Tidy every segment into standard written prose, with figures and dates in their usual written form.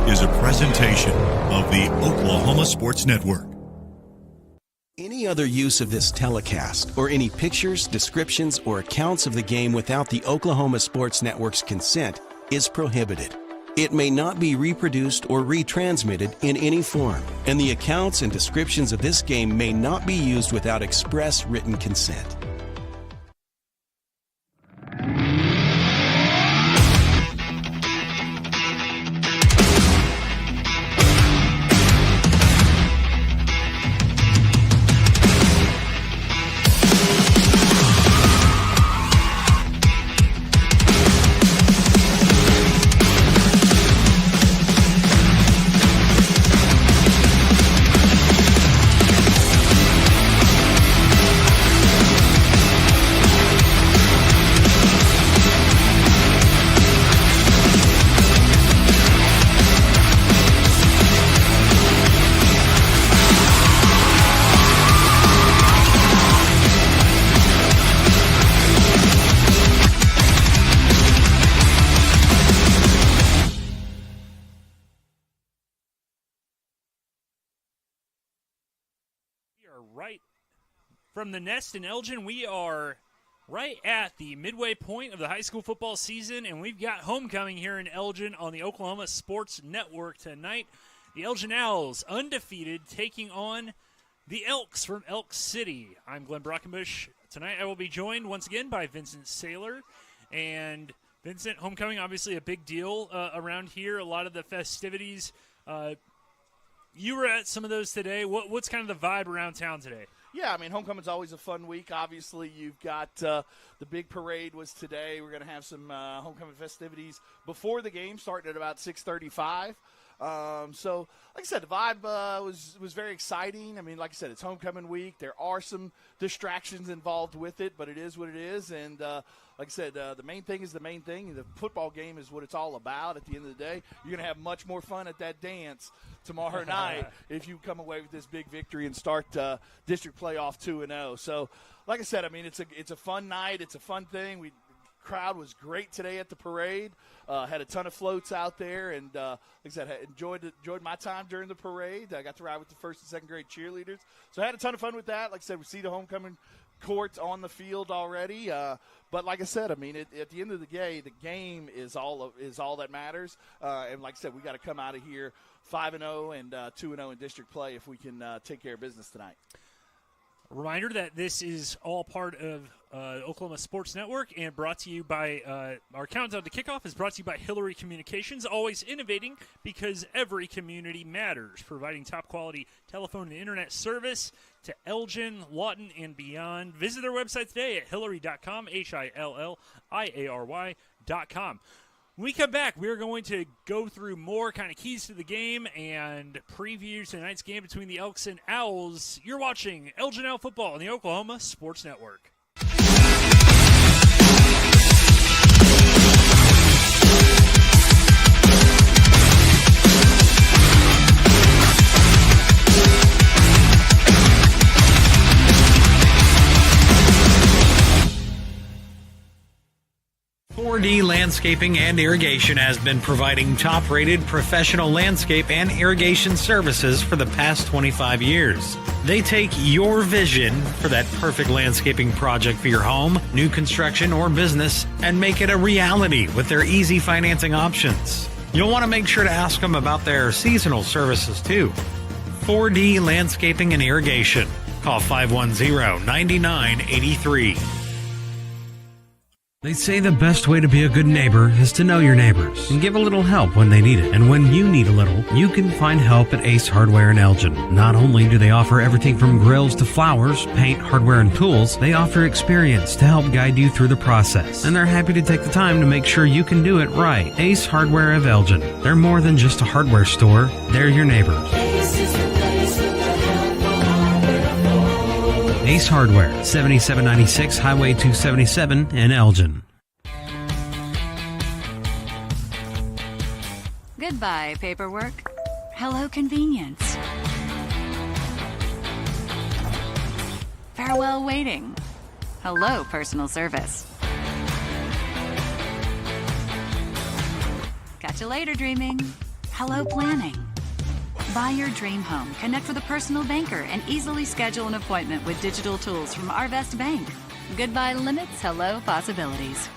is a presentation of the Oklahoma Sports Network. Any other use of this telecast or any pictures, descriptions, or accounts of the game without the Oklahoma Sports Network's consent is prohibited. It may not be reproduced or retransmitted in any form, and the accounts and descriptions of this game may not be used without express written consent. Right from the nest in Elgin, we are right at the midway point of the high school football season, and we've got homecoming here in Elgin on the Oklahoma Sports Network tonight. The Elgin Owls, undefeated, taking on the Elks from Elk City. I'm Glenn Brockenbush. Tonight I will be joined once again by Vincent Saylor. And Vincent, homecoming, obviously a big deal around here. A lot of the festivities. You were at some of those today. What's kind of the vibe around town today? Yeah, I mean, homecoming's always a fun week. Obviously, you've got the big parade was today. We're going to have some homecoming festivities before the game, starting at about 6:35. So, like I said, the vibe was very exciting. I mean, like I said, it's homecoming week. There are some distractions involved with it, but it is what it is. And like I said, the main thing is the main thing. The football game is what it's all about at the end of the day. You're going to have much more fun at that dance tomorrow night if you come away with this big victory and start district playoff 2-0. So, like I said, I mean, it's a fun night. It's a fun thing. Crowd was great today at the parade. Had a ton of floats out there, and like I said, enjoyed my time during the parade. I got to ride with the first and second grade cheerleaders, so I had a ton of fun with that. Like I said, we see the homecoming court on the field already. But like I said, I mean, at the end of the day, the game is all that matters. And like I said, we got to come out of here 5-0 and 2-0 in district play if we can take care of business tonight. Reminder that this is all part of Oklahoma Sports Network and brought to you by our countdown to kickoff is brought to you by Hillary Communications, always innovating because every community matters, providing top quality telephone and internet service to Elgin, Lawton, and beyond. Visit their website today at hillary.com, HILLIARY.com. When we come back, we're going to go through more kind of keys to the game and preview tonight's game between the Elks and Owls. You're watching Elgin Owl Football on the Oklahoma Sports Network. 4D Landscaping and Irrigation has been providing top-rated professional landscape and irrigation services for the past 25 years. They take your vision for that perfect landscaping project for your home, new construction, or business and make it a reality with their easy financing options. You'll want to make sure to ask them about their seasonal services too. 4D Landscaping and Irrigation. Call 510-9983. They say the best way to be a good neighbor is to know your neighbors and give a little help when they need it. And when you need a little, you can find help at Ace Hardware in Elgin. Not only do they offer everything from grills to flowers, paint, hardware, and tools, they offer experience to help guide you through the process. And they're happy to take the time to make sure you can do it right. Ace Hardware of Elgin. They're more than just a hardware store. They're your neighbors. Ace Hardware, 7796 Highway 277 in Elgin. Goodbye, paperwork. Hello, convenience. Farewell, waiting. Hello, personal service. Catch you later, dreaming. Hello planning. Buy your dream home, connect with a personal banker, and easily schedule an appointment with digital tools from Arvest Bank. Goodbye limits, hello possibilities.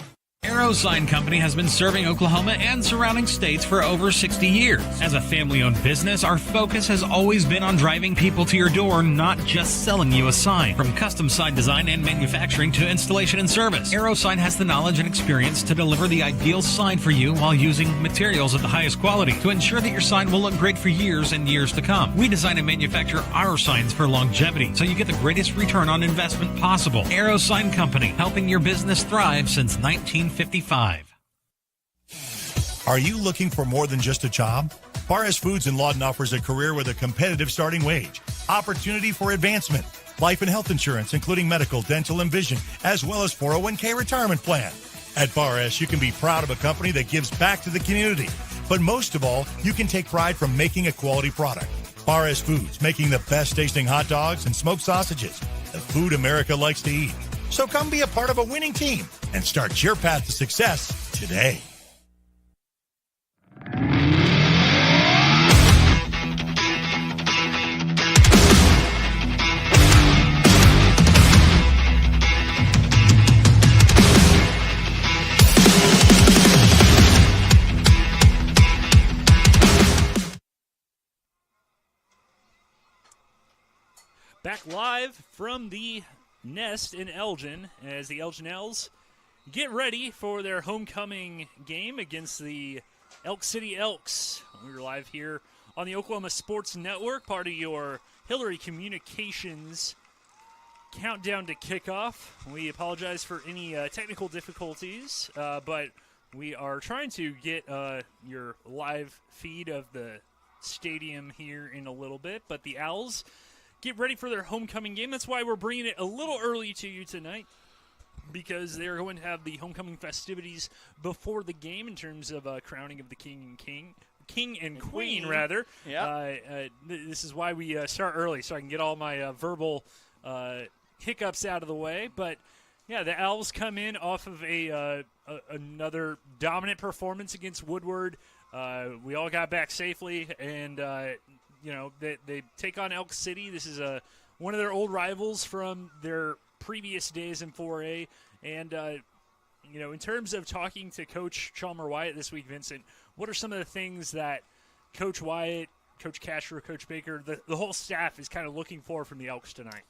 Arrow Sign Company has been serving Oklahoma and surrounding states for over 60 years. As a family-owned business, our focus has always been on driving people to your door, not just selling you a sign. From custom sign design and manufacturing to installation and service, Arrow Sign has the knowledge and experience to deliver the ideal sign for you while using materials of the highest quality to ensure that your sign will look great for years and years to come. We design and manufacture our signs for longevity, so you get the greatest return on investment possible. Arrow Sign Company, helping your business thrive since 1955. Are you looking for more than just a job? Barres Foods in Lawton offers a career with a competitive starting wage, opportunity for advancement, life and health insurance, including medical, dental, and vision, as well as 401k retirement plan. At Barres, you can be proud of a company that gives back to the community. But most of all, you can take pride from making a quality product. Barres Foods, making the best tasting hot dogs and smoked sausages, the food America likes to eat. So come be a part of a winning team and start your path to success today. Back live from the Nest in Elgin as the Elgin Elks get ready for their homecoming game against the Elk City Elks. We're live here on the Oklahoma Sports Network, part of your Hillary Communications countdown to kickoff. We apologize for any technical difficulties, but we are trying to get your live feed of the stadium here in a little bit. But the Owls get ready for their homecoming game. That's why we're bringing it a little early to you tonight, because they're going to have the homecoming festivities before the game in terms of crowning of the king and queen, rather. Yeah. This is why we start early, so I can get all my verbal hiccups out of the way. But yeah, the Owls come in off of another dominant performance against Woodward. We all got back safely, and they take on Elk City. This is one of their old rivals from their previous days in 4A. And, in terms of talking to Coach Chalmer Wyatt this week, Vincent, what are some of the things that Coach Wyatt, Coach Castro, Coach Baker, the whole staff is kind of looking for from the Elks tonight?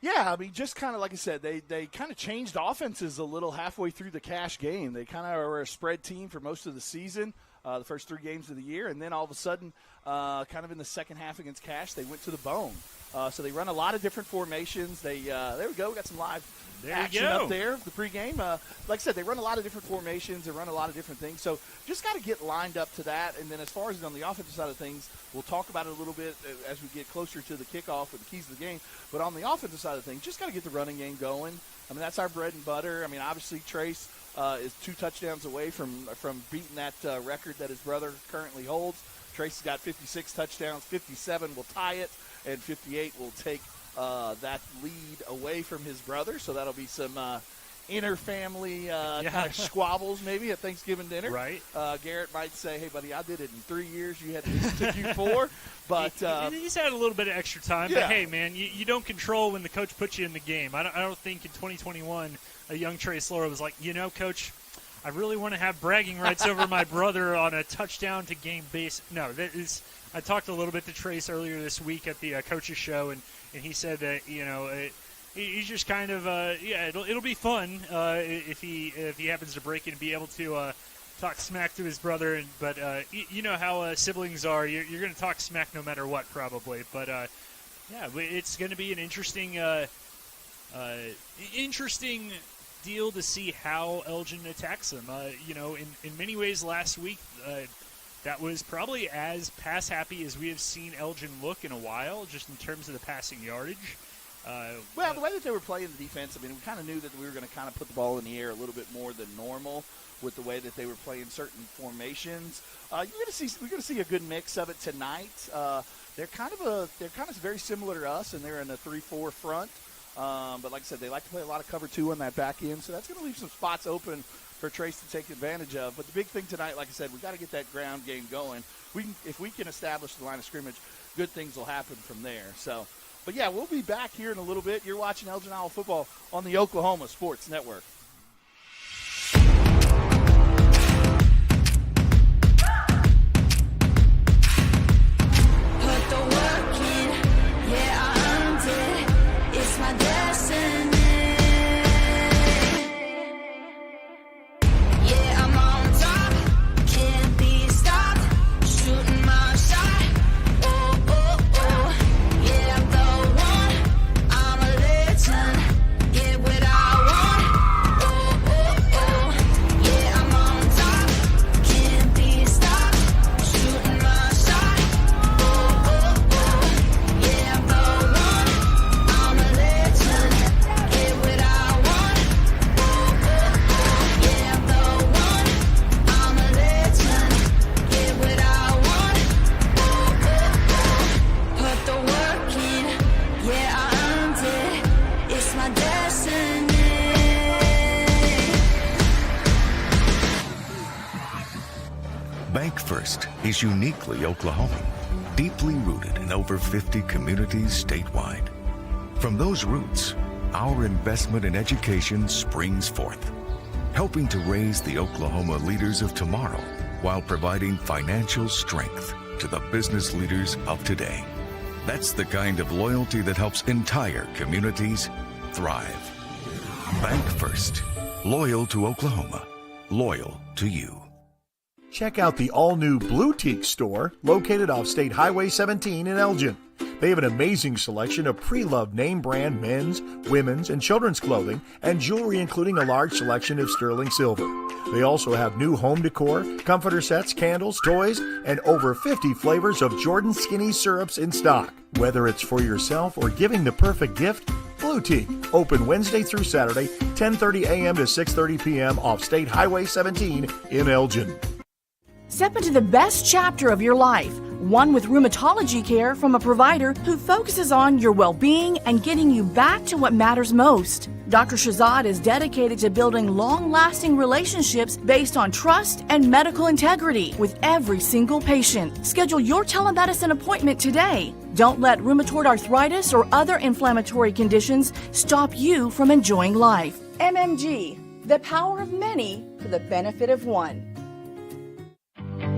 Yeah, I mean, just kind of like I said, they kind of changed offenses a little halfway through the Cash game. They kind of were a spread team for most of the season, the first 3 games of the year, and then all of a sudden, kind of in the second half against Cash, they went to the bone. So they run a lot of different formations. There we go. We got some live action up there, the pregame. Like I said, they run a lot of different formations. They run a lot of different things. So just got to get lined up to that. And then as far as on the offensive side of things, we'll talk about it a little bit as we get closer to the kickoff with the keys to the game. But on the offensive side of things, just got to get the running game going. I mean, that's our bread and butter. I mean, obviously, Trace is 2 touchdowns away from beating that record that his brother currently holds. Trace has got 56 touchdowns. 57 will tie it, and 58 will take that lead away from his brother. So that'll be some inter-family kind of squabbles maybe at Thanksgiving dinner. Right. Garrett might say, hey, buddy, I did it in 3 years. It took you 4. But he's had a little bit of extra time. Yeah. But, hey, man, you don't control when the coach puts you in the game. I don't think in 2021 a young Trace Laura was like, Coach, I really want to have bragging rights over my brother on a touchdown to game base. No, I talked a little bit to Trace earlier this week at the coaches show, and he said that he's just kind of it'll be fun if he happens to break it and be able to talk smack to his brother. But you know how siblings are. You're going to talk smack no matter what, probably. But it's going to be an interesting deal to see how Elgin attacks them. In many ways last week, that was probably as pass happy as we have seen Elgin look in a while, just in terms of the passing yardage. The way that they were playing the defense, I mean, we kind of knew that we were going to kind of put the ball in the air a little bit more than normal with the way that they were playing certain formations. We're going to see a good mix of it tonight. They're kind of very similar to us, and they're in a 3-4 front. But like I said, they like to play a lot of cover 2 on that back end, so that's going to leave some spots open for Trace to take advantage of. But the big thing tonight, like I said, we got to get that ground game going. If we can establish the line of scrimmage, good things will happen from there. So, but yeah, we'll be back here in a little bit. You're watching Elgin Owl football on the Oklahoma Sports Network. Is uniquely Oklahoman, deeply rooted in over 50 communities statewide. From those roots, our investment in education springs forth, helping to raise the Oklahoma leaders of tomorrow while providing financial strength to the business leaders of today. That's the kind of loyalty that helps entire communities thrive. Bank First, loyal to Oklahoma, loyal to you. Check out the all-new Blue Teak store located off State Highway 17 in Elgin. They have an amazing selection of pre-loved name brand men's, women's, and children's clothing and jewelry, including a large selection of sterling silver. They also have new home decor, comforter sets, candles, toys, and over 50 flavors of Jordan Skinny syrups in stock. Whether it's for yourself or giving the perfect gift, Blue Teak, open Wednesday through Saturday, 10:30 a.m. to 6:30 p.m. off State Highway 17 in Elgin. Step into the best chapter of your life, one with rheumatology care from a provider who focuses on your well-being and getting you back to what matters most. Dr. Shahzad is dedicated to building long-lasting relationships based on trust and medical integrity with every single patient. Schedule your telemedicine appointment today. Don't let rheumatoid arthritis or other inflammatory conditions stop you from enjoying life. MMG, the power of many for the benefit of one.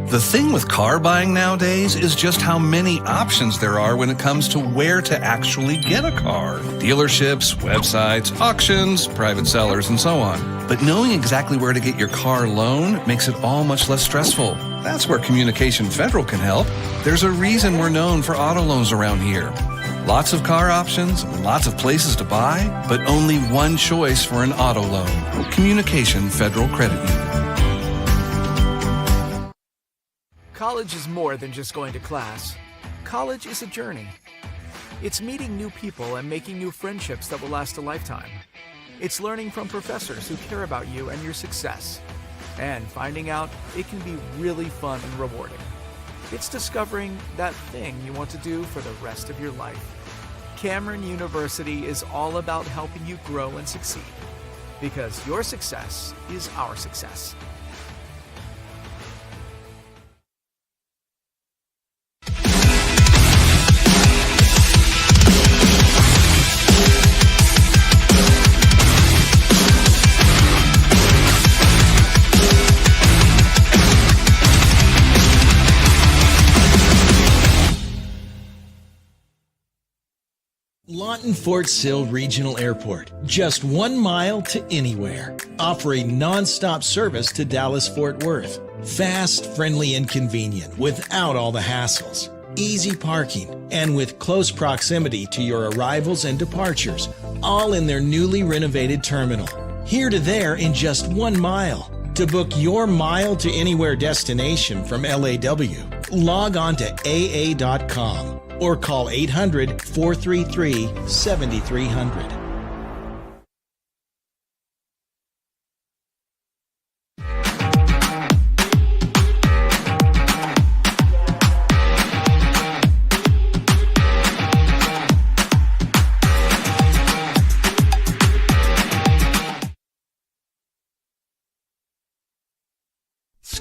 The thing with car buying nowadays is just how many options there are when it comes to where to actually get a car. Dealerships, websites, auctions, private sellers, and so on. But knowing exactly where to get your car loan makes it all much less stressful. That's where Communication Federal can help. There's a reason we're known for auto loans around here. Lots of car options, lots of places to buy, but only one choice for an auto loan. Communication Federal Credit Union. College is more than just going to class. College is a journey. It's meeting new people and making new friendships that will last a lifetime. It's learning from professors who care about you and your success. And finding out it can be really fun and rewarding. It's discovering that thing you want to do for the rest of your life. Cameron University is all about helping you grow and succeed. Because your success is our success. Lawton Fort Sill Regional Airport, just 1 mile to anywhere. Offering non-stop service to Dallas-Fort Worth. Fast, friendly, and convenient without all the hassles. Easy parking, and with close proximity to your arrivals and departures, all in their newly renovated terminal. Here to there in just 1 mile. To book your mile to anywhere destination from LAW, log on to AA.com. or call 800-433-7300.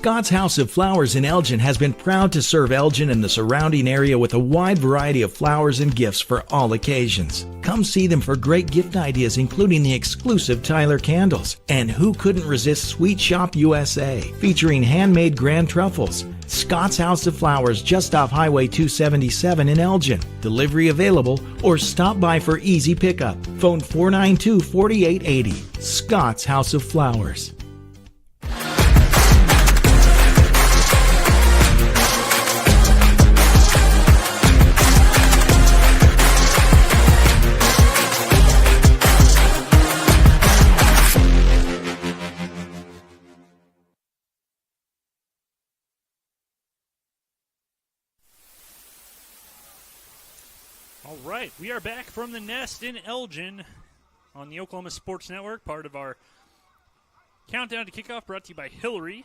Scott's House of Flowers in Elgin has been proud to serve Elgin and the surrounding area with a wide variety of flowers and gifts for all occasions. Come see them for great gift ideas, including the exclusive Tyler candles. And who couldn't resist Sweet Shop USA, featuring handmade grand truffles. Scott's House of Flowers, just off Highway 277 in Elgin. Delivery available, or stop by for easy pickup. Phone 492-4880. Scott's House of Flowers. All right, we are back from the Nest in Elgin on the Oklahoma Sports Network, part of our Countdown to Kickoff, brought to you by Hillary,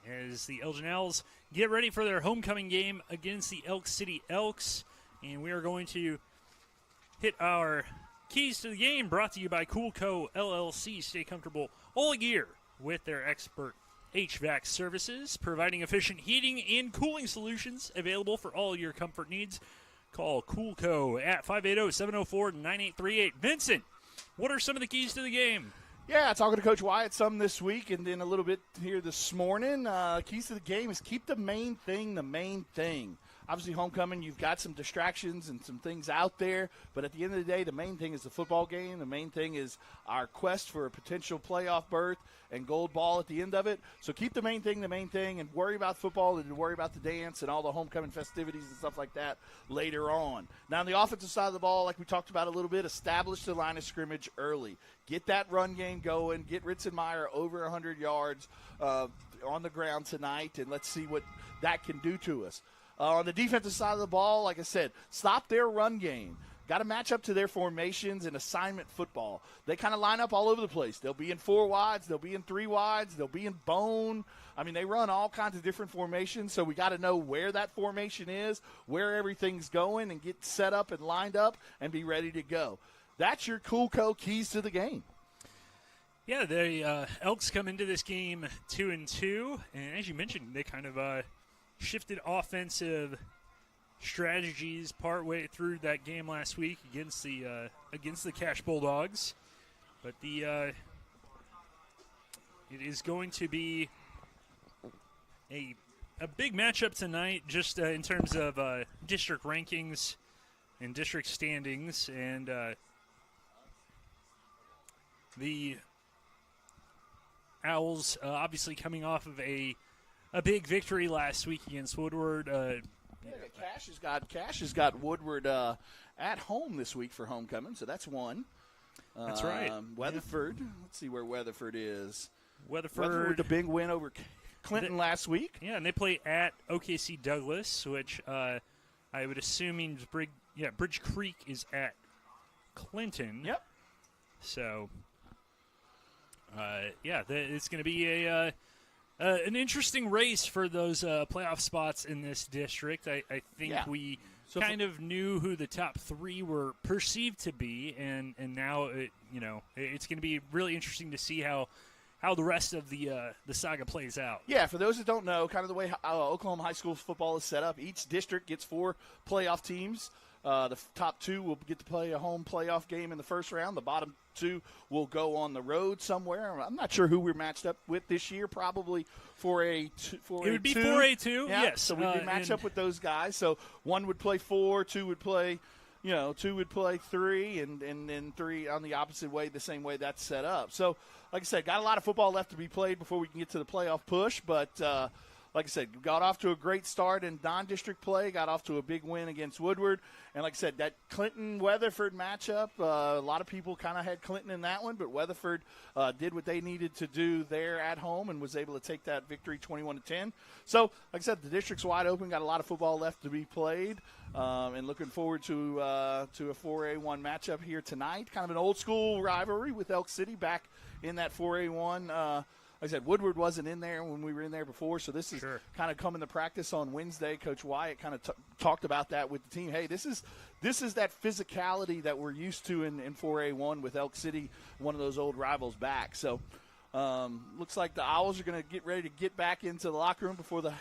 as the Elgin Owls get ready for their homecoming game against the Elk City Elks. And we are going to hit our keys to the game, brought to you by Coolco LLC. Stay comfortable all year with their expert HVAC services, providing efficient heating and cooling solutions available for all your comfort needs. Call Coolco at 580-704-9838. Vincent, what are some of the keys to the game? Yeah, talking to Coach Wyatt some this week and then a little bit here this morning. Keys to the game is keep the main thing the main thing. Obviously, homecoming, you've got some distractions and some things out there, but at the end of the day, the main thing is the football game. The main thing is our quest for a potential playoff berth and gold ball at the end of it. So keep the main thing, and worry about football and worry about the dance and all the homecoming festivities and stuff like that later on. Now, on the offensive side of the ball, like we talked about a little bit, establish the line of scrimmage early. Get that run game going. Get Ritzenmeyer over 100 yards on the ground tonight, and let's see what that can do to us. On the defensive side of the ball, like I said, stop their run game. Got to match up to their formations in assignment football. They kind of line up all over the place. They'll be in 4 wides. They'll be in 3 wides. They'll be in bone. I mean, they run all kinds of different formations, so we got to know where that formation is, where everything's going, and get set up and lined up and be ready to go. That's your Coolco keys to the game. Yeah, the Elks come into this game 2-2, and as you mentioned, they kind of shifted offensive strategies partway through that game last week against the Cash Bulldogs. But it is going to be a big matchup tonight, just in terms of district rankings and district standings, and the Owls obviously coming off of a big victory last week against Woodward. Cash has got Woodward at home this week for homecoming, so that's one. That's right. Weatherford. Yeah. Let's see where Weatherford is. Weatherford with a big win over Clinton last week. Yeah, and they play at OKC Douglas, which I would assume means Bridge Creek is at Clinton. Yep. So, it's going to be an interesting race for those playoff spots in this district. I think we kind of knew who the top 3 were perceived to be, and now it's going to be really interesting to see how the rest of the saga plays out. Yeah, for those that don't know, kind of the way Oklahoma high school football is set up, each district gets 4 playoff teams. The top 2 will get to play a home playoff game in the first round. The bottom 2 will go on the road somewhere. I'm not sure who we're matched up with this year. Probably 4A2. It would be 4A2, yes. So we'd be matched up with those guys. So 1 would play 4, 2 would play, 2 would play 3, and then 3 on the opposite way, the same way that's set up. So, like I said, got a lot of football left to be played before we can get to the playoff push, but like I said, got off to a great start in non-district play, got off to a big win against Woodward. And like I said, that Clinton-Weatherford matchup, a lot of people kind of had Clinton in that one, but Weatherford did what they needed to do there at home and was able to take that victory 21-10. So, like I said, the district's wide open, got a lot of football left to be played, and looking forward to a 4A1 matchup here tonight. Kind of an old-school rivalry with Elk City back in that 4A1. Like I said, Woodward wasn't in there when we were in there before, so this is kind of coming to practice on Wednesday. Coach Wyatt kind of talked about that with the team. Hey, this is that physicality that we're used to in 4A1 with Elk City, one of those old rivals back. So Looks like the Owls are going to get ready to get back into the locker room before the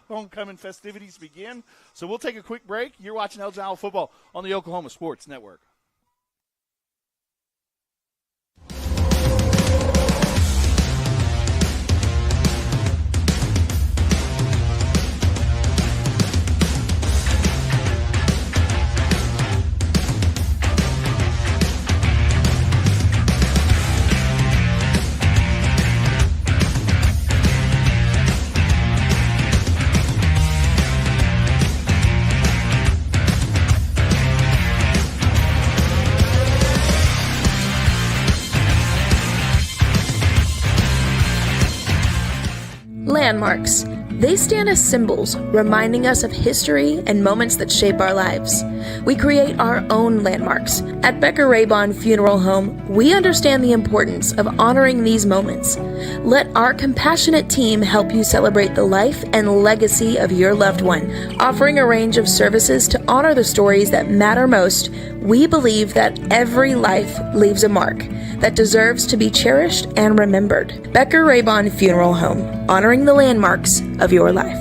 homecoming festivities begin. So we'll take a quick break. You're watching Elgin Owl football on the Oklahoma Sports Network. Landmarks. They stand as symbols, reminding us of history and moments that shape our lives. We create our own landmarks. At Becker-Raybon Funeral Home, we understand the importance of honoring these moments. Let our compassionate team help you celebrate the life and legacy of your loved one. Offering a range of services to honor the stories that matter most, we believe that every life leaves a mark that deserves to be cherished and remembered. Becker-Raybon Funeral Home, honoring the landmarks of your life.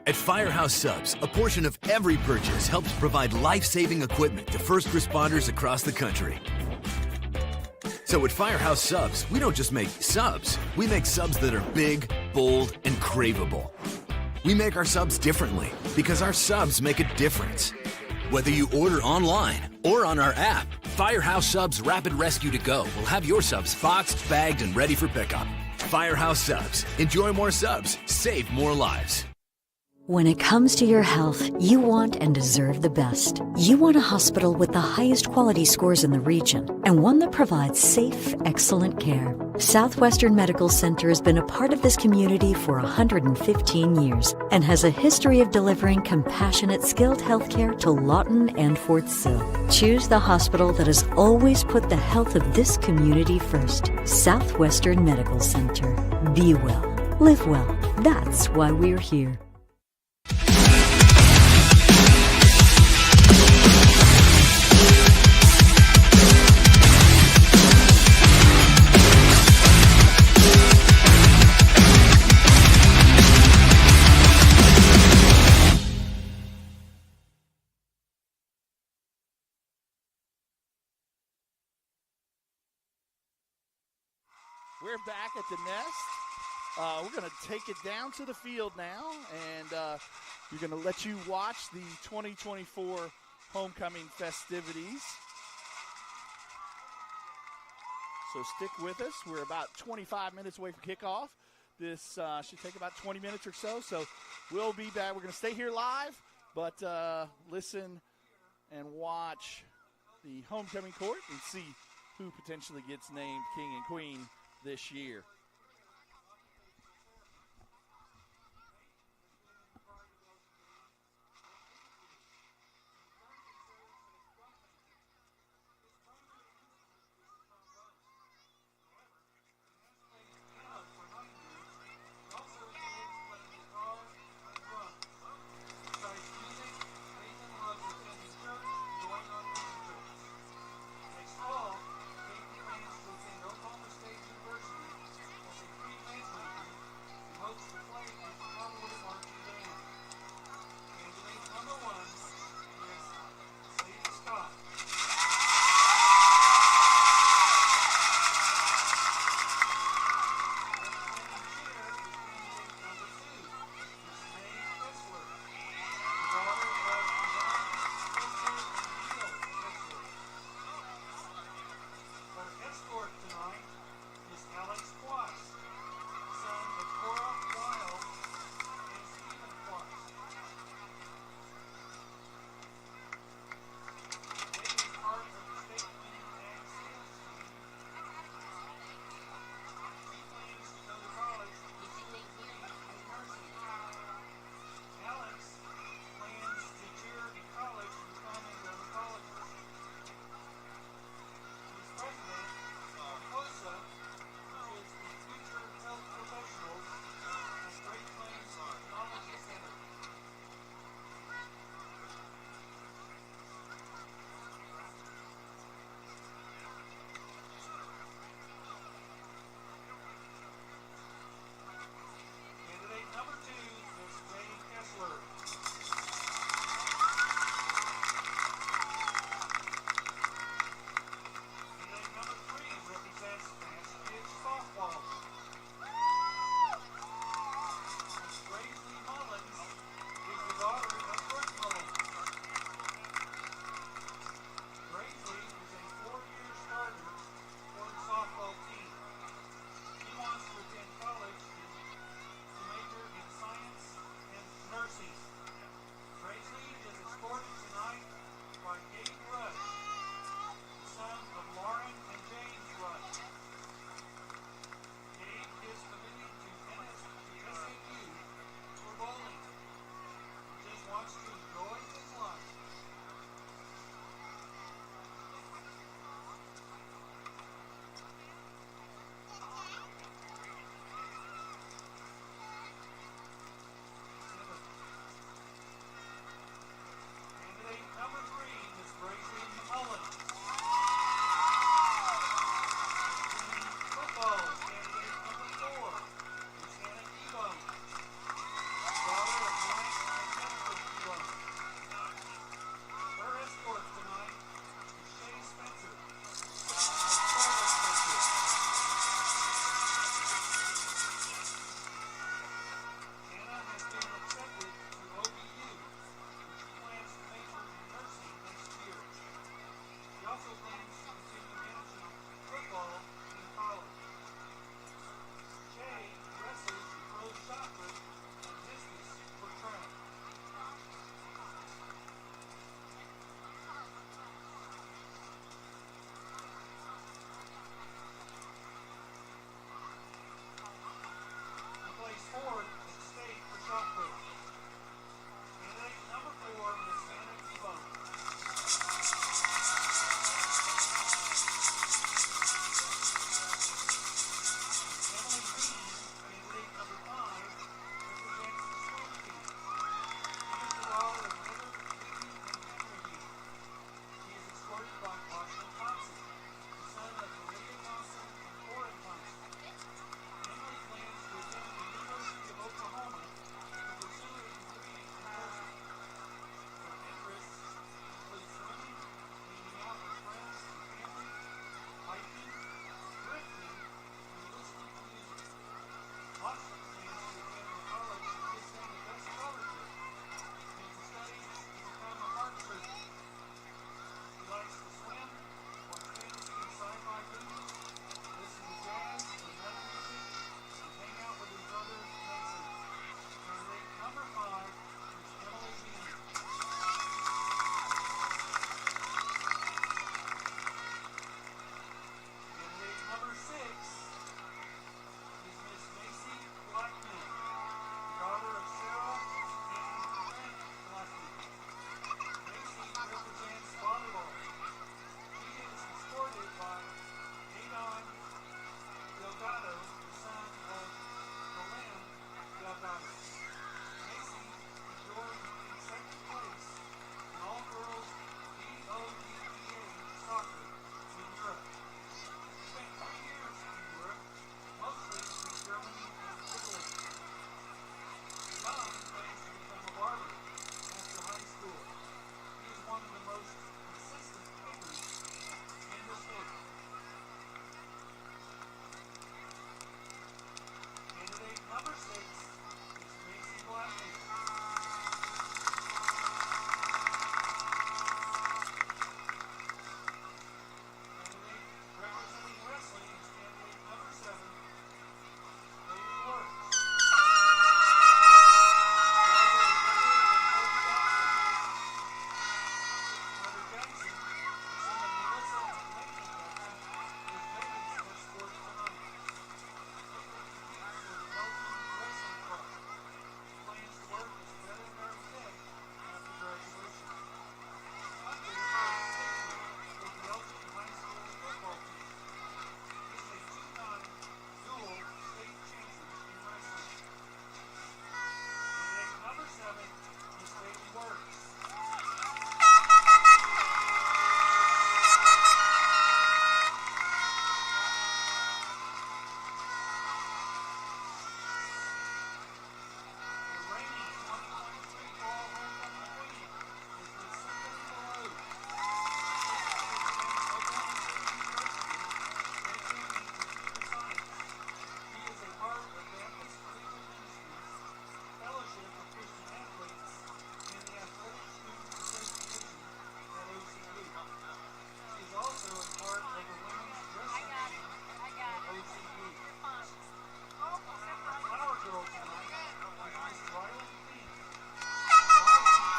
At Firehouse Subs, a portion of every purchase helps provide life-saving equipment to first responders across the country. So at Firehouse Subs, we don't just make subs. We make subs that are big, bold, and craveable. We make our subs differently because our subs make a difference. Whether you order online or on our app, Firehouse Subs Rapid Rescue to Go will have your subs boxed, bagged, and ready for pickup. Firehouse Subs. Enjoy more subs. Save more lives. When it comes to your health, you want and deserve the best. You want a hospital with the highest quality scores in the region and one that provides safe, excellent care. Southwestern Medical Center has been a part of this community for 115 years and has a history of delivering compassionate, skilled health care to Lawton and Fort Sill. Choose the hospital that has always put the health of this community first. Southwestern Medical Center. Be well. Live well. That's why we're here. We're back at the nest. We're going to take it down to the field now, and we're going to let you watch the 2024 homecoming festivities. So stick with us. We're about 25 minutes away from kickoff. This should take about 20 minutes or so. So we'll be back. We're going to stay here live, but listen and watch the homecoming court and see who potentially gets named king and queen this year.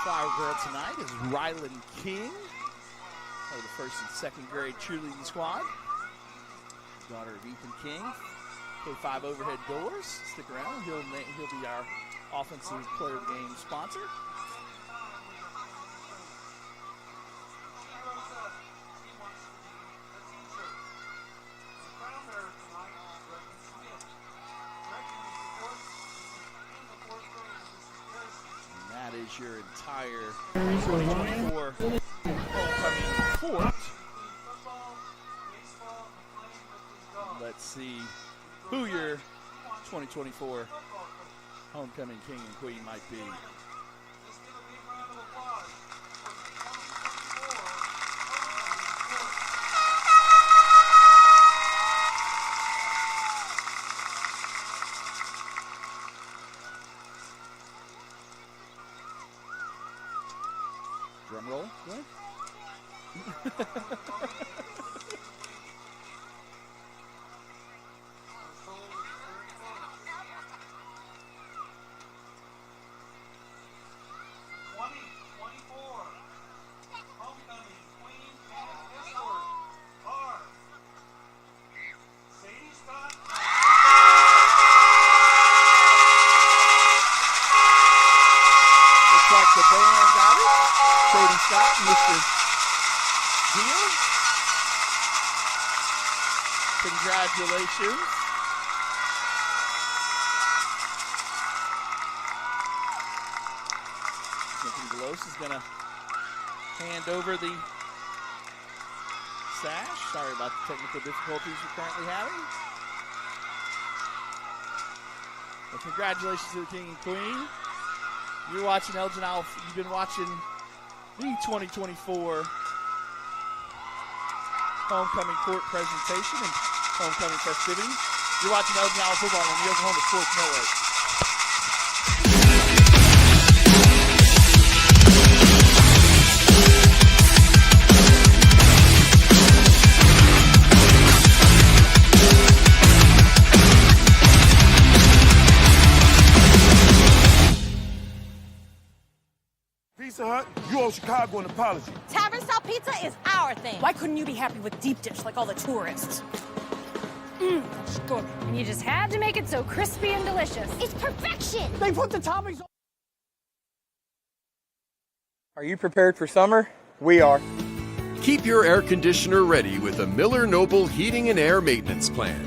Flower girl tonight is Rylan King, of the first and second grade cheerleading squad. Daughter of Ethan King. K5 Overhead Doors. Stick around. He'll be our offensive player of the game sponsor. get your entire 2024 homecoming court. Let's see who your 2024 homecoming king and queen might be. Drum roll, what? Congratulations. Anthony Velos is going to hand over the sash. Sorry about the technical difficulties we're currently having. Well, congratulations to the king and queen. You're watching Elgin Alf. You've been watching the 2024 homecoming court presentation and homecoming festivities. You're watching Elgin Alf football on the Oklahoma Sports Network. Pizza Hut, you owe Chicago an apology. Tavern style pizza is our thing. Why couldn't you be happy with deep dish like all the tourists? It's good. And you just had to make it so crispy and delicious. It's perfection. They put the toppings on. Are you prepared for summer? We are. Keep your air conditioner ready with a Miller Noble Heating and Air Maintenance Plan.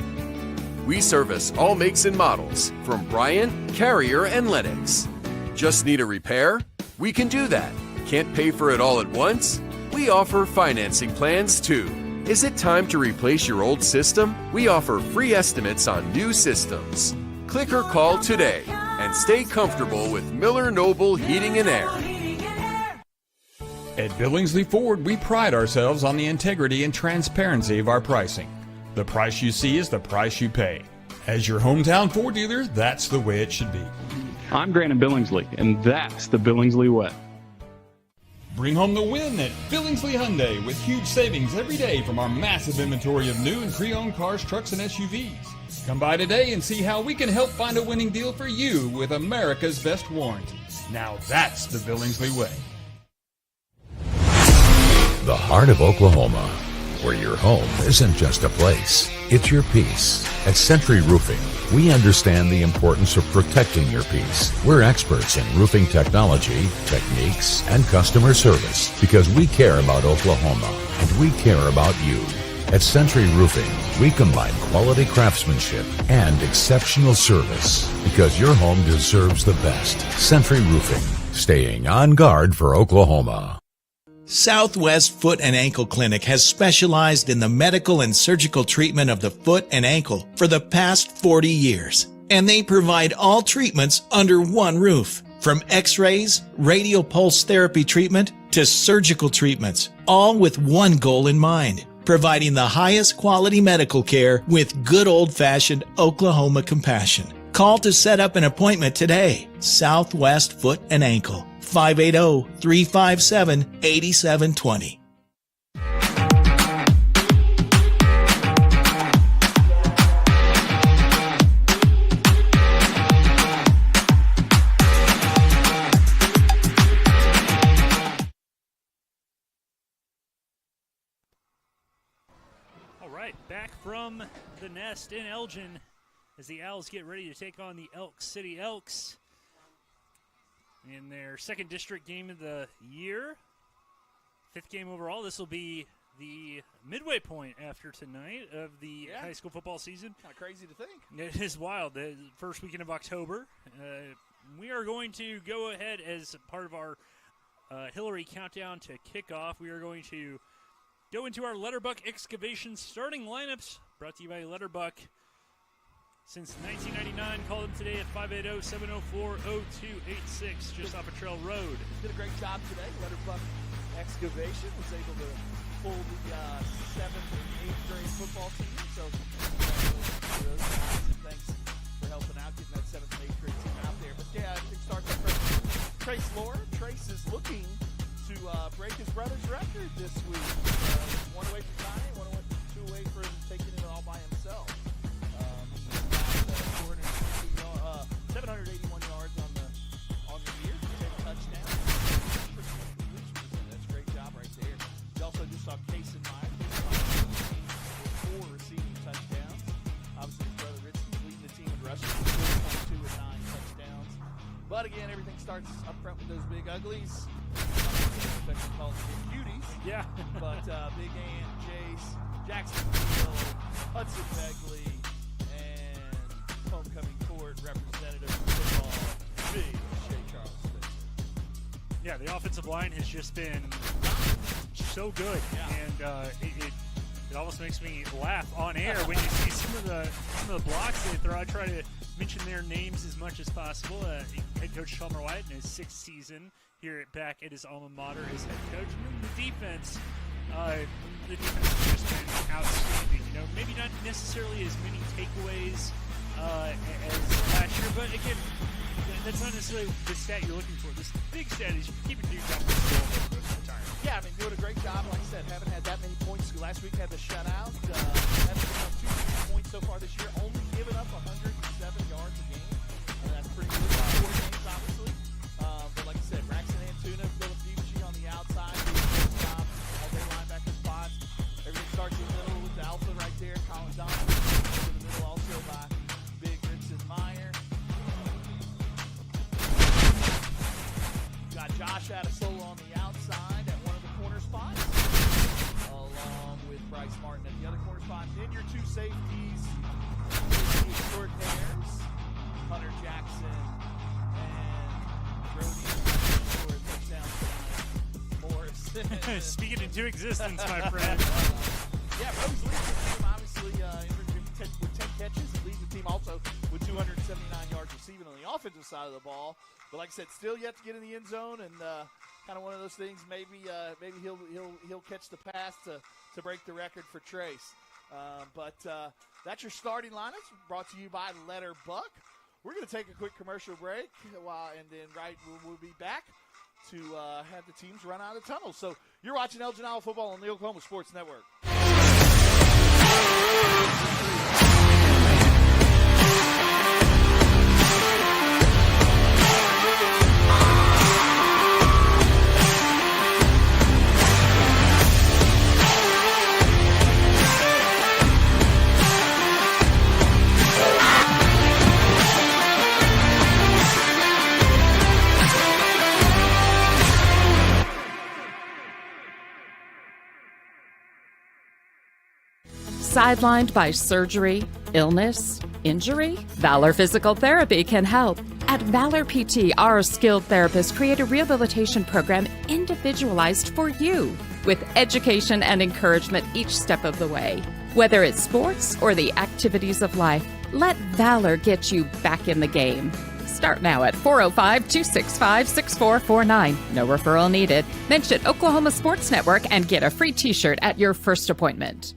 We service all makes and models from Bryant, Carrier, and Lennox. Just need a repair? We can do that. Can't pay for it all at once? We offer financing plans too. Is it time to replace your old system? We offer free estimates on new systems. Click or call today and stay comfortable with Miller Noble Heating and Air. At Billingsley Ford, we pride ourselves on the integrity and transparency of our pricing. The price you see is the price you pay. As your hometown Ford dealer, that's the way it should be. I'm Grant Billingsley, and that's the Billingsley way. Bring home the win at Billingsley Hyundai with huge savings every day from our massive inventory of new and pre-owned cars, trucks, and SUVs. Come by today and see how we can help find a winning deal for you with America's best warranty. Now that's the Billingsley way. The heart of Oklahoma, where your home isn't just a place, it's your peace. At Century Roofing, we understand the importance of protecting your peace. We're experts in roofing technology, techniques, and customer service because we care about Oklahoma and we care about you. At Century Roofing, we combine quality craftsmanship and exceptional service because your home deserves the best. Century Roofing, staying on guard for Oklahoma. Southwest Foot and Ankle Clinic has specialized in the medical and surgical treatment of the foot and ankle for the past 40 years. And they provide all treatments under one roof. From x-rays, radial pulse therapy treatment, to surgical treatments, all with one goal in mind, providing the highest quality medical care with good old-fashioned Oklahoma compassion. Call to set up an appointment today. Southwest Foot and Ankle. 580-357-8720. All right, back from the nest in Elgin as the Owls get ready to take on the Elk City Elks in their second district game of the year. Fifth game overall. This will be the midway point after tonight of the high school football season. Kind of crazy to think. It is wild. The first weekend of October. we are going to go ahead as part of our Hillary countdown to kickoff. We are going to go into our Letterbuck Excavation starting lineups, brought to you by Letterbuck. Since 1999, call them today at 580-704-0286, just off a Trail Road. Did a great job today. Letterbuck Excavation was able to pull the 7th and 8th grade football team. So thanks for helping out, getting that 7th and 8th grade team out there. But yeah, I think starts up Trace Laura. Trace is looking to break his brother's record this week. One away from tying, two away from taking it all by himself. 781 yards on the year, 10 touchdowns. That's a great job right there. We also just saw Kason Meyer with 4 receiving touchdowns. Obviously, his brother Richie's leading the team in rushing, 4.2 with 9 touchdowns. But again, everything starts up front with those big uglies. I call them big cuties. Yeah. But Big Ant, Jace, Jackson Field, Hudson Begley, and homecoming court representative of football, Big Shea Charles Spencer. Yeah, the offensive line has just been so good, and it almost makes me laugh on air when you see some of the blocks they throw. I try to mention their names as much as possible. Head coach Chalmer White in his 6th season here back at his alma mater as head coach. And then the defense has just been outstanding. You know, maybe not necessarily as many takeaways as last year, but again, that's not necessarily the stat you're looking for. This big stat is keeping dudes off the field most of the time. Yeah, I mean, doing a great job. Like I said, haven't had that many points. Last week had the shutout. Haven't given up 2 points so far this year. Only given up 107 yards a game. And that's pretty good. 4 games, obviously. But like I said, Braxton Antuna, Philip Debussy on the outside. Doing a great job. All day linebacker spots. Everything starts in the middle with the alpha right there. Colin Donovan in the middle also by Big Ritson Meyer. Got Josh Adesolo on the outside at one of the corner spots, along with Bryce Martin at the other corner spot. Then your 2 safeties, extraordinaires, Hunter Jackson and Brody for a touchdown Morris. Speaking into existence, my friend. Yeah, Brody's leading the team, obviously, with 10 catches. He leads the team also with 279 yards receiving on the offensive side of the ball. But like I said, still yet to get in the end zone, and kind of one of those things. Maybe he'll catch the pass to break the record for Trace. But that's your starting lineups, brought to you by Letterbuck. We're going to take a quick commercial break, and then we'll be back to have the teams run out of the tunnel. So you're watching Elgin Iowa football on the Oklahoma Sports Network. Sidelined by surgery, illness, injury? Valor Physical Therapy can help. At Valor PT, our skilled therapists create a rehabilitation program individualized for you, with education and encouragement each step of the way. Whether it's sports or the activities of life, let Valor get you back in the game. Start now at 405-265-6449. No referral needed. Mention Oklahoma Sports Network and get a free t-shirt at your first appointment.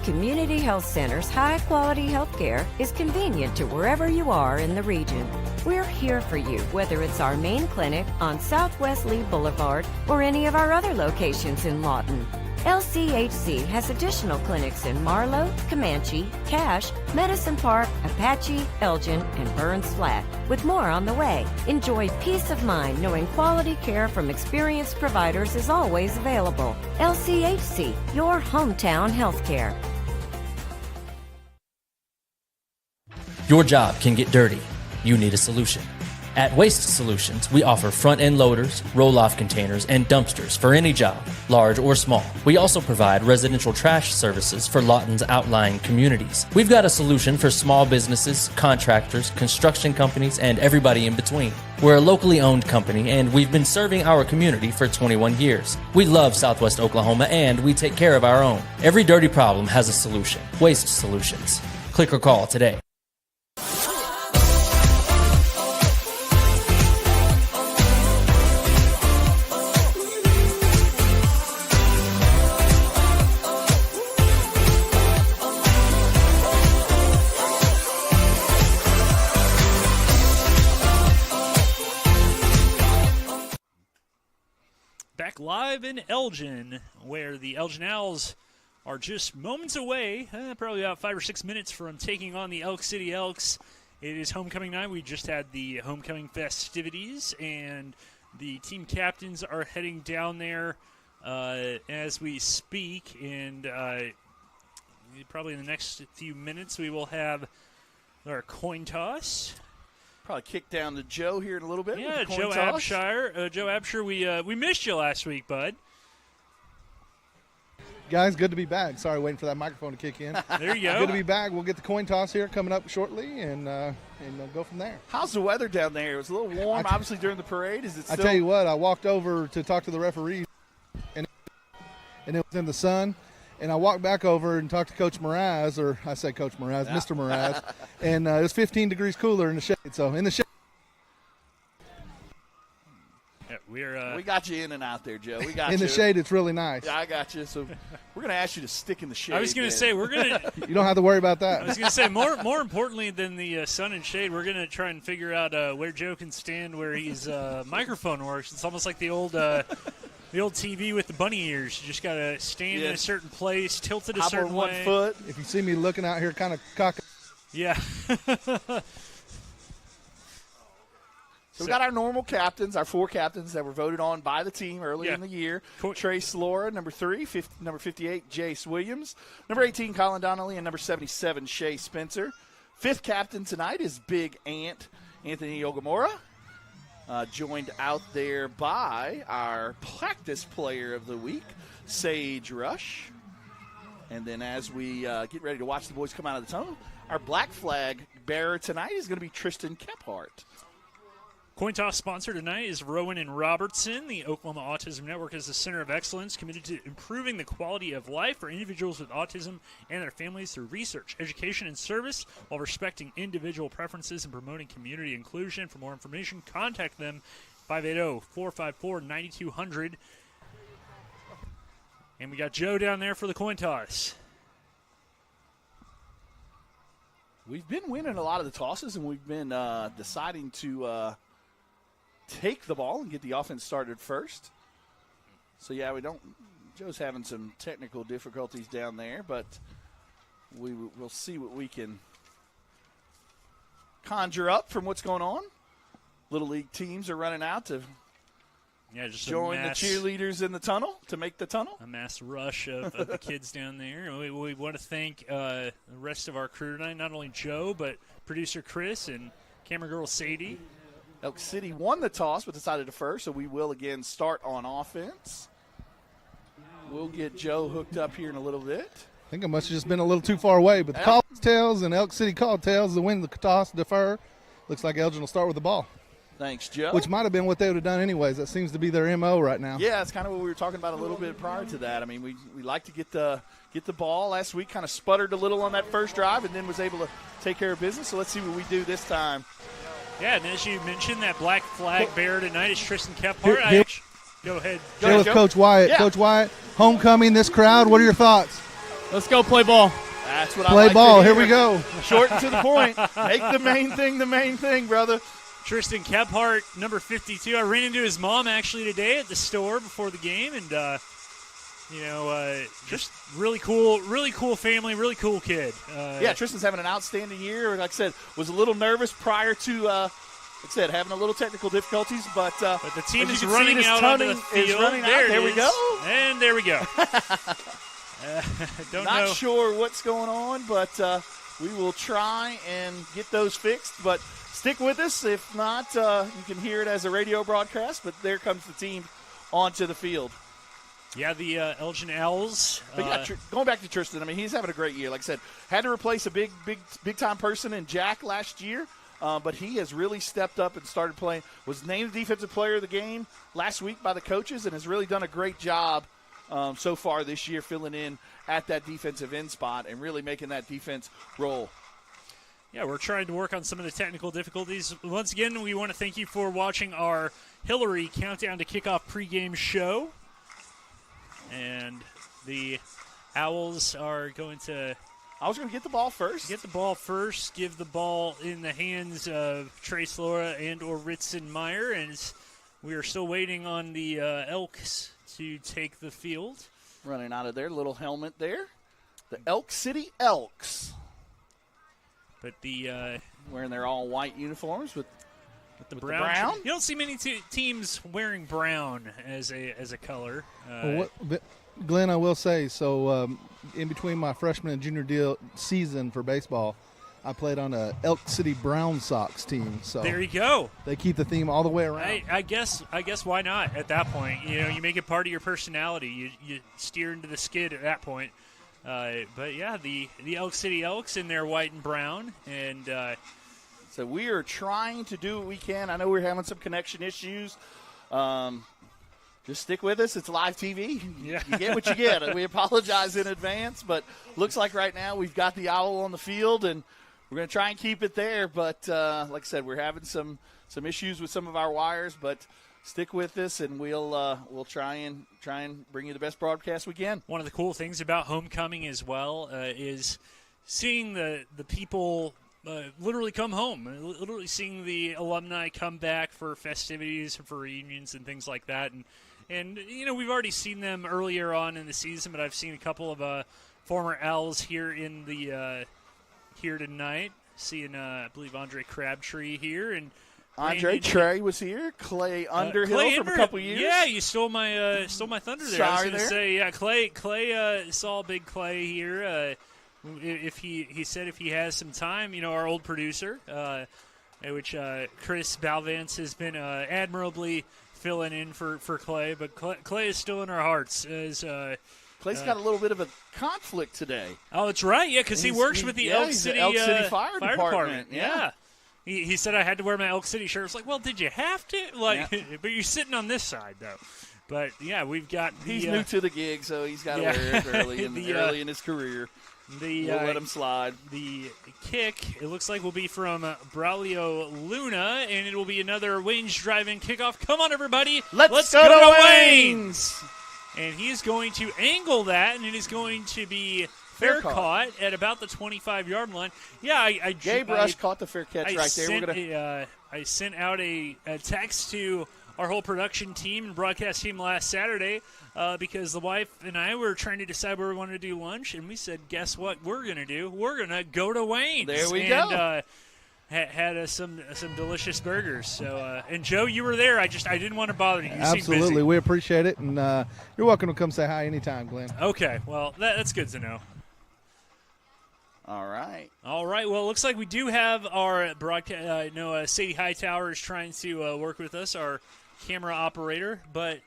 Community Health Center's high-quality health care is convenient to wherever you are in the region. We're here for you, whether it's our main clinic on Southwest Lee Boulevard or any of our other locations in Lawton. LCHC has additional clinics in Marlow, Comanche, Cache, Medicine Park, Apache, Elgin, and Burns Flat, with more on the way. Enjoy peace of mind knowing quality care from experienced providers is always available. LCHC, your hometown healthcare. Your job can get dirty. You need a solution. At Waste Solutions, we offer front-end loaders, roll-off containers, and dumpsters for any job, large or small. We also provide residential trash services for Lawton's outlying communities. We've got a solution for small businesses, contractors, construction companies, and everybody in between. We're a locally owned company, and we've been serving our community for 21 years. We love Southwest Oklahoma, and we take care of our own. Every dirty problem has a solution. Waste Solutions. Click or call today. Back live in Elgin, where the Elgin Owls are just moments away, probably about 5 or 6 minutes from taking on the Elk City Elks. It is homecoming night. We just had the homecoming festivities, and the team captains are heading down there as we speak. And probably in the next few minutes, we will have our coin toss. Probably kick down to Joe here in a little bit. Yeah, with the Joe coin toss. Abshire. Joe Abshire, we missed you last week, bud. Guys, good to be back. Sorry, waiting for that microphone to kick in. There you go. Good to be back. We'll get the coin toss here coming up shortly and go from there. How's the weather down there? It was a little warm, obviously, during the parade. Is it still? I tell you what, I walked over to talk to the referee, and it was in the sun. And I walked back over and talked to Coach Mraz, or I say Coach Mraz, yeah. Mr. Mraz, and it was 15 degrees cooler in the shade. So in the shade. Yeah, we got you in and out there, Joe. We got you. In the shade, it's really nice. Yeah, I got you. So we're going to ask you to stick in the shade. I was going to say, we're going to. You don't have to worry about that. I was going to say, more importantly than the sun and shade, we're going to try and figure out where Joe can stand where his microphone works. It's almost like the old TV with the bunny ears. You just got to stand in a certain place, tilted a certain way. 1 foot. If you see me looking out here kind of cocky. Yeah. So we got our normal captains, our 4 captains that were voted on by the team early in the year. Trace Laura, number 3, number 58, Jace Williams, number 18, Colin Donnelly, and number 77, Shay Spencer. 5th captain tonight is Big Ant, Anthony Ogamura, joined out there by our practice player of the week, Sage Rush. And then as we get ready to watch the boys come out of the tunnel, our black flag bearer tonight is going to be Tristan Kephart. Coin toss sponsor tonight is Rowan and Robertson. The Oklahoma Autism Network is a center of excellence committed to improving the quality of life for individuals with autism and their families through research, education, and service while respecting individual preferences and promoting community inclusion. For more information, contact them 580-454-9200. And we got Joe down there for the coin toss. We've been winning a lot of the tosses, and we've been deciding to take the ball and get the offense started first. So, yeah, Joe's having some technical difficulties down there, but we'll see what we can conjure up from what's going on. Little League teams are running out to just join the cheerleaders in the tunnel to make the tunnel. A mass rush of the kids down there. We want to thank the rest of our crew tonight, not only Joe, but producer Chris and camera girl Sadie. Elk City won the toss but decided to defer, so we will again start on offense. We'll get Joe hooked up here in a little bit. I think I must have just been a little too far away, but the call tails and Elk City call tails to win the toss, defer. Looks like Elgin will start with the ball. Thanks, Joe. Which might have been what they would have done anyways. That seems to be their MO right now. Yeah, it's kind of what we were talking about a little bit prior to that. I mean, we like to get the ball. Last week kind of sputtered a little on that first drive and then was able to take care of business. So let's see what we do this time. Yeah, and as you mentioned, that black flag bearer tonight is Tristan Kephart. Go ahead. Here with Coach Wyatt. Yeah. Coach Wyatt, homecoming, this crowd, what are your thoughts? Let's go play ball. That's what play I like ball. Here we go. Short and to the point. Make the main thing, brother. Tristan Kephart, number 52. I ran into his mom actually today at the store before the game, and Just really cool family, really cool kid. Yeah, Tristan's having an outstanding year. Like I said, was a little nervous prior to, like I said, having a little technical difficulties. But the team is running out onto the field. There we go. And there we go. Not sure what's going on, but we will try and get those fixed. But stick with us. If not, you can hear it as a radio broadcast. But there comes the team onto the field. Yeah, the Elgin Owls. But going back to Tristan, I mean, he's having a great year. Like I said, had to replace a big time person in Jack last year, but he has really stepped up and started playing. Was named Defensive Player of the Game last week by the coaches and has really done a great job so far this year filling in at that defensive end spot and really making that defense roll. Yeah, we're trying to work on some of the technical difficulties. Once again, we want to thank you for watching our Hillary Countdown to Kickoff pregame show. And the Owls are going to... Owls are going to get the ball first. Give the ball in the hands of Trace Laura and or Ritson Meyer. And we are still waiting on the Elks to take the field. Running out of their little helmet there. The Elk City Elks. But the... wearing their all-white uniforms with the brown. You don't see many teams wearing brown as a color. Glenn, I will say, so in between my freshman and junior season for baseball, I played on a Elk City Brown Sox team. So there you go. They keep the theme all the way around. I guess why not at that point? You make it part of your personality. You steer into the skid at that point. But yeah, the Elk City Elks in their white and brown, and so we are trying to do what we can. I know we're having some connection issues. Just stick with us. It's live TV. Yeah. You get what you get. We apologize in advance, but looks like right now we've got the Owl on the field, and we're going to try and keep it there. But like I said, we're having some issues with some of our wires, but stick with us, and we'll try and bring you the best broadcast we can. One of the cool things about homecoming as well is seeing the people literally come home, literally seeing the alumni come back for festivities and for reunions and things like that. And we've already seen them earlier on in the season, but I've seen a couple of former Owls here in the here tonight. Seeing I believe Andre Crabtree here, and Andre Trey was here. Clay Underhill from a couple years. Yeah, you stole my thunder there. Sorry, I was going to say, yeah, Clay saw Big Clay here. If he said if he has some time, our old producer, which Chris Balvance has been admirably filling in for Clay, but Clay is still in our hearts. Clay's got a little bit of a conflict today. Oh, that's right, yeah, because he works with the Elk City Fire Department. Yeah. He said I had to wear my Elk City shirt. It's like, well, did you have to? But you're sitting on this side, though. But, yeah, we've got the... He's new to the gig, so he's got to wear it early in his career. We'll let him slide. The kick, it looks like, will be from Braulio Luna, and it will be another Wayne's Drive-In kickoff. Come on, everybody. Let's go to Wayne's. And he is going to angle that, and it is going to be fair caught at about the 25-yard line. Yeah, Gabe Rush caught the fair catch right there. I sent out a text to our whole production team and broadcast team last Saturday because the wife and I were trying to decide where we wanted to do lunch, and we said, guess what we're going to do? We're going to go to Wayne's. There we go. Had some delicious burgers. So and Joe, you were there. I didn't want to bother you. You seemed busy. Absolutely. We appreciate it, and you're welcome to come say hi anytime, Glenn. Okay. Well, that's good to know. All right. Well, it looks like we do have our broadcast. Sadie Hightower is trying to work with us, our camera operator. But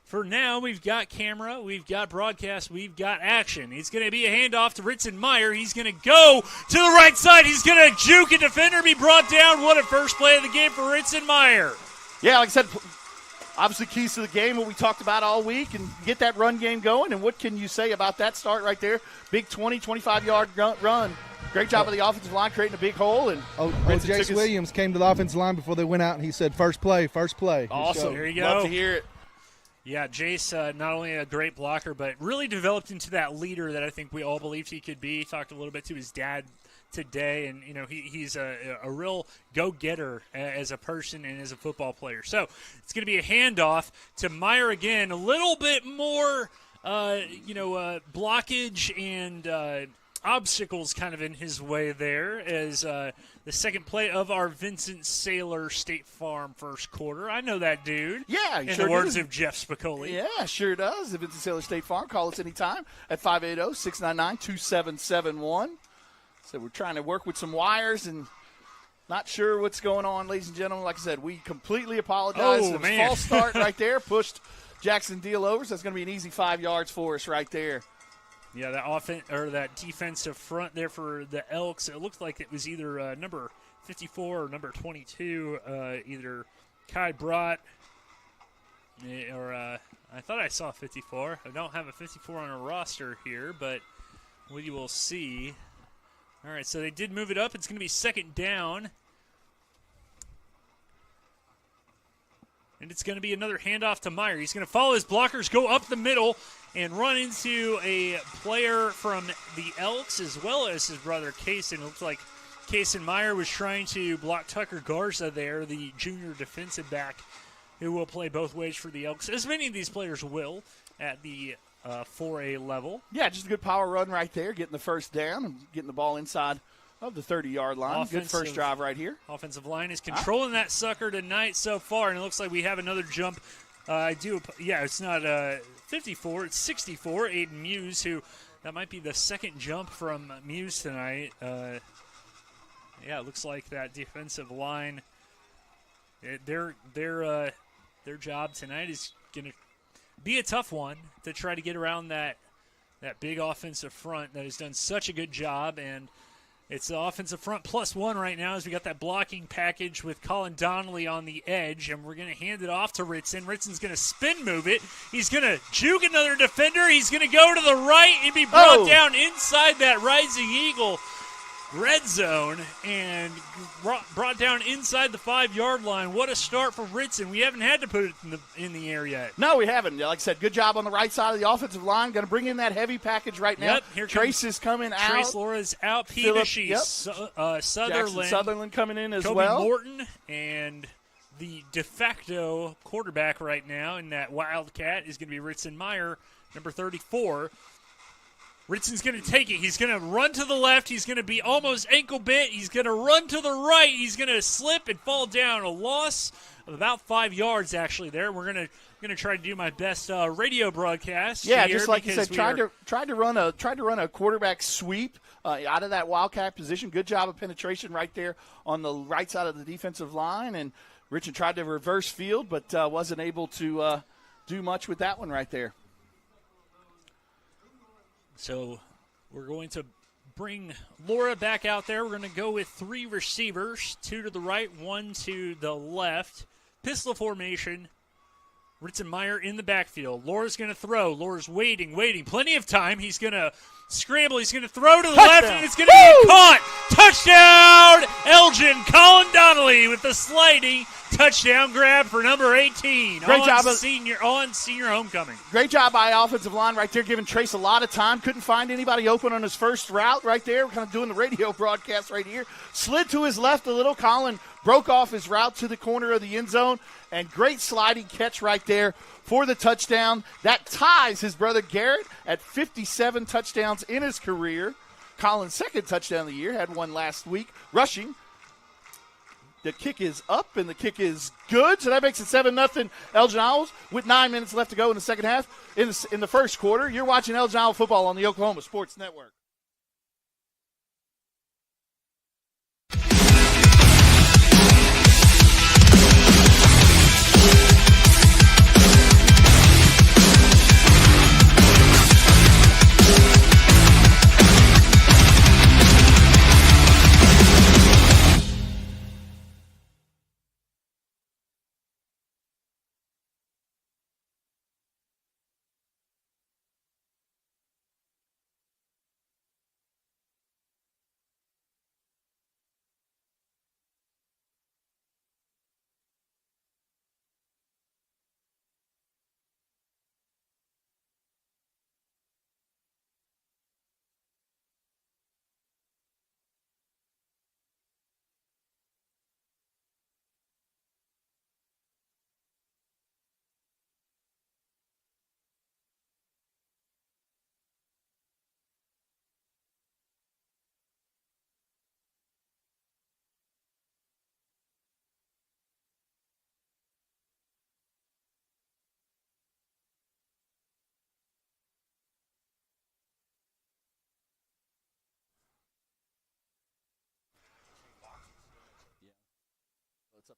for now, we've got camera, we've got broadcast, we've got action. It's going to be a handoff to Ritson Meyer. He's going to go to the right side. He's going to juke a defender, be brought down. What a first play of the game for Ritson Meyer. Yeah, like I said, obviously keys to the game, what we talked about all week, and get that run game going. And what can you say about that start right there? Big 20, 25-yard run. Great job of the offensive line creating a big hole. And Jace Williams came to the offensive line before they went out, and he said, first play. Awesome. There you go. Love to hear it. Yeah, Jace, not only a great blocker, but really developed into that leader that I think we all believed he could be. He talked a little bit to his dad today, and he's a real go-getter as a person and as a football player. So it's going to be a handoff to Meyer again, a little bit more blockage and obstacles kind of in his way there as the second play of our Vincent Saylor State Farm first quarter. I know that dude. Yeah, in sure the words do. of Jeff Spicoli. Yeah, sure does. The Vincent Saylor State Farm. Call us anytime at 580-699-2771. So we're trying to work with some wires and not sure what's going on, ladies and gentlemen. Like I said, we completely apologize. Oh, it was man. a false start right there. Pushed Jackson Deal over, so that's going to be an easy 5 yards for us right there. Yeah, that defensive front there for the Elks. It looked like it was either number 54 or number 22, either Kai Brott or I thought I saw 54. I don't have a 54 on a roster here, but we will see. All right, so they did move it up. It's going to be second down. And it's going to be another handoff to Meyer. He's going to follow his blockers, go up the middle, and run into a player from the Elks as well as his brother, Kaysen. It looks like Kaysen Meyer was trying to block Tucker Garza there, the junior defensive back who will play both ways for the Elks, as many of these players will at the 4A level. Yeah, just a good power run right there, getting the first down and getting the ball inside of the 30-yard line. Good first drive right here. Offensive line is controlling that sucker tonight so far, and it looks like we have another jump. It's not 54, it's 64. Aiden Muse, who that might be the second jump from Muse tonight. It looks like that defensive line, their job tonight is going to be a tough one to try to get around that big offensive front that has done such a good job. And it's the offensive front +1 right now as we got that blocking package with Colin Donnelly on the edge, and we're going to hand it off to Ritson. Ritson's going to spin move it. He's going to juke another defender. He's going to go to the right and be brought down inside that Rising Eagle red zone and brought down inside the 5-yard line. What a start for Ritson. We haven't had to put it in the air yet. No, we haven't. Like I said, good job on the right side of the offensive line. Going to bring in that heavy package right now. Yep, here Trace is coming out. Trace Laura's out. Peavy, Sutherland. Jackson Sutherland coming in as Kobe well. Morton and the de facto quarterback right now in that Wildcat is going to be Ritson Meyer, number 34. Ritson's going to take it. He's going to run to the left. He's going to be almost ankle bit. He's going to run to the right. He's going to slip and fall down. A loss of about 5 yards actually there. We're going to try to do my best radio broadcast. Yeah, just like you said, tried to run a quarterback sweep out of that Wildcat position. Good job of penetration right there on the right side of the defensive line, and Richard tried to reverse field, but wasn't able to do much with that one right there. So we're going to bring Laura back out there. We're going to go with 3 receivers, 2 to the right, 1 to the left. Pistol formation. Ritson Meyer in the backfield. Laura's going to throw. Laura's waiting. Plenty of time. He's going to scramble. He's going to throw to the left, and it's going to be caught. Touchdown, Elgin. Colin Donnelly with the sliding touchdown grab for number 18. Great job on senior homecoming. Great job by offensive line right there, giving Trace a lot of time. Couldn't find anybody open on his first route right there. We're kind of doing the radio broadcast right here. Slid to his left a little. Colin broke off his route to the corner of the end zone, and great sliding catch right there for the touchdown. That ties his brother Garrett at 57 touchdowns in his career. Colin's second touchdown of the year, had one last week. Rushing. The kick is up, and the kick is good. So that makes it 7-0 Elgin Owls with 9 minutes left to go in the second half. In the first quarter, you're watching Elgin Owl football on the Oklahoma Sports Network. What's up?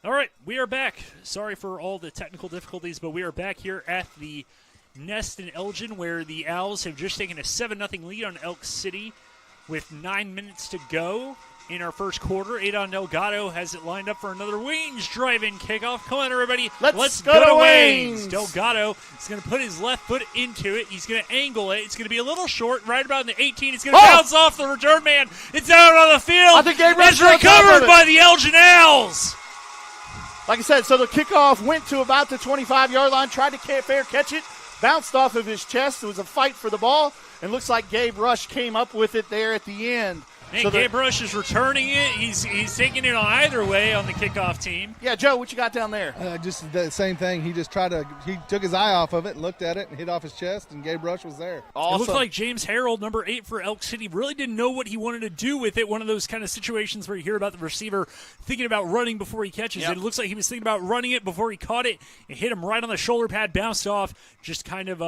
All right, we are back. Sorry for all the technical difficulties, but we are back here at the Nest in Elgin, where the Owls have just taken a 7-0 lead on Elk City with 9 minutes to go in our first quarter. Adon Delgado has it lined up for another Wayne's drive-in kickoff. Come on, everybody. Let's go to Wayne's. Delgado is going to put his left foot into it. He's going to angle it. It's going to be a little short, right about in the 18. It's going to bounce off the return man. It's out on the field. I think Gabe it's Rush recovered by the Elgin Owls. Like I said, so the kickoff went to about the 25-yard line, tried to fair catch it, bounced off of his chest. It was a fight for the ball, and looks like Gabe Rush came up with it there at the end. And so Gabe Rush is returning it. He's taking it on either way on the kickoff team. Yeah, Joe, what you got down there? Just the same thing. He took his eye off of it, looked at it, and hit off his chest, and Gabe Rush was there. Awesome. It looked like James Harold, number 8 for Elk City, really didn't know what he wanted to do with it. One of those kind of situations where you hear about the receiver thinking about running before he catches it. It looks like he was thinking about running it before he caught it. It hit him right on the shoulder pad, bounced off. Just kind of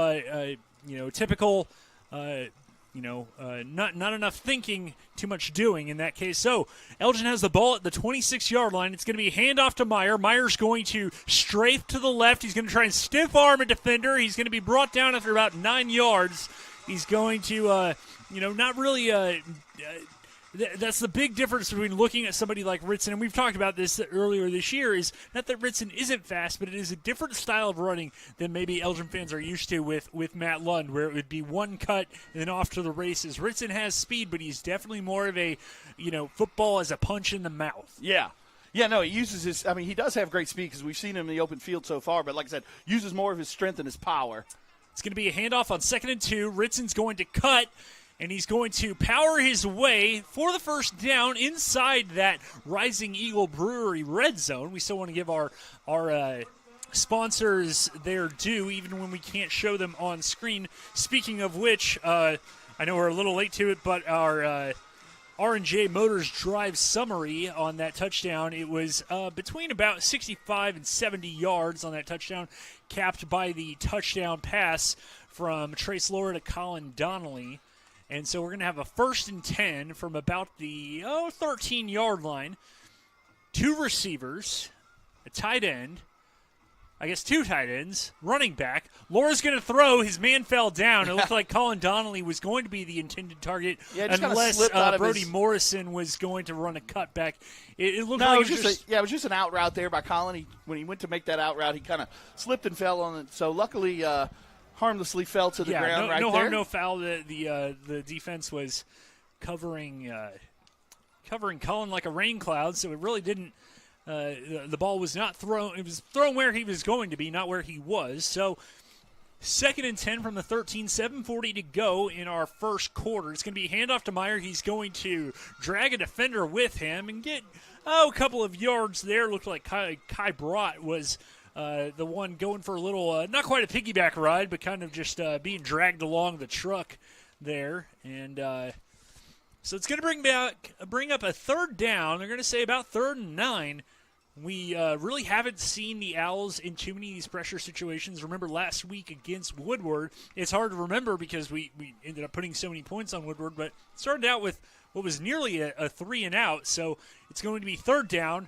typical. Not enough thinking, too much doing in that case. So Elgin has the ball at the 26-yard line. It's going to be a handoff to Meyer. Meyer's going to strafe to the left. He's going to try and stiff arm a defender. He's going to be brought down after about 9 yards. He's going to, not really. That's the big difference between looking at somebody like Ritson, and we've talked about this earlier this year, is not that Ritson isn't fast, but it is a different style of running than maybe Elgin fans are used to with Matt Lund, where it would be one cut and then off to the races. Ritson has speed, but he's definitely more of a, football as a punch in the mouth. Yeah. Yeah, no, he uses he does have great speed because we've seen him in the open field so far, but like I said, uses more of his strength and his power. It's going to be a handoff on 2nd and 2. Ritson's going to cut, and he's going to power his way for the first down inside that Rising Eagle Brewery red zone. We still want to give our sponsors their due, even when we can't show them on screen. Speaking of which, I know we're a little late to it, but our R&J Motors drive summary on that touchdown, it was between about 65 and 70 yards on that touchdown, capped by the touchdown pass from Trace Laura to Colin Donnelly. And so we're going to have a 1st and 10 from about the 13-yard line. 2 receivers, a tight end, I guess 2 tight ends, running back. Laura's going to throw. His man fell down. It looked like Colin Donnelly was going to be the intended target unless Brody Morrison was going to run a cutback. It looked like it was just an out route there by Colin. When he went to make that out route, he kind of slipped and fell on it. So luckily harmlessly fell to the ground right there. No harm, no foul. The defense was covering Colin like a rain cloud, so it really didn't. The ball was not thrown. It was thrown where he was going to be, not where he was. So 2nd and 10 from the 13, 7:40 to go in our first quarter. It's going to be a handoff to Meyer. He's going to drag a defender with him and get a couple of yards there. Looked like Kai Brott was the one going for a little, not quite a piggyback ride, but kind of just being dragged along the truck there. And so it's going to bring up a 3rd down. They're going to say about 3rd and 9. We really haven't seen the Owls in too many of these pressure situations. Remember last week against Woodward, it's hard to remember because we ended up putting so many points on Woodward, but it started out with what was nearly a 3 and out. So it's going to be 3rd down.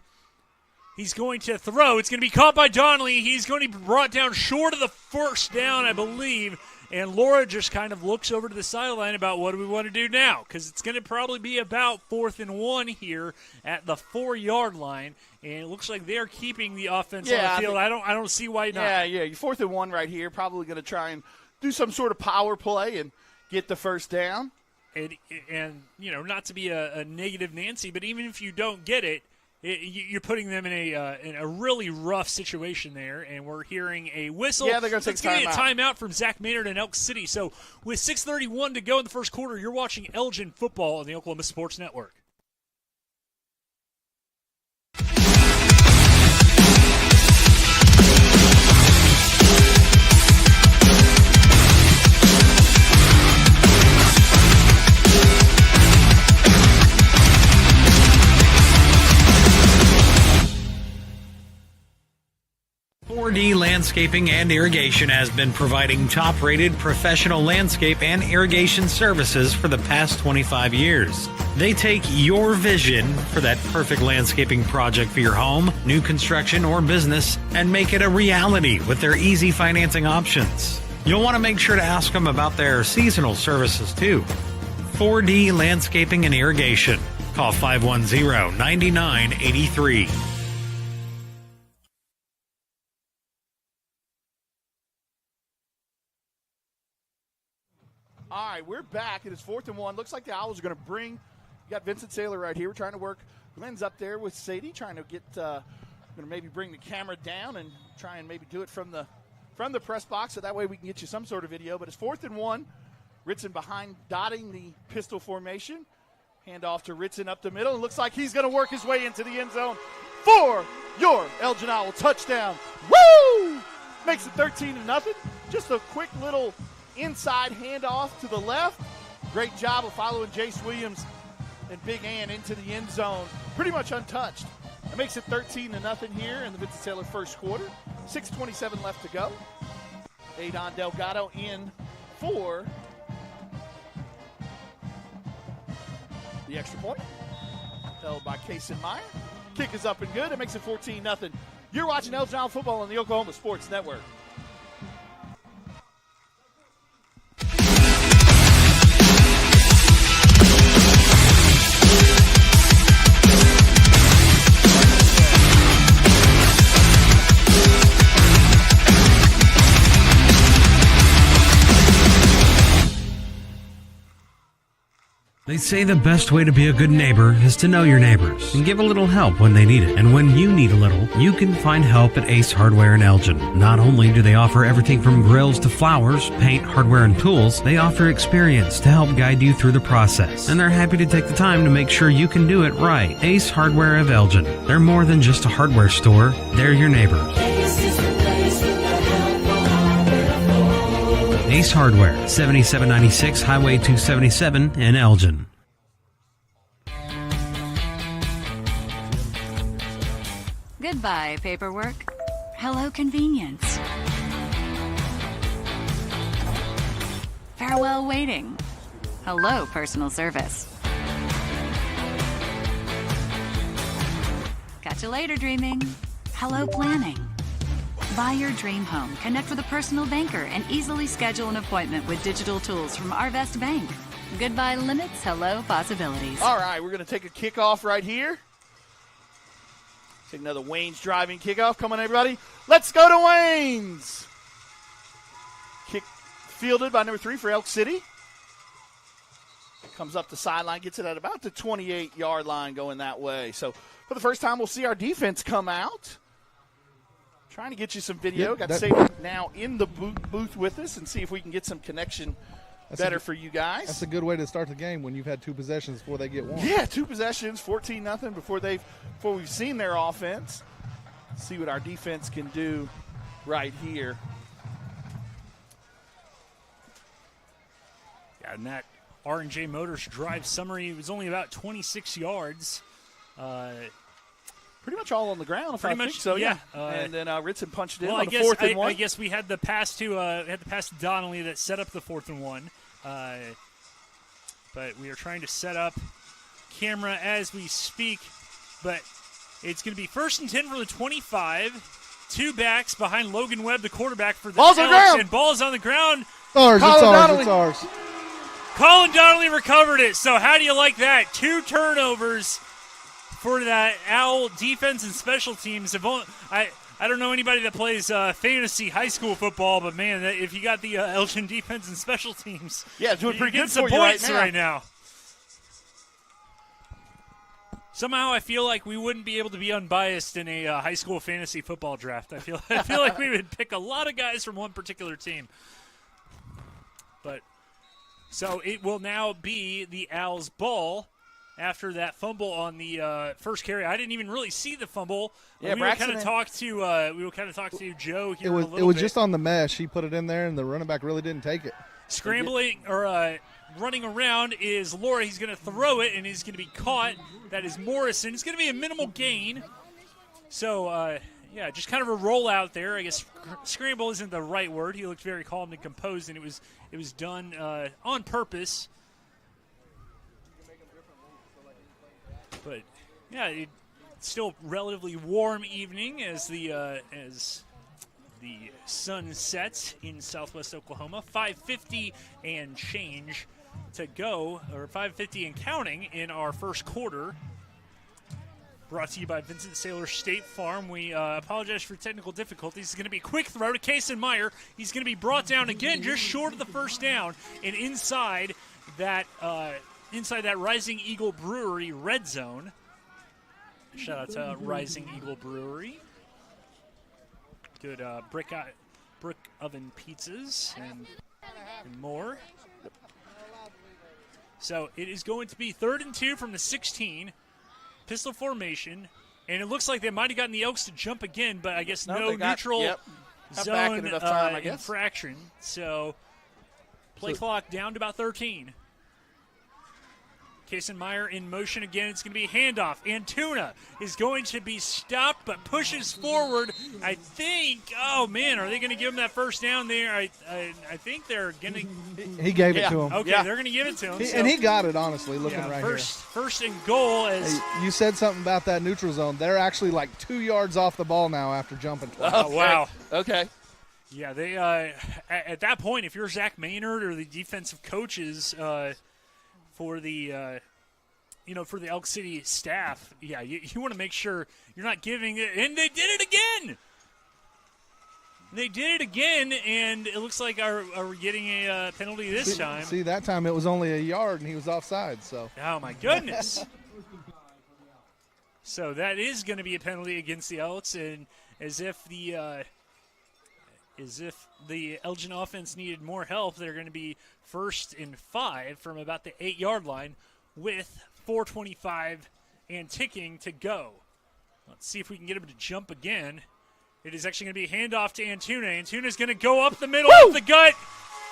He's going to throw. It's going to be caught by Donnelly. He's going to be brought down short of the 1st down, I believe. And Laura just kind of looks over to the sideline about what do we want to do now, because it's going to probably be about 4th and 1 here at the 4-yard line, and it looks like they're keeping the offense on the field. I don't see why not. Yeah, 4th and 1 right here. Probably going to try and do some sort of power play and get the 1st down. And not to be a negative Nancy, but even if you don't get it, you're putting them in a really rough situation there, and we're hearing a whistle. Yeah, they're going to take a timeout from Zach Maynard and Elk City. So with 6:31 to go in the first quarter, you're watching Elgin football on the Oklahoma Sports Network. 4D Landscaping and Irrigation has been providing top-rated professional landscape and irrigation services for the past 25 years. They take your vision for that perfect landscaping project for your home, new construction, or business and make it a reality with their easy financing options. You'll want to make sure to ask them about their seasonal services too. 4D Landscaping and Irrigation. Call 510-9983. All right, we're back. It is 4th and 1. Looks like the Owls are going to bring. You got Vincent Saylor right here. We're trying to work. Glenn's up there with Sadie, trying to get. Going to maybe bring the camera down and try and maybe do it from the press box, so that way we can get you some sort of video. But it's 4th and 1. Ritson behind, dotting the pistol formation. Hand off to Ritson up the middle. It looks like he's going to work his way into the end zone for your Elgin Owl touchdown. Woo! Makes it 13-0. Just a quick little inside handoff to the left. Great job of following Jace Williams and Big Ann into the end zone. Pretty much untouched. It makes it 13-0 here in the Vincent Saylor first quarter. 6:27 left to go. Adon Delgado in for the extra point. Held by Kason Meyer. Kick is up and good. It makes it 14-0. You're watching Elgin Owl football on the Oklahoma Sports Network. They say the best way to be a good neighbor is to know your neighbors and give a little help when they need it. And when you need a little, you can find help at Ace Hardware in Elgin. Not only do they offer everything from grills to flowers, paint, hardware, and tools, they offer experience to help guide you through the process. And they're happy to take the time to make sure you can do it right. Ace Hardware of Elgin. They're more than just a hardware store. They're your neighbor. Ace Hardware, 7796 Highway 277 in Elgin. Goodbye, paperwork. Hello, convenience. Farewell, waiting. Hello, personal service. Catch you later, dreaming. Hello, planning. Buy your dream home, connect with a personal banker, and easily schedule an appointment with digital tools from Arvest Bank. Goodbye limits, hello possibilities. All right, we're going to take a kickoff right here. Take another Wayne's driving kickoff. Come on, everybody. Let's go to Wayne's. Kick fielded by number 3 for Elk City. Comes up the sideline, gets it at about the 28-yard line going that way. So for the first time, we'll see our defense come out. Trying to get you some video. Got Sadie now in the booth with us and see if we can get some connection better for you guys. That's a good way to start the game when you've had 2 possessions before they get one. Yeah, 2 possessions, 14-0 before we've seen their offense. See what our defense can do right here. Yeah, and that R&J Motors drive summary was only about 26 yards. Pretty much all on the ground, if I think so. Yeah. And then Ritson punched in well, on the 4th and 1. I guess we had the pass to Donnelly that set up the 4th and 1. But we are trying to set up camera as we speak. But it's going to be 1st and 10 from the 25. 2 backs behind Logan Webb, the quarterback for the Ball's on the ground. And ball's on the ground. It's ours. Colin Donnelly recovered it. So how do you like that? 2 turnovers for that Owl defense and special teams. I don't know anybody that plays fantasy high school football, but man, if you got the Elgin defense and special teams, doing pretty good some for you points right now. Somehow I feel like we wouldn't be able to be unbiased in a high school fantasy football draft. I feel like we would pick a lot of guys from one particular team. But so it will now be the Owls' ball. After that fumble on the first carry, I didn't even really see the fumble. Yeah, we will kind of talk to Joe here. It was just on the mesh. He put it in there, and the running back really didn't take it. Scrambling or running around is Laura. He's going to throw it, and he's going to be caught. That is Morrison. It's going to be a minimal gain. So Yeah, just kind of a rollout there. I guess scramble isn't the right word. He looked very calm and composed, and it was done on purpose. But yeah, it's still relatively warm evening as the sun sets in Southwest Oklahoma. 5:50 and change to go, or 5:50 and counting in our first quarter. Brought to you by Vincent Saylor State Farm. We apologize for technical difficulties. It's going to be a quick throw to Kason Meyer. He's going to be brought down again, just short of the first down, and inside that Rising Eagle Brewery red zone. Shout out to Rising Eagle Brewery. Good brick oven pizzas and more. So it is going to be 3rd and 2 from the 16. Pistol formation, and it looks like they might have gotten the Elks to jump again, but I guess no neutral zone infraction. So play clock down to about 13. Kason Meyer in motion again. It's going to be a handoff. Antuna is going to be stopped, but pushes forward. I think, oh, man, are they going to give him that first down there? I think they're going to. He gave it to him. Okay, they're going to give it to him. And he got it, honestly, looking right here. First and goal. You said something about that neutral zone. They're actually like 2 yards off the ball now after jumping twice. Oh, wow. Okay. Yeah, they at that point, if you're Zach Maynard or the defensive coaches for the for the Elk City staff, yeah, you want to make sure you're not giving it. And they did it again. They did it again, and it looks like are we getting a penalty this time? See, that time it was only a yard, and he was offside. So. Oh my goodness. So that is going to be a penalty against the Elks, and as if the Elgin offense needed more help, they're going to be 1st and 5 from about the 8-yard line with 4:25 and ticking to go. Let's see if we can get him to jump again. It is actually going to be a handoff to Antuna. Antuna's going to go up the middle of the gut.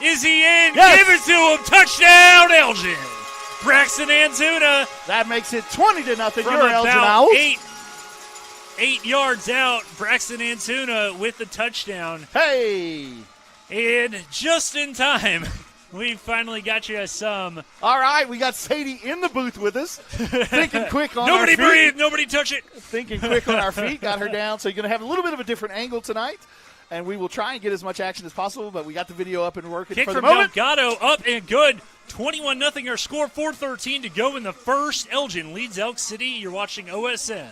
Is he in? Yes. Give it to him. Touchdown, Elgin. Braxton Antuna. That makes it 20-0. From You're Elgin about Owls. 8 yards out, Braxton Antuna with the touchdown. Hey! And just in time, we finally got you some. All right, we got Sadie in the booth with us. Thinking quick on Nobody our feet. breathe, nobody touch it. Thinking quick on our feet, got her down. So you're going to have a little bit of a different angle tonight. And we will try and get as much action as possible, but we got the video up and working Kick for the from moment. Delgado, up and good. 21-0 our score, 4:13 to go in the first. Elgin leads Elk City. You're watching OSN.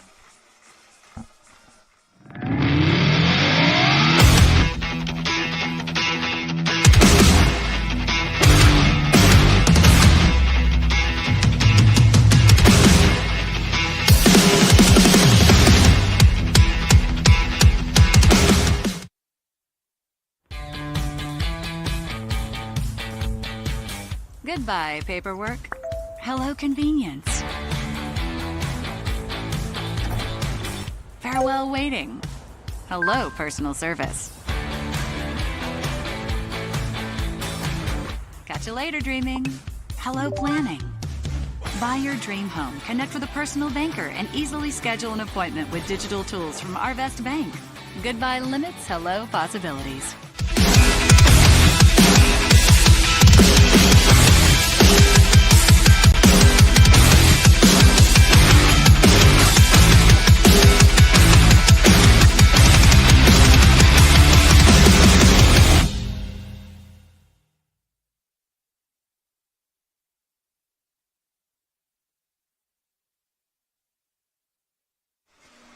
Goodbye, paperwork. Hello, convenience. Farewell, waiting. Hello, personal service. Catch you later, dreaming. Hello, planning. Buy your dream home. Connect with a personal banker and easily schedule an appointment with digital tools from Arvest Bank. Goodbye limits, hello possibilities.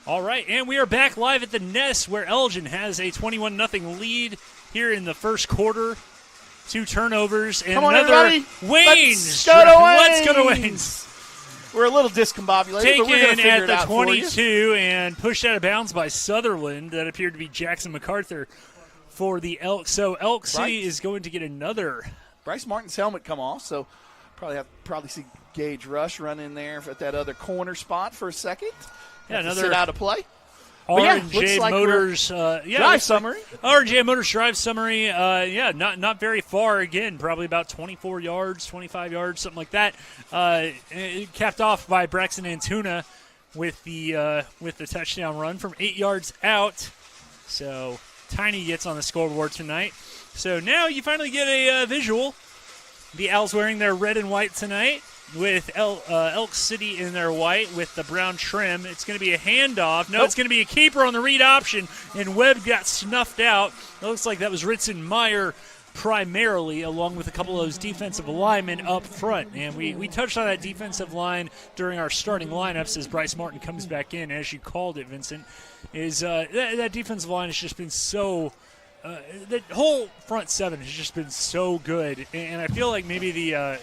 All right, and we are back live at the Nest where Elgin has a 21-0 lead here in the first quarter. 2 turnovers and Come on, another everybody. Wayne's. Let's go to Wayne's. We're a little discombobulated, but we're going to Taken figure at it the out for you. 22 and pushed out of bounds by Sutherland. That appeared to be Jackson MacArthur for the Elks. So Elk City is going to get another. Bryce Martin's helmet come off, so probably see Gage Rush run in there at that other corner spot for a second. Yeah, another sit out of play. R&J Motors drive summary. R&J Motors drive summary. Not very far. Again, probably about 24 yards, 25 yards, something like that. Capped off by Braxton Antuna with the touchdown run from 8 yards out. So Tiny gets on the scoreboard tonight. So now you finally get a visual. The Owls wearing their red and white tonight with Elk City in their white with the brown trim. It's going to be a handoff. No, It's going to be a keeper on the read option, and Webb got snuffed out. It looks like that was Ritson Meyer primarily, along with a couple of those defensive linemen up front. And we touched on that defensive line during our starting lineups as Bryce Martin comes back in, as you called it, Vincent, is that defensive line has just been so the whole front seven has just been so good. And I feel like maybe the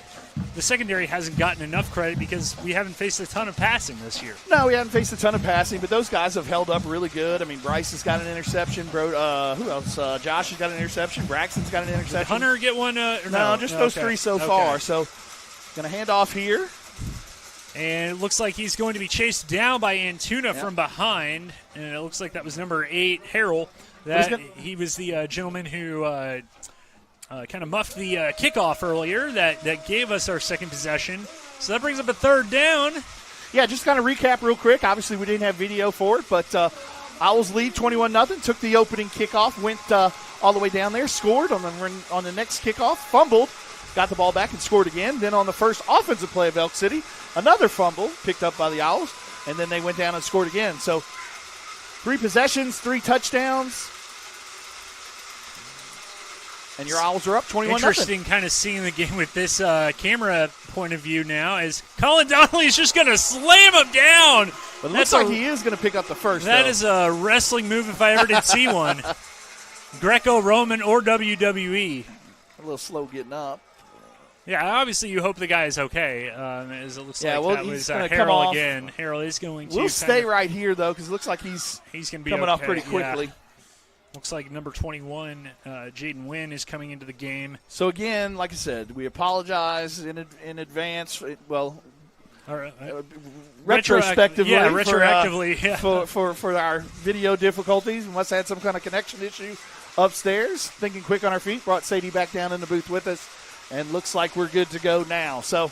secondary hasn't gotten enough credit because we haven't faced a ton of passing this year. No, we haven't faced a ton of passing, but those guys have held up really good. I mean, Bryce has got an interception. Who else? Josh has got an interception. Braxton's got an interception. Did Hunter get one? No, just those three so far. So, going to hand off here. And it looks like he's going to be chased down by Antuna from behind. And it looks like that was number 8, Harrell. He was the gentleman who kind of muffed the kickoff earlier that gave us our second possession. So that brings up a third down. Yeah, just kind of recap real quick. Obviously, we didn't have video for it, but Owls lead 21-0. Took the opening kickoff, went all the way down there, scored on the next kickoff, fumbled, got the ball back and scored again. Then on the first offensive play of Elk City, another fumble picked up by the Owls, and then they went down and scored again. So 3 possessions, 3 touchdowns. And your Owls are up 21-0. Interesting kind of seeing the game with this camera point of view now as Colin Donnelly is just going to slam him down. But it looks like he is going to pick up the first. That is a wrestling move if I ever did see one. Greco-Roman or WWE. A little slow getting up. Yeah, obviously you hope the guy is okay. As it looks like well, that was Harrell Harrell again. Harrell is going to. We'll stay right here, though, because it looks like he's going to be coming off pretty quickly. Yeah. Looks like number 21, Jaden Wynn, is coming into the game. So, again, like I said, we apologize in advance. Retrospectively. Yeah, retroactively. For our video difficulties. We must have had some kind of connection issue upstairs. Thinking quick on our feet. Brought Sadie back down in the booth with us. And looks like we're good to go now. So,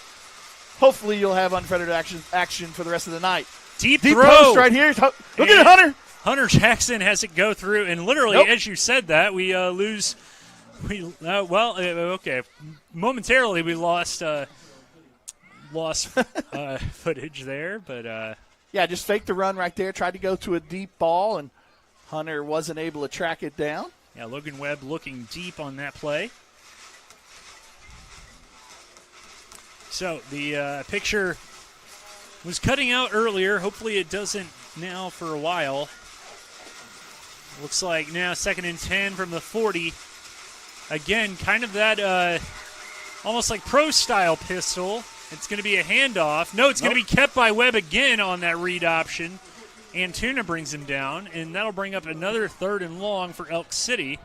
hopefully you'll have unfettered action for the rest of the night. Deep throw. post right here. Look at it, Hunter. Hunter Jackson has it go through, and literally, as you said that, we lose. Okay. Momentarily, we lost footage there, but yeah, just faked the run right there. Tried to go to a deep ball, and Hunter wasn't able to track it down. Yeah, Logan Webb looking deep on that play. So the picture was cutting out earlier. Hopefully, it doesn't now for a while. Looks like now 2nd and 10 from the 40. Again, kind of that almost like pro-style pistol. It's going to be a handoff. No, it's going to be kept by Webb again on that read option. Antuna brings him down, and that'll bring up another 3rd and long for Elk City.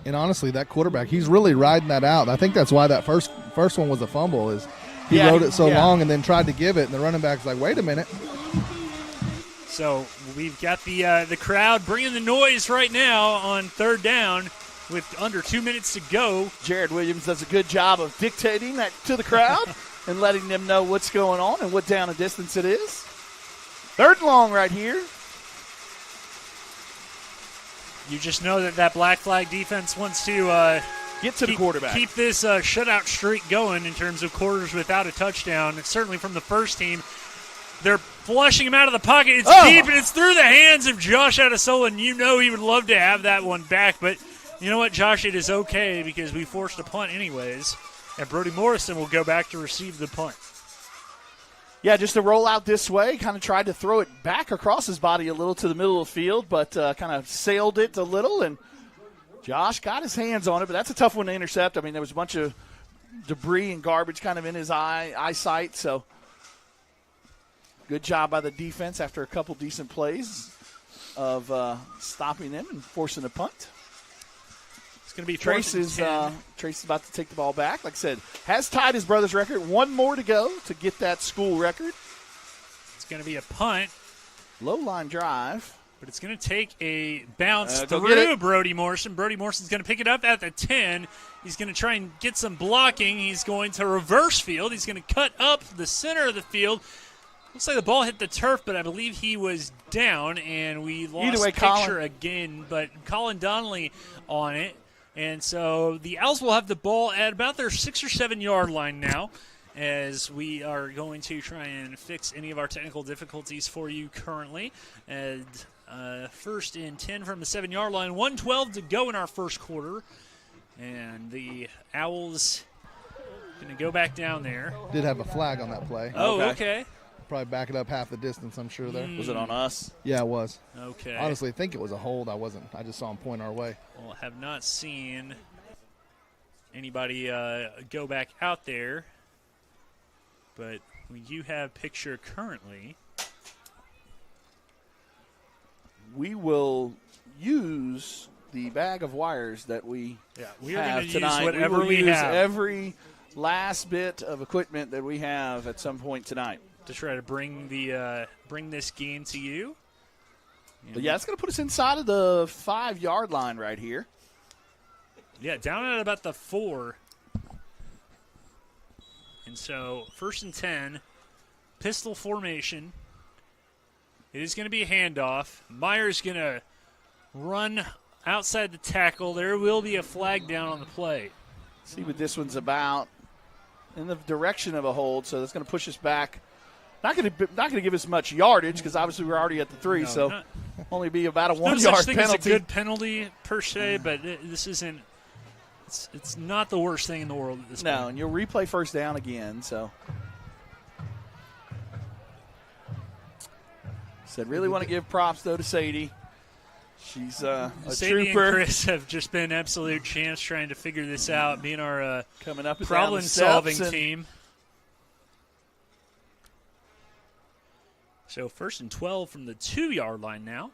And honestly, that quarterback, he's really riding that out. I think that's why that first one was a fumble is he rode it so long and then tried to give it, and the running back's like, wait a minute. So we've got the crowd bringing the noise right now on 3rd down with under 2 minutes to go. Jared Williams does a good job of dictating that to the crowd and letting them know what's going on and what down and distance it is. 3rd and long right here. You just know that black flag defense wants to get to the quarterback. Keep this shutout streak going in terms of quarters without a touchdown. It's certainly from the first team. They're flushing him out of the pocket. It's deep, and it's through the hands of Josh Adesola, and you know he would love to have that one back. But you know what, Josh, it is okay because we forced a punt anyways, and Brody Morrison will go back to receive the punt. Yeah, just to roll out this way, kind of tried to throw it back across his body a little to the middle of the field, but kind of sailed it a little, and Josh got his hands on it, but that's a tough one to intercept. I mean, there was a bunch of debris and garbage kind of in his eyesight, so good job by the defense after a couple decent plays of stopping them and forcing a punt. It's going to be Trace is about to take the ball back. Like I said, has tied his brother's record. 1 more to go to get that school record. It's going to be a punt. Low line drive. But it's going to take a bounce through Brody Morrison. Brody Morrison's going to pick it up at the 10. He's going to try and get some blocking. He's going to reverse field. He's going to cut up the center of the field. Looks like the ball hit the turf, but I believe he was down, and we lost Either way, picture Colin. again. But Colin Donnelly on it. And so the Owls will have the ball at about their 6 or 7 yard line now, as we are going to try and fix any of our technical difficulties for you currently. And first and 10 from the 7 yard line, 1:12 to go in our first quarter. And the Owls going to go back down there. Did have a flag on that play. Oh, okay. Probably back it up half the distance, I'm sure, there. Was it on us? Yeah, it was. Okay. Honestly, I think it was a hold. I just saw him point our way. Well, have not seen anybody go back out there, but we do have picture currently. We will use the bag of wires that we we are have gonna tonight. use whatever we we use have. every last bit of equipment that we have at some point tonight to try to bring this game to you. But yeah, it's going to put us inside of the 5 yard line right here. Yeah, down at about the 4. And so, first and 10, pistol formation. It is going to be a handoff. Meyer's going to run outside the tackle. There will be a flag down on the play. See what this one's about. In the direction of a hold, so that's going to push us back. Not going to give us much yardage because obviously we're already at the 3, so only be about a 1 yard penalty. It's a good penalty per se, but this isn't. It's not the worst thing in the world at this point. No, and you'll replay first down again. So said really want to give props though to Sadie. She's a Sadie trooper. and Chris have just been absolute champs trying to figure this out, being our coming up problem-solving team. So 1st and 12 from the 2 yard line now.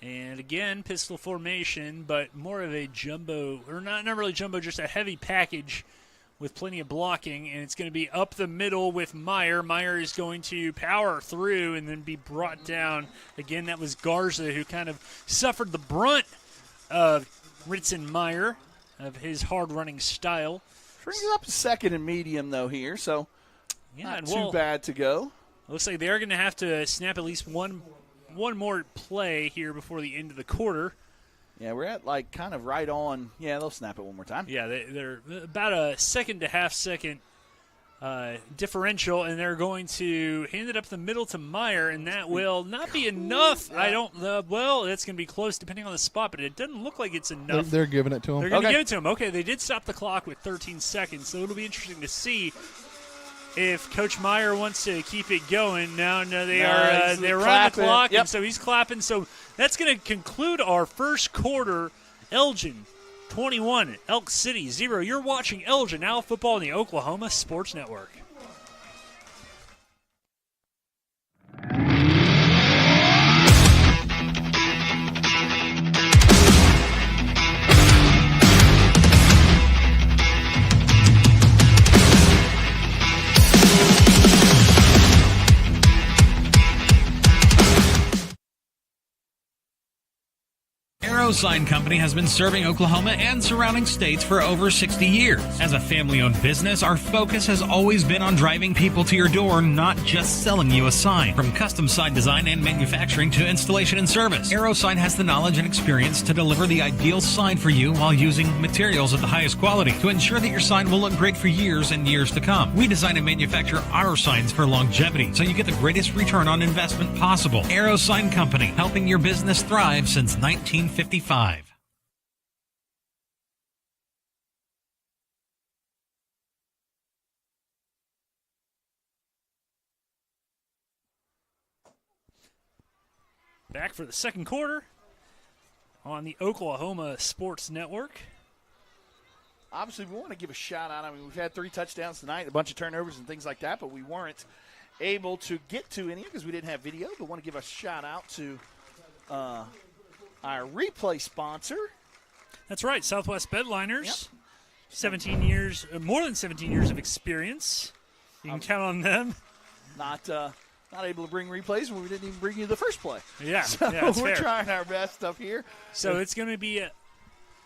And again, pistol formation, but more of a jumbo, or not really jumbo, just a heavy package with plenty of blocking. And it's going to be up the middle with Meyer. Meyer is going to power through and then be brought down. Again, that was Garza who kind of suffered the brunt of Ritson Meyer, of his hard-running style. Brings it up to 2nd and medium, though, here, so not too bad to go. Looks like they're going to have to snap at least one more play here before the end of the quarter. Yeah, we're at kind of right on. Yeah, they'll snap it one more time. Yeah, they're about a second to half-second differential, and they're going to hand it up the middle to Meyer, and that will not be enough. Yeah. It's going to be close depending on the spot, but it doesn't look like it's enough. They're giving it to him. They're going to give it to him. Okay, they did stop the clock with 13 seconds, so it'll be interesting to see if Coach Meyer wants to keep it going. No, they're on the clock, and so he's clapping. So that's going to conclude our first quarter. Elgin 21, Elk City 0. You're watching Elgin Owl Football on the Oklahoma Sports Network. Sign Company has been serving Oklahoma and surrounding states for over 60 years. As a family-owned business, our focus has always been on driving people to your door, not just selling you a sign. From custom sign design and manufacturing to installation and service, AeroSign has the knowledge and experience to deliver the ideal sign for you while using materials of the highest quality to ensure that your sign will look great for years and years to come. We design and manufacture our signs for longevity, so you get the greatest return on investment possible. AeroSign Company, helping your business thrive since 1955. Back for the second quarter on the Oklahoma Sports Network. Obviously, we want to give a shout out. I mean, we've had 3 touchdowns tonight, a bunch of turnovers and things like that, but we weren't able to get to any because we didn't have video. But want to give a shout out to our replay sponsor. That's right, Southwest Bedliners. Yep. 17 years, more than 17 years of experience. You can count on them. Not able to bring replays when we didn't even bring you the first play. Yeah, so that's we're fair. trying our best up here. So it's going to be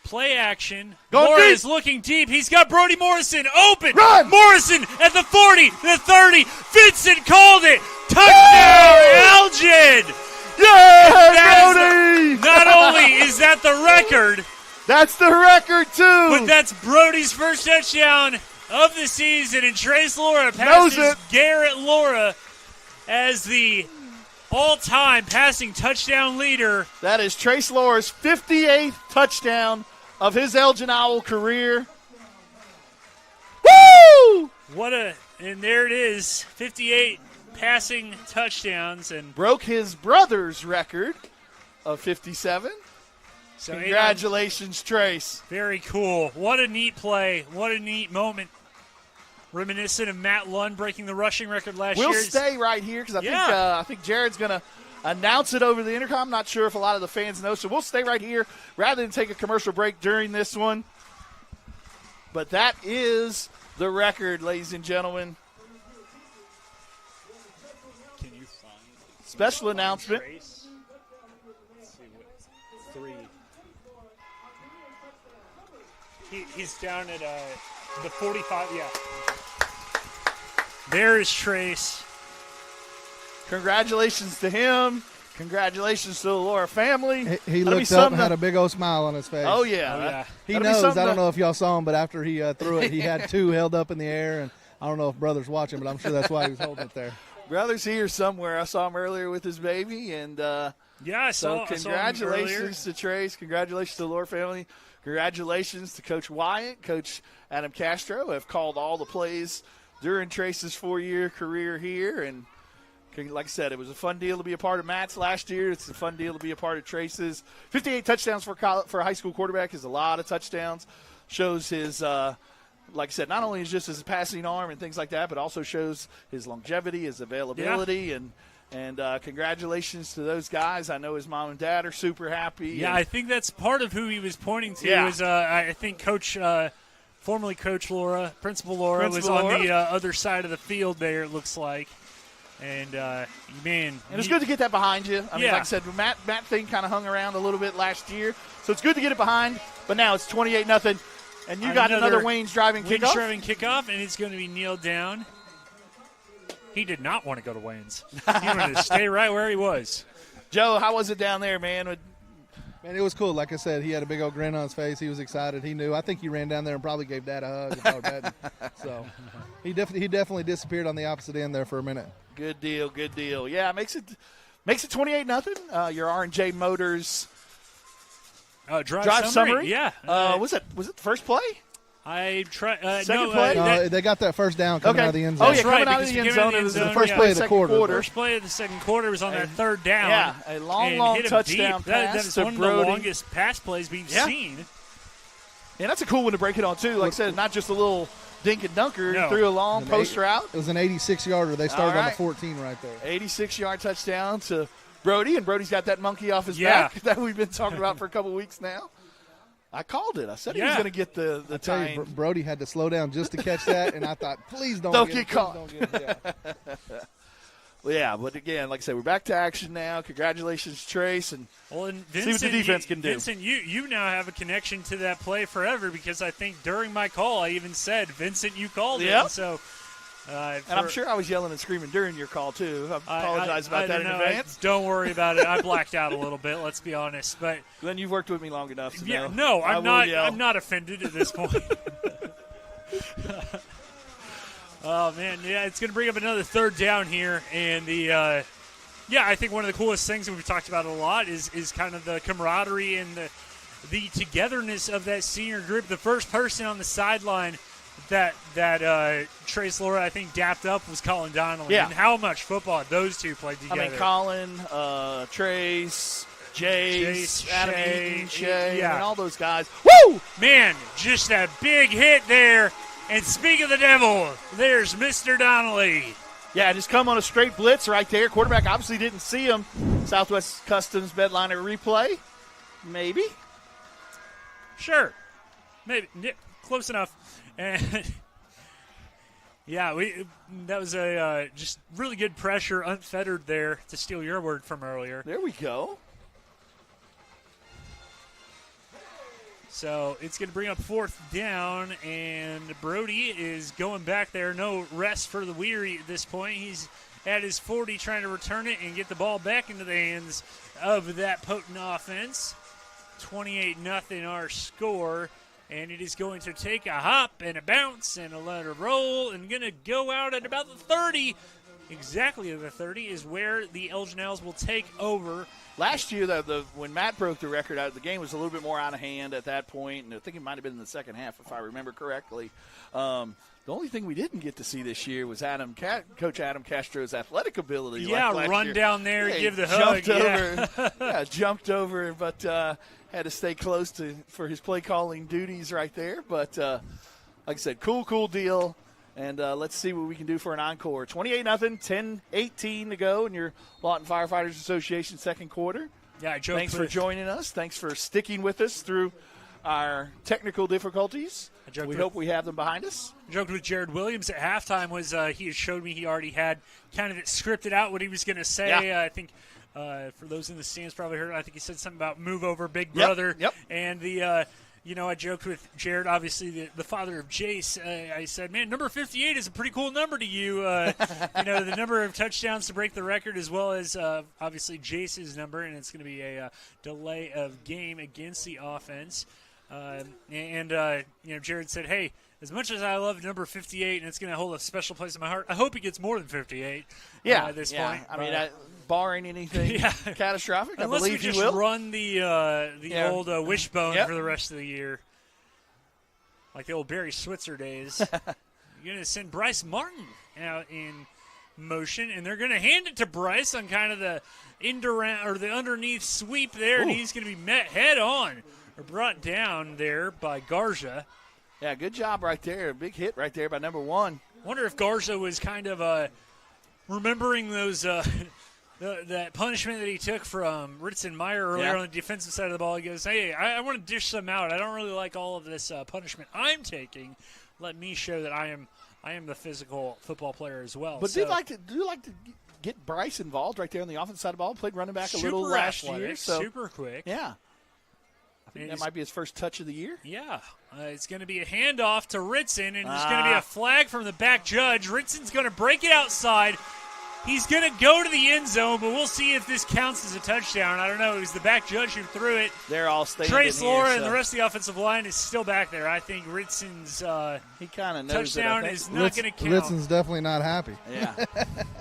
Play action. Going Laura deep. is looking deep. He's got Brody Morrison open. Run. Morrison at the 40, the 30. Vincent called it. Touchdown, Elgin. Yeah, Brody. Not only is that the record, that's the record too. but that's Brody's first touchdown of the season, and Trace Laura Knows passes it. Garrett Laura as the all-time passing touchdown leader. That is Trace Laura's 58th touchdown of his Elgin Owl career. Woo! And there it is, 58 passing touchdowns, and broke his brother's record of 57. So congratulations, Trace. Very cool. What a neat play. What a neat moment. Reminiscent of Matt Lund breaking the rushing record last year. We'll stay right here because I think Jared's going to announce it over the intercom. I'm not sure if a lot of the fans know, so we'll stay right here rather than take a commercial break during this one. But that is the record, ladies and gentlemen. Can you find special announcement? Trace? Let's see what 3. He's down at the 45. Yeah. There is Trace. Congratulations to him. Congratulations to the Laura family. He looked up and had a big old smile on his face. Oh, yeah. He knows. I don't know if y'all saw him, but after he threw it, he had 2 held up in the air. And I don't know if Brother's watching, but I'm sure that's why he was holding it there. Brother's here somewhere. I saw him earlier with his baby. And I saw congratulations to Trace. Congratulations to the Laura family. Congratulations to Coach Wyatt, Coach Adam Castro, have called all the plays during Trace's 4-year career here. And like I said, it was a fun deal to be a part of Matt's last year. It's a fun deal to be a part of Trace's. 58 touchdowns for a high school quarterback is a lot of touchdowns. Shows his, like I said, not only is just his passing arm and things like that, but also shows his longevity, his availability, and congratulations to those guys. I know his mom and dad are super happy. Yeah, I think that's part of who he was pointing to. Yeah. Was I think Coach, formerly Coach Laura, Principal Laura, was on the other side of the field there, it looks like. And, man. And it's good to get that behind you. I mean, like I said, Matt thing kind of hung around a little bit last year. So it's good to get it behind. But now it's 28-0. And you got another Wayne's driving kickoff. And it's going to be kneeled down. He did not want to go to Wayne's. He wanted to stay right where he was. Joe, how was it down there, man? Man, it was cool. Like I said, he had a big old grin on his face. He was excited. He knew. I think he ran down there and probably gave Dad a hug. If I were betting. So he definitely disappeared on the opposite end there for a minute. Good deal. Yeah, makes it 28-0. Your R&J Motors drive summary. Yeah. Was it the first play? I tried. Second play? They got that first down coming out of the end zone. Oh, yeah, coming out of the end zone. It was the first play of the quarter. First play of the second quarter was on their third down. Yeah, a long touchdown pass That is to one Brody. of the longest pass plays we've seen. And that's a cool one to break it on, too. Like I said, not just a little dink and dunker. No. Threw a long post route. It was an 86-yarder. They started on the 14 right there. 86-yard touchdown to Brody, and Brody's got that monkey off his back that we've been talking about for a couple weeks now. I called it. I said he was going to get the time. Brody had to slow down just to catch that, and I thought, please don't get caught. Well, yeah, but again, like I said, we're back to action now. Congratulations, Trace, and Vincent, see what the defense can do. Vincent, you now have a connection to that play forever because I think during my call I even said, Vincent, you called it. And so, and I'm sure I was yelling and screaming during your call, too. I apologize about that in advance. Don't worry about it. I blacked out a little bit, let's be honest. But Glenn, you've worked with me long enough to know. No, I'm not offended at this point. Oh, man, yeah, it's going to bring up another third down here. And I think one of the coolest things that we've talked about a lot is kind of the camaraderie and the togetherness of that senior group. The first person on the sideline that Trace Laura, I think, dapped up was Colin Donnelly. Yeah. And how much football those two played together. I mean, Colin, Trace, Jace, Adam Eaton, Shay, and all those guys. Woo! Man, just that big hit there. And speak of the devil, there's Mr. Donnelly. Yeah, just come on a straight blitz right there. Quarterback obviously didn't see him. Southwest Customs bedliner replay. Maybe. Sure. Maybe. Close enough. And yeah, that was a just really good pressure, unfettered there, to steal your word from earlier. There we go. So it's going to bring up 4th down, and Brody is going back there. No rest for the weary at this point. He's at his 40 trying to return it and get the ball back into the hands of that potent offense. 28-0 our score, and it is going to take a hop and a bounce and a let it roll and going to go out at about the 30. Exactly the 30 is where the Elgin Owls will take over. Last year, when Matt broke the record out, the game was a little bit more out of hand at that point, and I think it might have been in the second half, if I remember correctly. The only thing we didn't get to see this year was Coach Adam Castro's athletic ability. Yeah, like run year. there, down there, give the jumped hug. Over, jumped over, but had to stay close for his play calling duties right there. But like I said, cool deal. And let's see what we can do for an encore. 28-0, 10-18 to go in your Lawton Firefighters Association second quarter. Yeah, thanks for joining us. Thanks for sticking with us through our technical difficulties. We hope we have them behind us. I joked with Jared Williams at halftime. He had showed me he already had kind of it scripted out what he was going to say. Yeah. I think for those in the stands probably heard, I think he said something about move over big brother. Yep. And the I joked with Jared, obviously the father of Jace. I said, man, number 58 is a pretty cool number to you. The number of touchdowns to break the record, as well as obviously Jace's number, and it's going to be a delay of game against the offense. Jared said, hey, as much as I love number 58, and it's going to hold a special place in my heart, I hope he gets more than 58 at this point. I mean, barring anything catastrophic, unless I believe we just he will. run the old wishbone for the rest of the year, like the old Barry Switzer days. You're going to send Bryce Martin out in motion, and they're going to hand it to Bryce on kind of the the underneath sweep there, and he's going to be met head on or brought down there by Garza. Yeah, good job right there. Big hit right there by number 1. Wonder if Garza was kind of remembering those that punishment that he took from Ritson Meyer earlier on the defensive side of the ball. He goes, hey, I want to dish some out. I don't really like all of this punishment I'm taking. Let me show that I am the physical football player as well. But do you like to get Bryce involved right there on the offensive side of the ball? Played running back a little last year. So, super quick. Yeah. I think that might be his first touch of the year. Yeah. It's going to be a handoff to Ritson, and there's going to be a flag from the back judge. Ritson's going to break it outside. He's going to go to the end zone, but we'll see if this counts as a touchdown. I don't know. It was the back judge who threw it. They're all staying Trace Laura and the rest of the offensive line is still back there. I think Ritson's he kind of knows touchdown is not going to count. Ritson's definitely not happy. Yeah.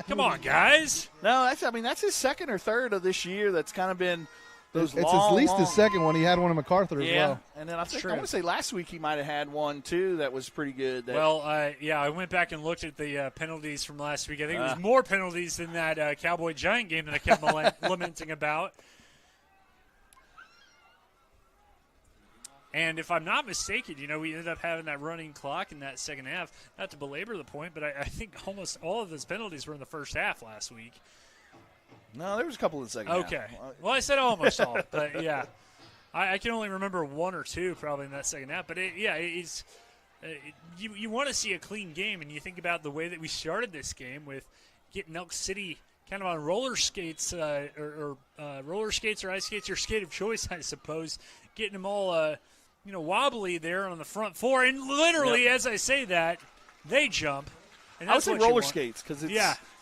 Come on, guys. No, that's his second or third of this year. That's kind of been those it's at least his second one. He had one in MacArthur as well. And then I want to say last week he might have had one too that was pretty good. I went back and looked at the penalties from last week. I think it was more penalties than that Cowboy Giant game that I kept lamenting about. And if I'm not mistaken, we ended up having that running clock in that second half. Not to belabor the point, but I think almost all of those penalties were in the first half last week. No, there was a couple in the second half. Okay. Well, I said almost all, but yeah. I can only remember one or two probably in that second half. But, it's you want to see a clean game, and you think about the way that we started this game with getting Elk City kind of on roller skates or roller skates or ice skates, your skate of choice, I suppose, getting them all wobbly there on the front four. And literally, as I say that, they jump. And that's I would say roller skates because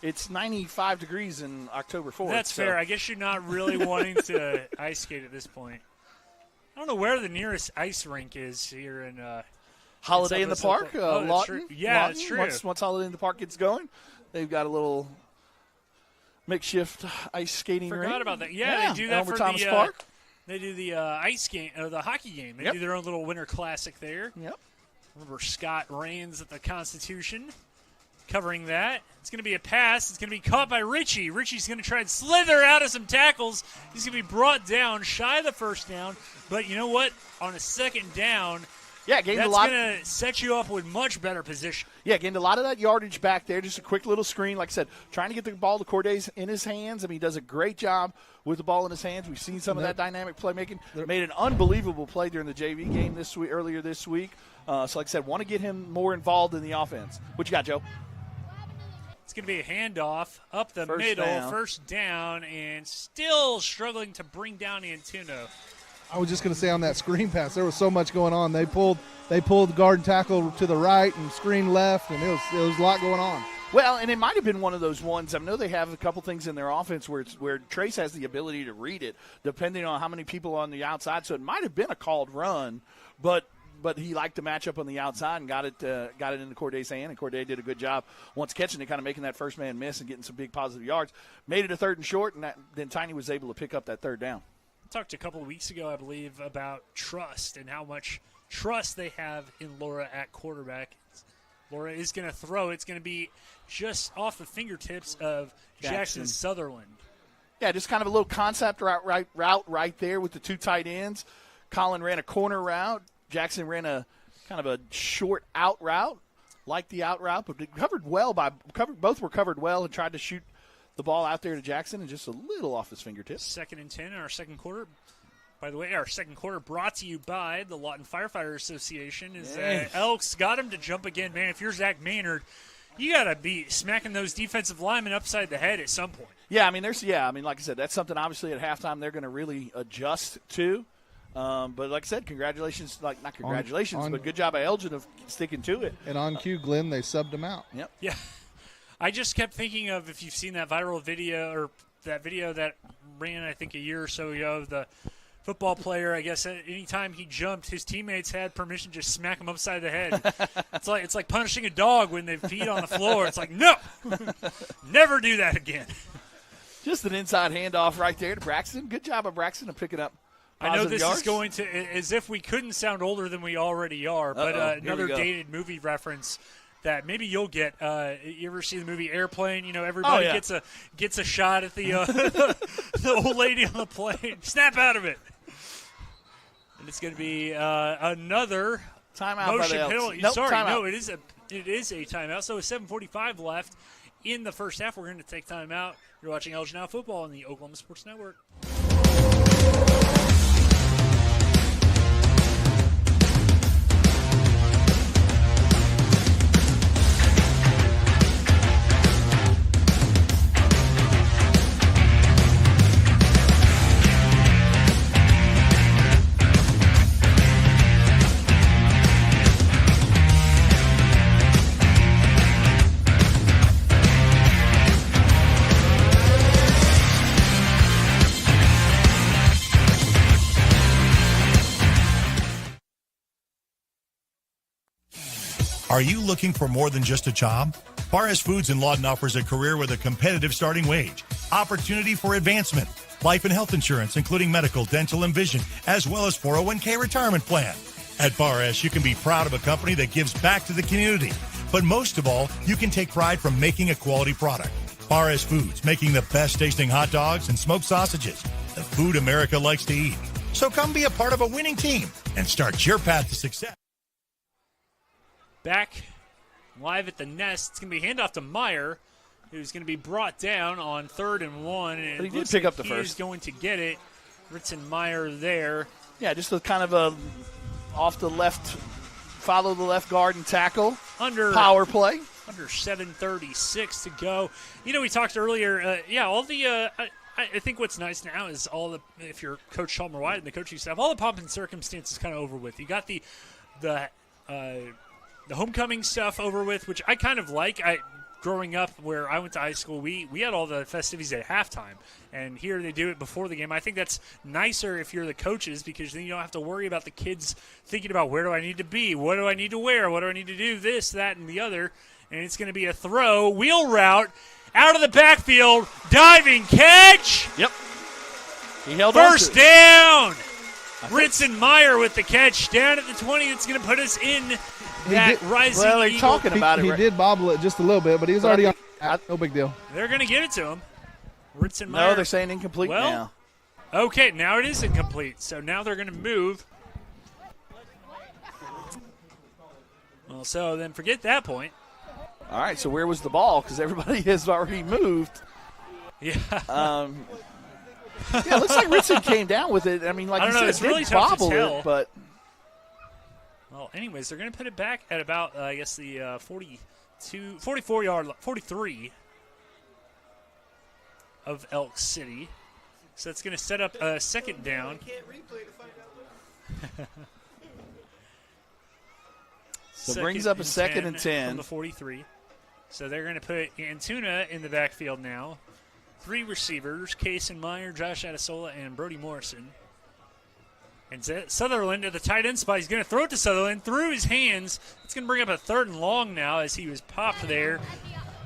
it's 95 degrees in October 4th. That's fair. I guess you're not really wanting to ice skate at this point. I don't know where the nearest ice rink is here in Holiday in the Park, Lawton. Yeah, that's true. Once Holiday in the Park gets going, they've got a little makeshift ice skating rink. Forgot about that. Yeah, they do that for Thomas Park. They do the ice game or the hockey game. They do their own little winter classic there. Yep. Remember Scott Rains at the Constitution covering that. It's going to be a pass. It's going to be caught by Richie. Richie's going to try and slither out of some tackles. He's going to be brought down, shy of the first down. But you know what? On a second down, that's going to set you up with much better position. Yeah, gained a lot of that yardage back there. Just a quick little screen. Like I said, trying to get the ball to Corday's in his hands. I mean, he does a great job with the ball in his hands. We've seen some of that dynamic playmaking. Made an unbelievable play during the JV game earlier this week. So like I said, want to get him more involved in the offense. What you got, Joe? It's going to be a handoff up the middle, first down, and still struggling to bring down Antuno. I was just going to say on that screen pass, there was so much going on. They pulled guard and tackle to the right and screen left, and it was a lot going on. Well, and it might have been one of those ones. I know they have a couple things in their offense where Trace has the ability to read it, depending on how many people are on the outside. So it might have been a called run, but he liked to match up on the outside and got it into Corday's hand, and Corday did a good job once catching it, kind of making that first man miss and getting some big positive yards. Made it a 3rd and short, and then Tiny was able to pick up that 3rd down. I talked a couple of weeks ago, I believe, about trust and how much trust they have in Laura at quarterback. Laura is going to throw. It's going to be just off the fingertips of Jackson Sutherland. Yeah, just kind of a little concept route right there with the 2 tight ends. Colin ran a corner route. Jackson ran a kind of a short out route, like the out route, but both were covered well and tried to shoot the ball out there to Jackson and just a little off his fingertips. 2nd and 10 in our second quarter. By the way, our second quarter brought to you by the Lawton Firefighter Association. Elks got him to jump again. Man, if you're Zach Maynard, you got to be smacking those defensive linemen upside the head at some point. Yeah, like I said, that's something obviously at halftime they're going to really adjust to. But like I said, congratulations, not congratulations, but good job by Elgin of sticking to it. And on cue, Glenn, they subbed him out. Yep. Yeah. I just kept thinking of, if you've seen that viral video, or that video that ran, I think, a year or so ago, of the football player, I guess, anytime he jumped, his teammates had permission to just smack him upside the head. It's like punishing a dog when they peed on the floor. It's like, no, never do that again. Just an inside handoff right there to Braxton. Good job of Braxton of picking up I know this yards. is going to, as if we couldn't sound older than we already are, but another dated movie reference that maybe you'll get. You ever see the movie Airplane? You know, everybody gets a shot at the the old lady on the plane. Snap out of it. And it's going to be another timeout by the Elks. penalty. Nope, Sorry, timeout. no, it is a timeout. So with 7:45 left in the first half, we're going to take timeout. You're watching Elgin Now Football on the Oklahoma Sports Network. Are you looking for more than just a job? Barres Foods in Lawton offers a career with a competitive starting wage, opportunity for advancement, life and health insurance, including medical, dental, and vision, as well as 401k retirement plan. At Barres, you can be proud of a company that gives back to the community. But most of all, you can take pride from making a quality product. Barres Foods, making the best tasting hot dogs and smoked sausages, the food America likes to eat. So come be a part of a winning team and start your path to success. Back live at the Nest. It's going to be handoff to Meyer, who's going to be brought down on 3rd and 1. And but he did pick up the first. He's going to get it. Ritson Meyer there. Yeah, just a kind of a off the left, follow the left guard and tackle. Power play. Under 7:36 to go. You know, we talked earlier, all the I think what's nice now is if you're Coach Chalmer White and the coaching staff, all the pomp and circumstances kind of over with. You got the homecoming stuff over with, which I kind of like. Growing up where I went to high school, we had all the festivities at halftime, and here they do it before the game. I think that's nicer if you're the coaches, because then you don't have to worry about the kids thinking about, where do I need to be, what do I need to wear, what do I need to do, this, that, and the other. And it's going to be a throw, wheel route, out of the backfield, diving catch. Yep. He held First down. Ritson Meyer with the catch down at the 20. It's going to put us in that rising Well, they're eagle. talking about He did bobble it just a little bit, but he was already on. No big deal. They're going to give it to him. Ritson Meyer. No, they're saying incomplete now. Okay, now it is incomplete. So now they're going to move. Well, so then forget that point. All right, so where was the ball? Because everybody has already moved. Yeah. Yeah, it looks like Ritson came down with it. I mean, like I don't you know, said, it's really tough to bobble tell. it, but Well, anyways, they're going to put it back at about, I guess, the 43 of Elk City. So it's going to set up a second down. So brings up a second and 10. From the 43. So they're going to put Antuna in the backfield now. 3 receivers, Kason Meyer, Josh Adesola, and Brody Morrison. And Sutherland at the tight end spot. He's going to throw it to Sutherland through his hands. It's going to bring up a 3rd and long now as he was popped there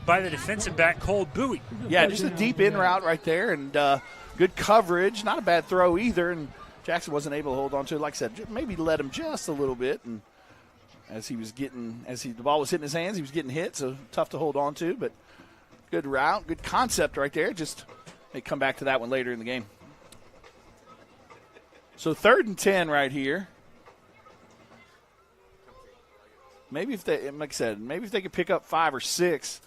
by the defensive back, Cole Bowie. Yeah, just a deep in route right there, and good coverage. Not a bad throw either, and Jackson wasn't able to hold on to it. Like I said, maybe let him just a little bit, and the ball was hitting his hands, he was getting hit, so tough to hold on to, but good route, good concept right there. Just may come back to that one later in the game. So 3rd and 10 right here. Maybe if they, like I said, maybe if they could pick up 5 or 6,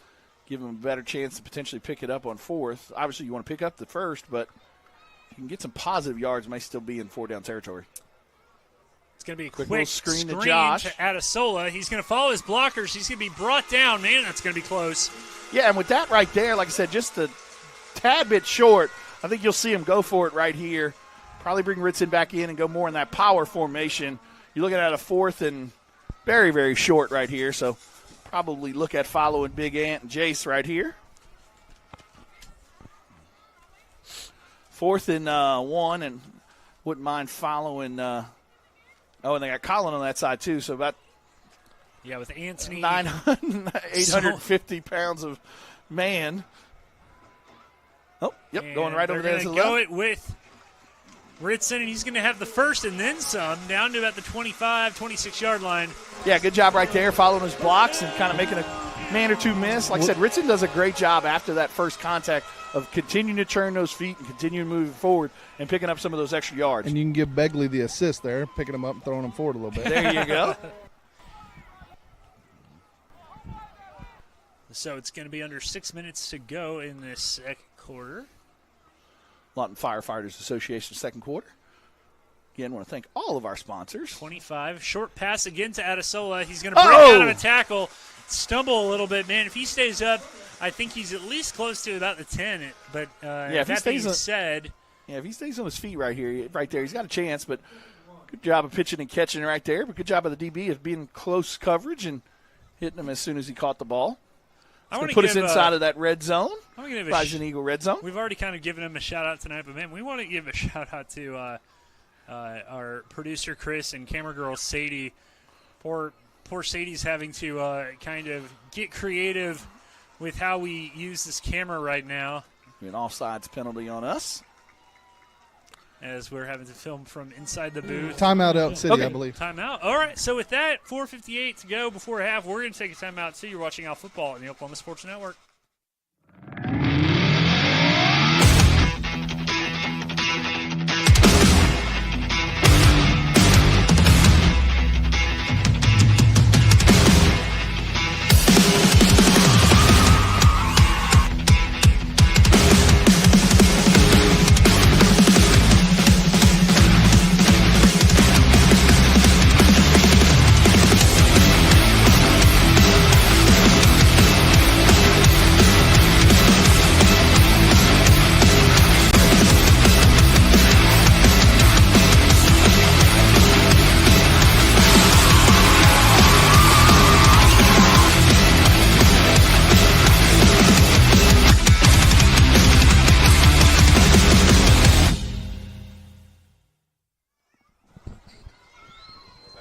give them a better chance to potentially pick it up on 4th. Obviously, you want to pick up the 1st, but you can get some positive yards, may still be in 4-down territory. It's going to be a quick quick screen to to Josh. Adesola. He's going to follow his blockers. He's going to be brought down. Man, that's going to be close. Yeah, and with that right there, like I said, just a tad bit short. I think you'll see him go for it right here. Probably bring Ritson back in and go more in that power formation. You're looking at a 4th and very, very short right here. So probably look at following Big Ant and Jace right here. 4th and 1, and wouldn't mind following. And they got Colin on that side too. So about with Anthony 850 pounds of man. Oh, yep, going right over there to the left. Go it with Ritson, and he's going to have the 1st and then some, down to about the 25, 26-yard line. Yeah, good job right there, following his blocks and kind of making a man or two miss. Like I said, Ritson does a great job after that first contact of continuing to turn those feet and continuing moving forward and picking up some of those extra yards. And you can give Begley the assist there, picking them up and throwing them forward a little bit. There you go. So it's going to be under 6 minutes to go in this second quarter. Lawton Firefighters Association second quarter. Again, want to thank all of our sponsors. 25, short pass again to Adesola. He's going to break out of a tackle, stumble a little bit. Man, if he stays up, I think he's at least close to about the 10. But if that being said, if he stays on his feet right there, he's got a chance. But good job of pitching and catching right there. But good job of the DB of being close coverage and hitting him as soon as he caught the ball. I want to put us inside of that red zone. I'm going to give Eagle red zone. We've already kind of given him a shout out tonight, but man, we want to give a shout out to our producer Chris and camera girl Sadie. Poor Sadie's having to kind of get creative with how we use this camera right now. An offsides penalty on us, as we're having to film from inside the booth. Timeout, Elk City, I believe. Timeout. All right, so with that, 4:58 to go before half, we're going to take a timeout, too. You're watching Out Football on the Oklahoma Sports Network.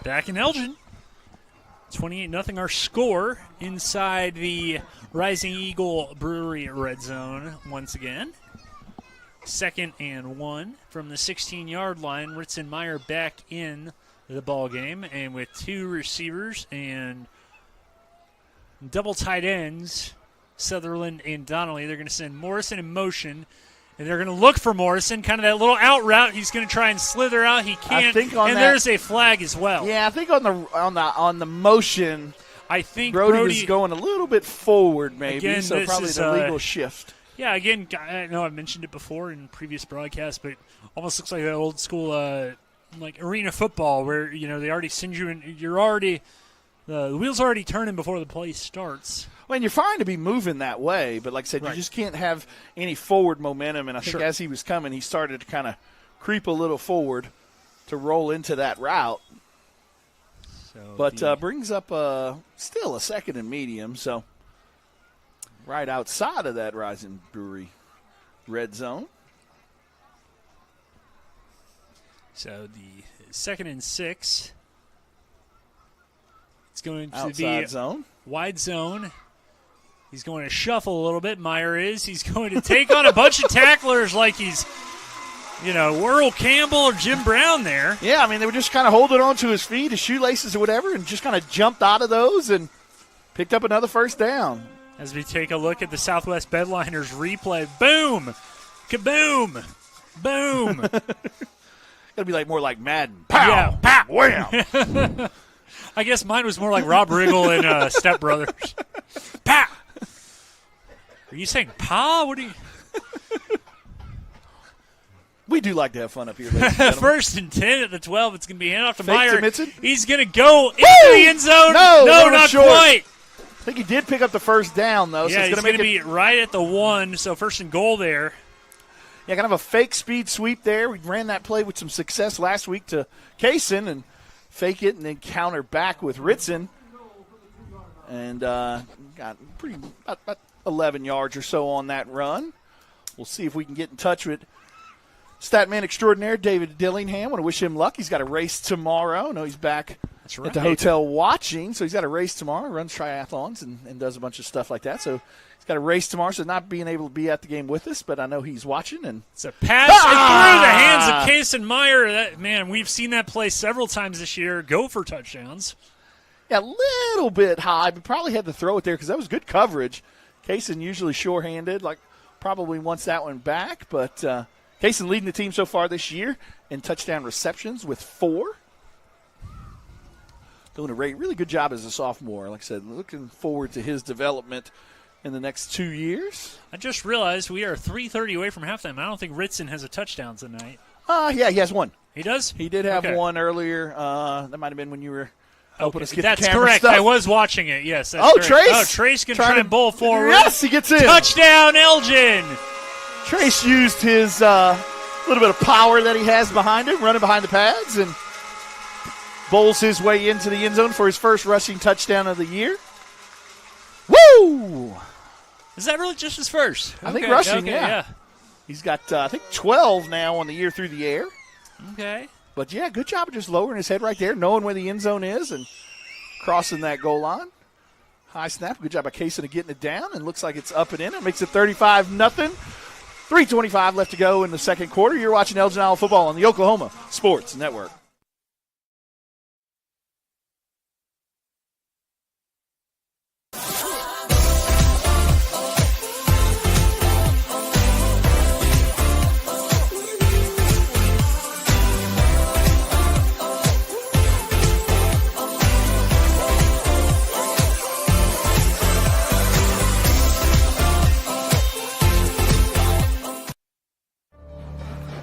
Back in Elgin, 28-0 our score inside the Rising Eagle Brewery red zone once again. 2nd and 1 from the 16-yard line. Ritson Meyer back in the ball game, and with 2 receivers and double tight ends, Sutherland and Donnelly, they're going to send Morrison in motion. And they're going to look for Morrison, kind of that little out route. He's going to try and slither out. He can't. There's a flag as well. Yeah, I think on the motion, I think Brody was going a little bit forward, maybe. Again, so probably the legal shift. Yeah, again, I know I've mentioned it before in previous broadcasts, but almost looks like that old school like arena football where they already send you in. You're already The wheels are already turning before the play starts. Well, and you're fine to be moving that way, but like I said, you just can't have any forward momentum. And I think as he was coming, he started to kind of creep a little forward to roll into that route. But brings up still a second and medium, so right outside of that Rising Brewery red zone. So the 2nd and 6. It's going to outside be zone. Wide zone. He's going to shuffle a little bit. Meyer is. He's going to take on a bunch of tacklers like he's, Earl Campbell or Jim Brown there. Yeah, I mean, they were just kind of holding on to his feet, his shoelaces or whatever, and just kind of jumped out of those and picked up another first down. As we take a look at the Southwest Bedliners replay, boom, kaboom, boom. Gotta be more like Madden. Pow, yeah. pow, wham. I guess mine was more like Rob Riggle and Step Brothers. Pow. Are you saying pa? What are you? We do like to have fun up here, ladies and gentlemen. 1st and 10 at the 12. It's going to be handed off to Meyer. He's going to go into the end zone. No, not short. quite. I think he did pick up the first down, though. Yeah, so he's going to be right at the 1, so 1st and goal there. Yeah, kind of a fake speed sweep there. We ran that play with some success last week to Kaysen and fake it and then counter back with Ritson. And got about 11 yards or so on that run. We'll see if we can get in touch with Statman extraordinaire David Dillingham. I want to wish him luck. He's got a race tomorrow. No, he's back at the hotel watching, so he's got a race tomorrow. Runs triathlons and does a bunch of stuff like that. So he's got a race tomorrow, so not being able to be at the game with us, but I know he's watching. And it's a pass through the hands of Kaysen Meyer. Man, we've seen that play several times this year. Go for touchdowns. Yeah, a little bit high, but probably had to throw it there because that was good coverage. Kaysen usually sure-handed, probably wants that one back, but Kaysen leading the team so far this year in touchdown receptions with 4. Doing a really good job as a sophomore. Like I said, looking forward to his development in the next 2 years. I just realized we are 3:30 away from halftime. I don't think Ritson has a touchdown tonight. Yeah, he has one. He does? He did have one earlier. That might have been when you were helping us get That's the camera correct. stuff. I was watching it, yes. That's correct. Trace? Trace can try and bowl forward. Yes, he gets in. Touchdown, Elgin. Trace used his little bit of power that he has behind him, running behind the pads, and bowls his way into the end zone for his first rushing touchdown of the year. Woo! Is that really just his first? I think rushing, yeah. He's got, 12 now on the year through the air. Okay. But, yeah, good job of just lowering his head right there, knowing where the end zone is and crossing that goal line. High snap. Good job by Kaysen of getting it down, and looks like it's up and in. It makes it 35-0. 3:25 left to go in the second quarter. You're watching Elgin Isle football on the Oklahoma Sports Network.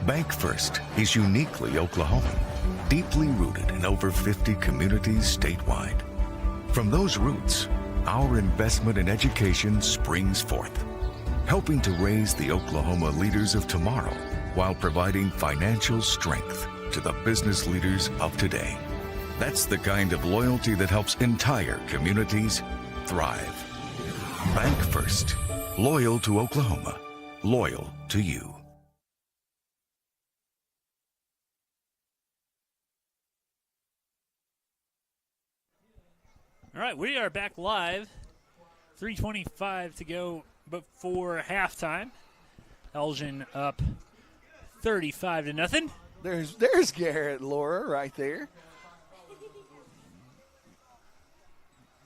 Bank First is uniquely Oklahoman, deeply rooted in over 50 communities statewide. From those roots, our investment in education springs forth, helping to raise the Oklahoma leaders of tomorrow while providing financial strength to the business leaders of today. That's the kind of loyalty that helps entire communities thrive. Bank First, loyal to Oklahoma, loyal to you. All right, we are back live. 3:25 to go before halftime. Elgin up 35-0. There's Garrett Laura right there.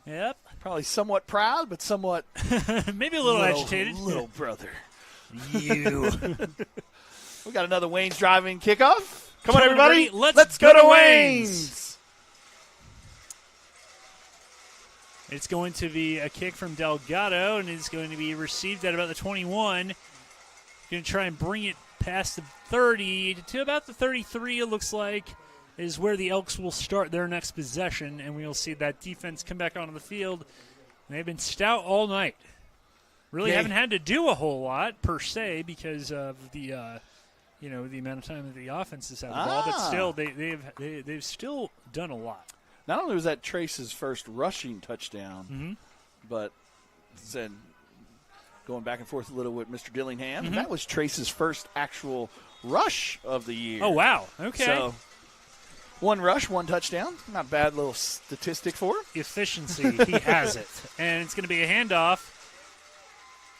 Yep. Probably somewhat proud, but somewhat maybe a little agitated. Little brother. You. We got another Wayne's driving kickoff. Come on, everybody. Let's go to Wayne's. It's going to be a kick from Delgado, and it's going to be received at about the 21. Going to try and bring it past the 30 to about the 33, it looks like. is where the Elks will start their next possession, and we'll see that defense come back onto the field. And they've been stout all night. Really haven't had to do a whole lot per se because of the the amount of time that the offense has had the ball, but still they've still done a lot. Not only was that Trace's first rushing touchdown, but said going back and forth a little with Mr. Dillingham, that was Trace's first actual rush of the year. Oh wow! Okay. So 1 rush, 1 touchdown. Not a bad little statistic for him. Efficiency, he has it, and it's going to be a handoff.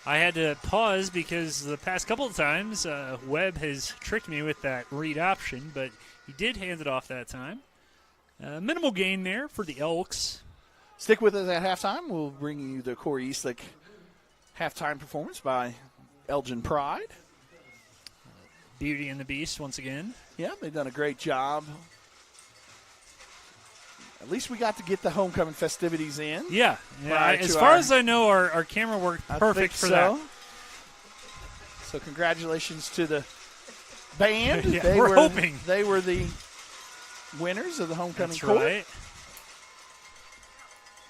I had to pause because the past couple of times Webb has tricked me with that read option, but he did hand it off that time. Minimal gain there for the Elks. Stick with us at halftime. We'll bring you the Corey Eastlick halftime performance by Elgin Pride. Beauty and the Beast once again. Yeah, they've done a great job. At least we got to get the homecoming festivities in. Yeah. As far as I know, our camera worked perfect for that. So congratulations to the band. Yeah, we're hoping. They were the winners of the homecoming That's court. Right.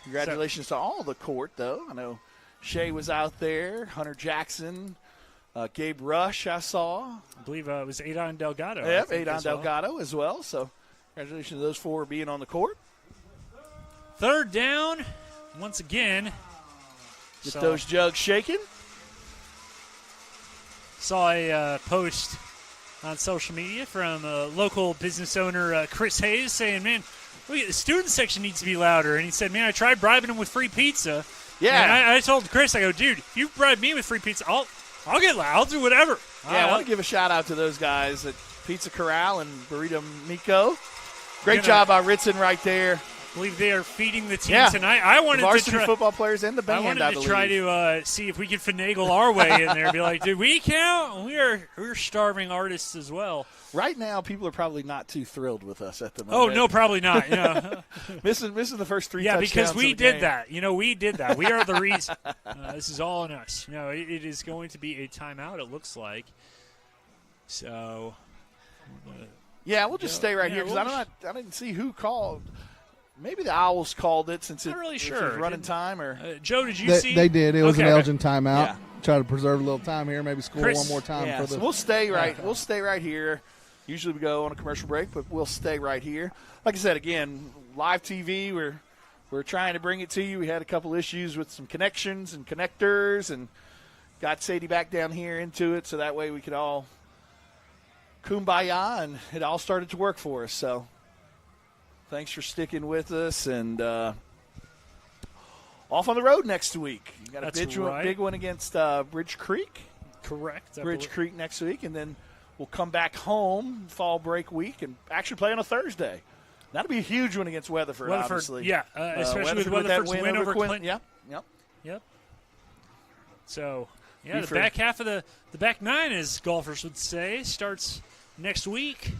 Congratulations to all the court, though. I know Shay was out there, Hunter Jackson, Gabe Rush I saw. I believe it was Adon Delgado. Yep, Adon Delgado as well. So congratulations to those 4 being on the court. 3rd down, once again. Get those jugs shaking. Saw a post on social media from a local business owner, Chris Hayes, saying, man, look, the student section needs to be louder. And he said, man, I tried bribing him with free pizza. Yeah. And I told Chris, I go, dude, if you bribe me with free pizza, I'll get loud. I'll do whatever. Yeah, I want to give a shout-out to those guys at Pizza Corral and Burrito Miko. Great job by Ritson right there. I believe they are feeding the team tonight. I wanted the varsity to try, football players and the band, I wanted to try to see if we could finagle our way in there. Be like, did we count? We're starving artists as well. Right now, people are probably not too thrilled with us at the moment. Oh no, probably not. Yeah. missing the first 3 touchdowns. Yeah, because we did game. that. We did that. We are the reason. This is all on us. It is going to be a timeout. It looks like. So. Yeah, we'll just stay right here because I didn't see who called. Maybe the Owls called it since not really sure. It was running time. Or Joe, did you see? They did. It was an Elgin timeout. Yeah. Try to preserve a little time here. Maybe score one more time for the. So we'll stay right. We'll stay right here. Usually we go on a commercial break, but we'll stay right here. Like I said, again, live TV. We're trying to bring it to you. We had a couple issues with some connections and connectors, and got Sadie back down here into it, so that way we could all kumbaya, and it all started to work for us. So. Thanks for sticking with us, and off on the road next week. You got a big one against Bridge Creek. Correct. Bridge Creek next week, and then we'll come back home fall break week and actually play on a Thursday. That'll be a huge one against Weatherford, obviously. Yeah, especially with Weatherford's win over Clinton. Yep. So, the back half of the back 9, as golfers would say, starts next week.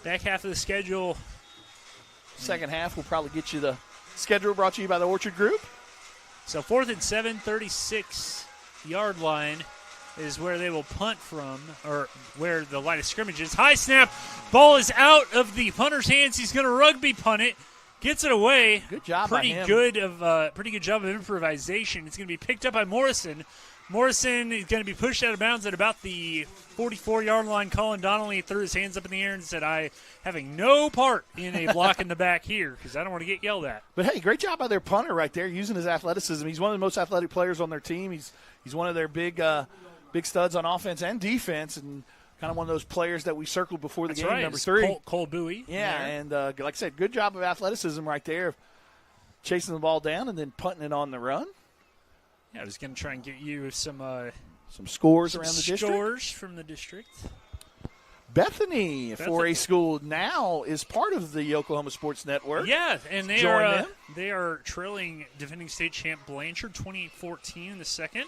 Back half of the schedule. Second half, we'll probably get you the schedule brought to you by the Orchard Group. So 4th and 7, 36-yard line is where they will punt from, or where the line of scrimmage is. High snap. Ball is out of the punter's hands. He's going to rugby punt it. Gets it away. Good job pretty by him. Pretty good job of improvisation. It's going to be picked up by Morrison. Morrison is going to be pushed out of bounds at about the 44-yard line. Colin Donnelly threw his hands up in the air and said, having no part in a block in the back here because I don't want to get yelled at. But, hey, great job by their punter right there using his athleticism. He's one of the most athletic players on their team. He's one of their big studs on offense and defense, and kind of one of those players that we circled before the game, right. number 3. Cole Bowie. Yeah, and like I said, good job of athleticism right there, chasing the ball down and then punting it on the run. Yeah, I was going to try and get you some scores around the district. Scores from the district. Bethany, 4A school, now is part of the Oklahoma Sports Network. Yeah, and they are trailing defending state champ Blanchard 2014 in the second.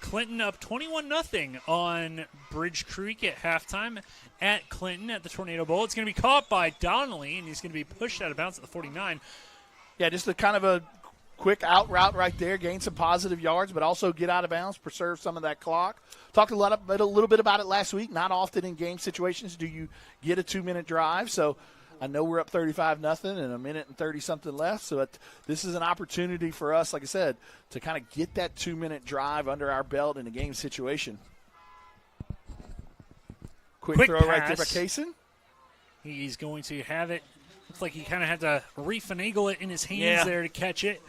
Clinton up 21-0 on Bridge Creek at halftime at Clinton at the Tornado Bowl. It's going to be caught by Donnelly, and he's going to be pushed out of bounds at the 49. Yeah, just a kind of a quick out route right there, gain some positive yards, but also get out of bounds, preserve some of that clock. Talked a little bit about it last week. Not often in game situations do you get a 2-minute drive. So I know we're up 35-0 and a minute and 30-something left, so this is an opportunity for us, like I said, to kind of get that 2-minute drive under our belt in a game situation. Quick throw pass. right there by Kaysen. He's going to have it. Looks like he kind of had to refinagle it in his hands there to catch it.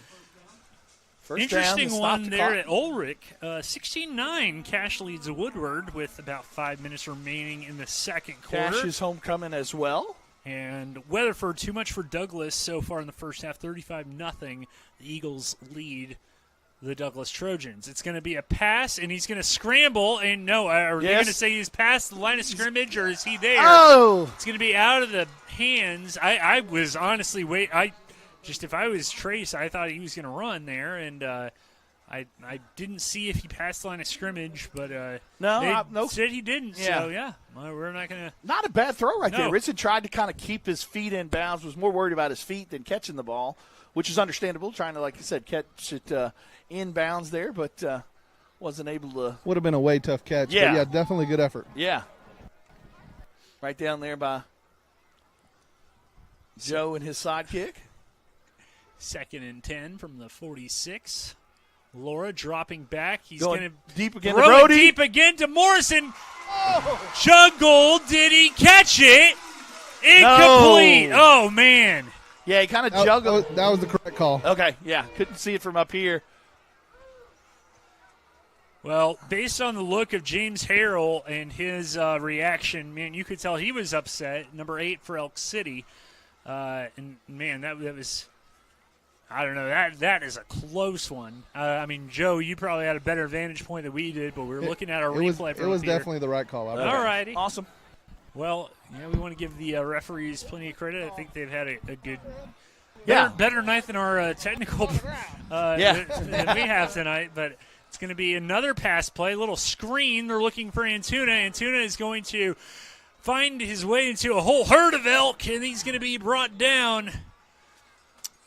First Interesting down, one there clock. at Ulrich. 16-9, Cash leads Woodward with about 5 minutes remaining in the second quarter. Cash is homecoming as well. And Weatherford, too much for Douglas so far in the first half, 35-0. The Eagles lead the Douglas Trojans. It's going to be a pass, and he's going to scramble. And no, are they going to say he's past the line of scrimmage, or is he there? Oh! It's going to be out of the hands. I was honestly if I was Trace, I thought he was going to run there, and I didn't see if he passed the line of scrimmage, but no, said he didn't. Yeah. So yeah, we're not going to. Not a bad throw right there. No. Ritson tried to kind of keep his feet in bounds, was more worried about his feet than catching the ball, which is understandable, trying to, like you said, catch it in bounds there, but wasn't able to. Would have been a way tough catch. Yeah. But yeah, definitely good effort. Yeah. Right down there by Joe and his sidekick. 2nd and 10 from the 46. Laura dropping back. He's Going going to deep again throw to Brody. it deep again to Morrison. Juggle. Did he catch it? Incomplete. No. Oh, man. Yeah, he kind of juggled. That was the correct call. Okay, yeah. Couldn't see it from up here. Well, based on the look of James Harrell and his reaction, man, you could tell he was upset. Number 8 for Elk City. And, man, that was – I don't know. That is a close one. I mean, Joe, you probably had a better vantage point than we did, but we were looking at our replay. It was definitely the right call. All righty. Awesome. Well, we want to give the referees plenty of credit. I think they've had a good better night than our technical than we have tonight. But it's going to be another pass play, little screen. They're looking for Antuna. Antuna is going to find his way into a whole herd of elk, and he's going to be brought down.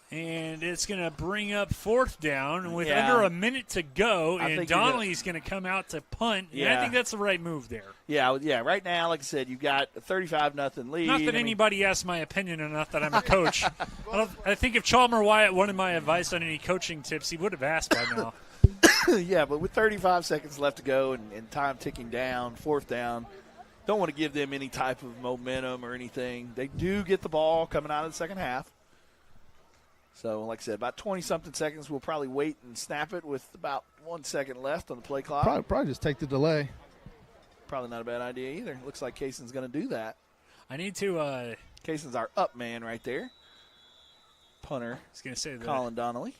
And it's going to bring up 4th down with under a minute to go, and Donnelly's going to come out to punt. Yeah. And I think that's the right move there. Yeah. Right now, like I said, you've got a 35-0 lead. Not that anybody asked my opinion or not that I'm a coach. I think if Chalmer Wyatt wanted my advice on any coaching tips, he would have asked by now. Yeah, but with 35 seconds left to go and time ticking down, 4th down, don't want to give them any type of momentum or anything. They do get the ball coming out of the second half. So, like I said, about 20-something seconds. We'll probably wait and snap it with about 1 second left on the play clock. Probably just take the delay. Probably not a bad idea either. Looks like Kaysen's going to do that. I need to Kaysen's our up man right there. Punter. I was going to say that. Colin Donnelly.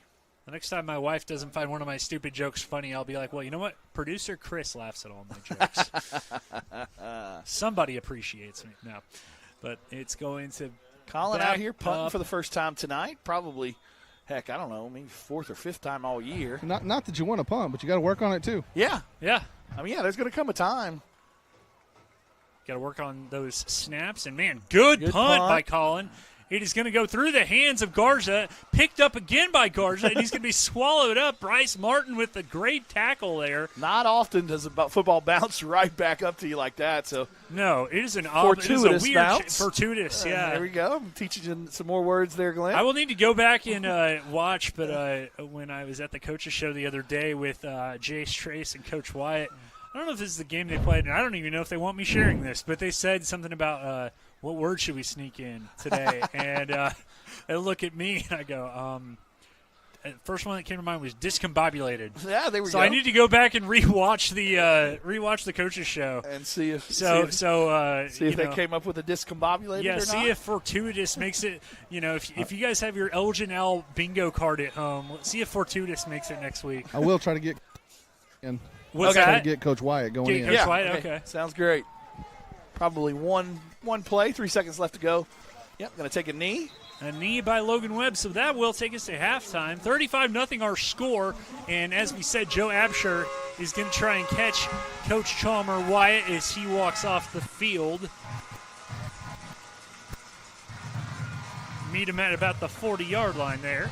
The next time my wife doesn't find one of my stupid jokes funny, I'll be like, well, you know what? Producer Chris laughs at all my jokes. Somebody appreciates me. No. But it's going to Colin out here punting for the first time tonight. Probably, heck, I don't know, maybe 4th or 5th time all year. Not that you want to punt, but you got to work on it too. Yeah. I mean, there's going to come a time. Got to work on those snaps. And, man, good punt by Colin. It is going to go through the hands of Garza, picked up again by Garza, and he's going to be swallowed up. Bryce Martin with the great tackle there. Not often does football bounce right back up to you like that. So no, it is an fortuitous weird bounce. Fortuitous, yeah. There we go. I'm teaching you some more words there, Glenn. I will need to go back and watch, but when I was at the coaches show the other day with Jace Trace and Coach Wyatt, I don't know if this is the game they played, and I don't even know if they want me sharing this, but they said something about what word should we sneak in today? And they look at me, and I go, first one that came to mind was discombobulated. Yeah, there we go. So I need to go back and rewatch the coaches show and see if they came up with a discombobulated. Yeah, or see not? if Fortuitous makes it. If you guys have your Elgin L bingo card at home, let's see if Fortuitous makes it next week. I will try to get in. What's try that? to get Coach Wyatt going in. Coach Wyatt, okay. Sounds great. Probably one play, 3 seconds left to go. Yep, going to take a knee. A knee by Logan Webb, so that will take us to halftime. 35-0 our score, and as we said, Joe Absher is going to try and catch Coach Chalmer Wyatt as he walks off the field. Meet him at about the 40-yard line there.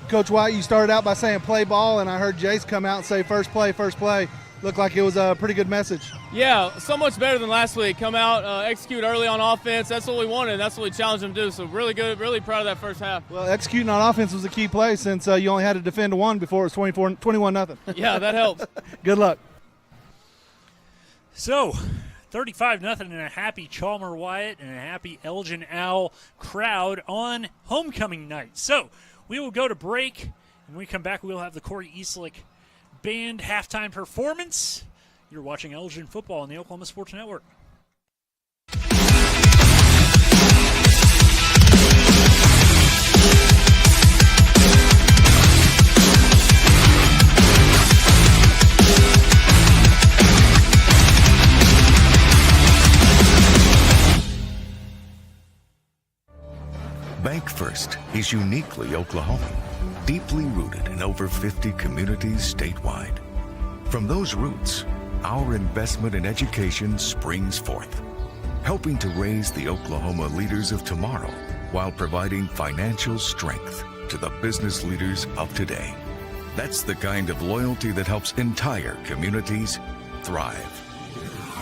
Coach Wyatt, you started out by saying play ball, and I heard Jace come out and say first play. looked like it was a pretty good message. Yeah, so much better than last week. Come out, execute early on offense. That's what we wanted. That's what we challenged them to do. So really good, really proud of that first half. Well, executing on offense was a key play since you only had to defend one before it was 21-0. Yeah, that helps. Good luck. So, 35-0 and a happy Chalmer Wyatt and a happy Elgin Owl crowd on homecoming night. So, we will go to break. When we come back, we'll have the Corey Eastlick Band halftime performance. You're watching Elgin football on the Oklahoma Sports Network. Bank First is uniquely Oklahoman, deeply rooted in over 50 communities statewide. From those roots, our investment in education springs forth, helping to raise the Oklahoma leaders of tomorrow while providing financial strength to the business leaders of today. That's the kind of loyalty that helps entire communities thrive.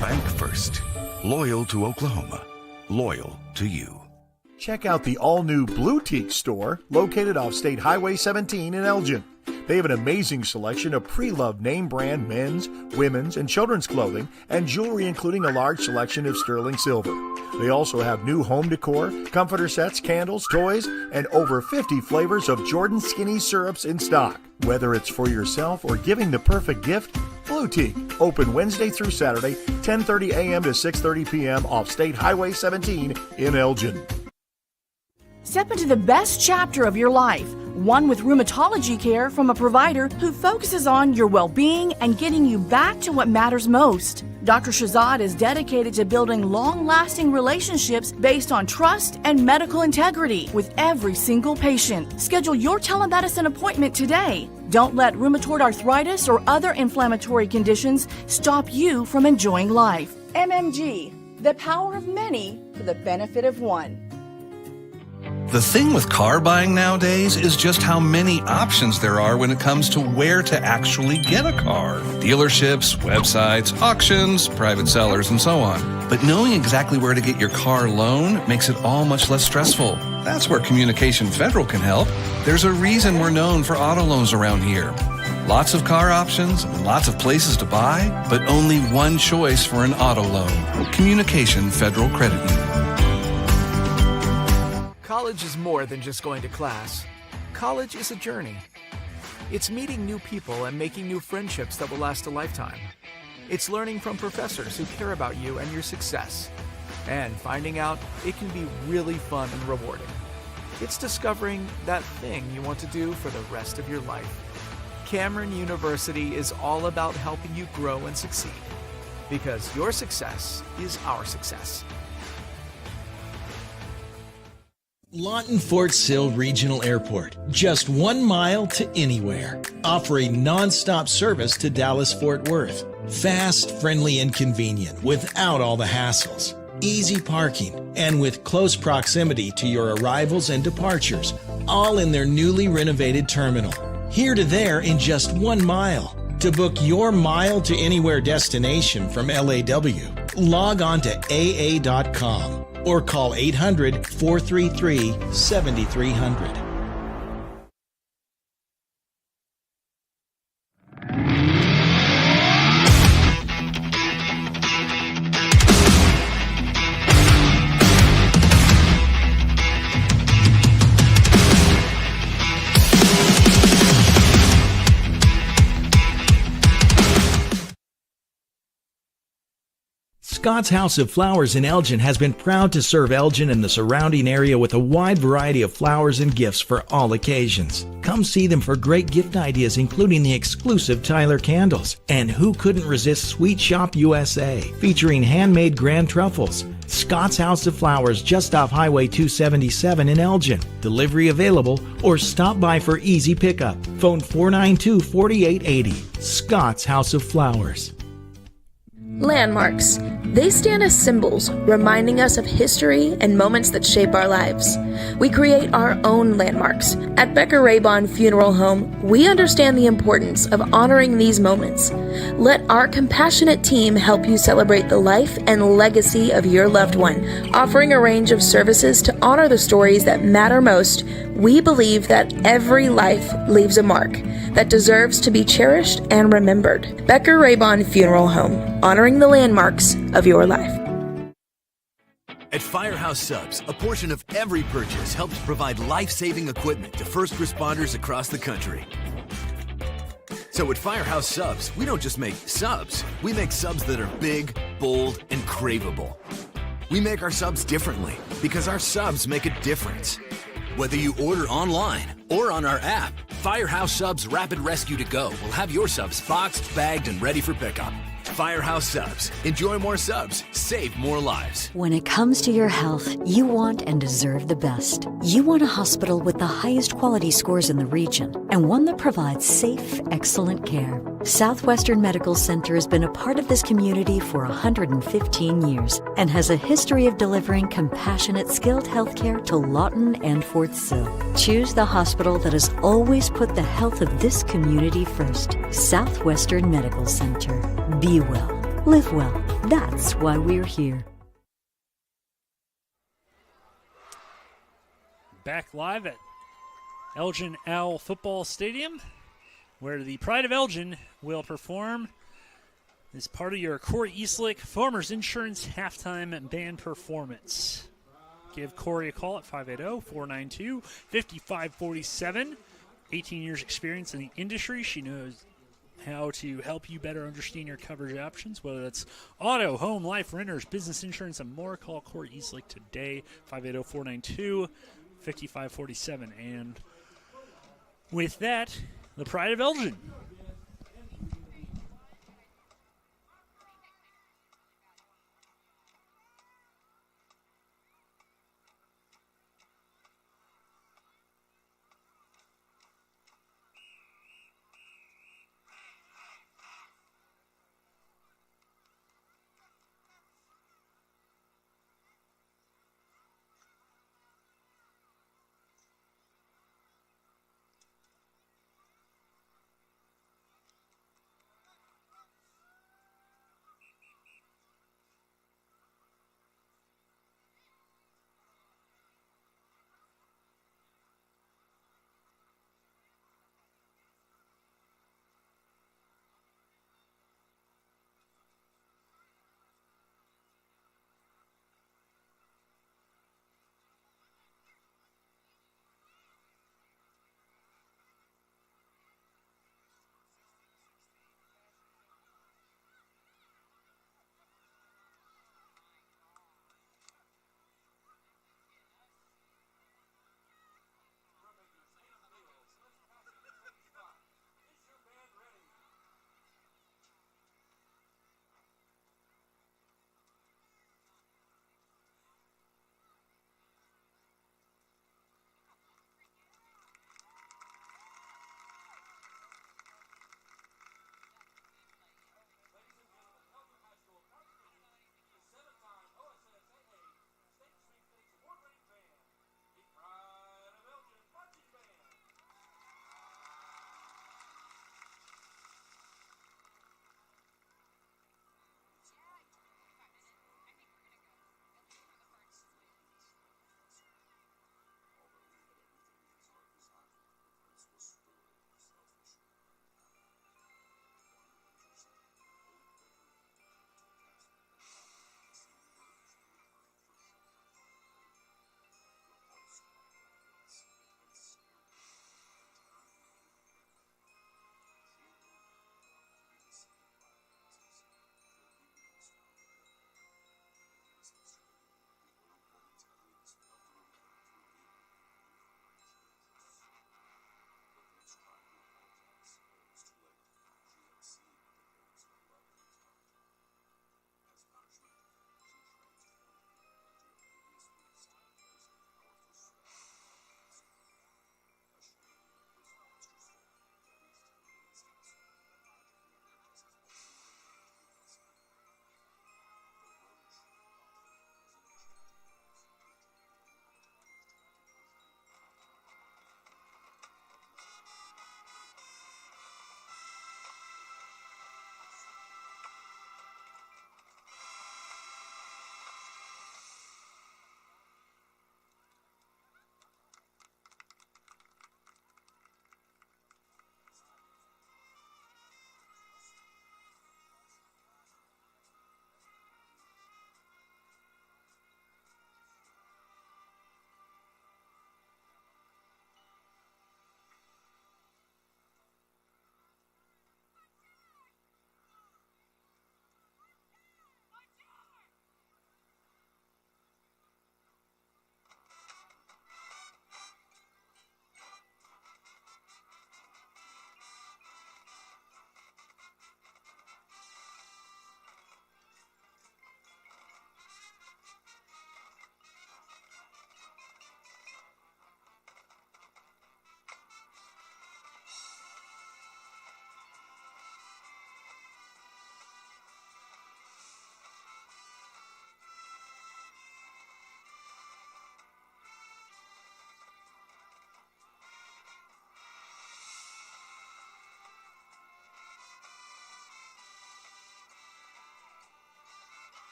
Bank First, loyal to Oklahoma, loyal to you. Check out the all-new Blue Teak store located off State Highway 17 in Elgin. They have an amazing selection of pre-loved name brand men's, women's, and children's clothing and jewelry, including a large selection of sterling silver. They also have new home decor, comforter sets, candles, toys, and over 50 flavors of Jordan Skinny syrups in stock. Whether it's for yourself or giving the perfect gift, Blue Teak, open Wednesday through Saturday, 10:30 a.m. to 6:30 p.m. off State Highway 17 in Elgin. Step into the best chapter of your life, one with rheumatology care from a provider who focuses on your well-being and getting you back to what matters most. Dr. Shahzad is dedicated to building long-lasting relationships based on trust and medical integrity with every single patient. Schedule your telemedicine appointment today. Don't let rheumatoid arthritis or other inflammatory conditions stop you from enjoying life. MMG, the power of many for the benefit of one. The thing with car buying nowadays is just how many options there are when it comes to where to actually get a car. Dealerships, websites, auctions, private sellers, and so on. But knowing exactly where to get your car loan makes it all much less stressful. That's where Communication Federal can help. There's a reason we're known for auto loans around here. Lots of car options, lots of places to buy, but only one choice for an auto loan. Communication Federal Credit Union. College is more than just going to class. College is a journey. It's meeting new people and making new friendships that will last a lifetime. It's learning from professors who care about you and your success. And finding out it can be really fun and rewarding. It's discovering that thing you want to do for the rest of your life. Cameron University is all about helping you grow and succeed. Because your success is our success. Lawton Fort Sill Regional Airport, just 1 mile to anywhere. Offering non-stop service to Dallas-Fort Worth. Fast, friendly, and convenient without all the hassles. Easy parking, and with close proximity to your arrivals and departures, all in their newly renovated terminal. Here to there in just 1 mile. To book your mile to anywhere destination from LAW, log on to AA.com. Or call 800-433-7300. Scott's House of Flowers in Elgin has been proud to serve Elgin and the surrounding area with a wide variety of flowers and gifts for all occasions. Come see them for great gift ideas, including the exclusive Tyler candles. And who couldn't resist Sweet Shop USA, featuring handmade grand truffles. Scott's House of Flowers, just off Highway 277 in Elgin. Delivery available, or stop by for easy pickup. Phone 492-4880. Scott's House of Flowers. Landmarks. They stand as symbols, reminding us of history and moments that shape our lives. We create our own landmarks. At Becker-Raybon Funeral Home, we understand the importance of honoring these moments. Let our compassionate team help you celebrate the life and legacy of your loved one. Offering a range of services to honor the stories that matter most, we believe that every life leaves a mark that deserves to be cherished and remembered. Becker-Raybon Funeral Home, honoring the landmarks of your life. At Firehouse Subs, a portion of every purchase helps provide life-saving equipment to first responders across the country. So at Firehouse Subs, we don't just make subs. We make subs that are big, bold, and craveable. We make our subs differently because our subs make a difference. Whether you order online or on our app, Firehouse Subs Rapid Rescue to Go will have your subs boxed, bagged, and ready for pickup. Firehouse Subs. Enjoy more subs. Save more lives. When it comes to your health, you want and deserve the best. You want a hospital with the highest quality scores in the region and one that provides safe, excellent care. Southwestern Medical Center has been a part of this community for 115 years and has a history of delivering compassionate, skilled health care to Lawton and Fort Sill. Choose the hospital that has always put the health of this community first. Southwestern Medical Center. Be well. Live well. That's why we're here. Back live at Elgin Owl Football Stadium, where the Pride of Elgin will perform as part of your Corey Eastlick Farmers Insurance halftime band performance. Give Corey a call at 580-492-5547. 18 years experience in the industry. She knows how to help you better understand your coverage options, whether that's auto, home, life, renters, business insurance, and more. Call Corey Eastlick today, 580-492-5547. And with that, the Pride of Elgin.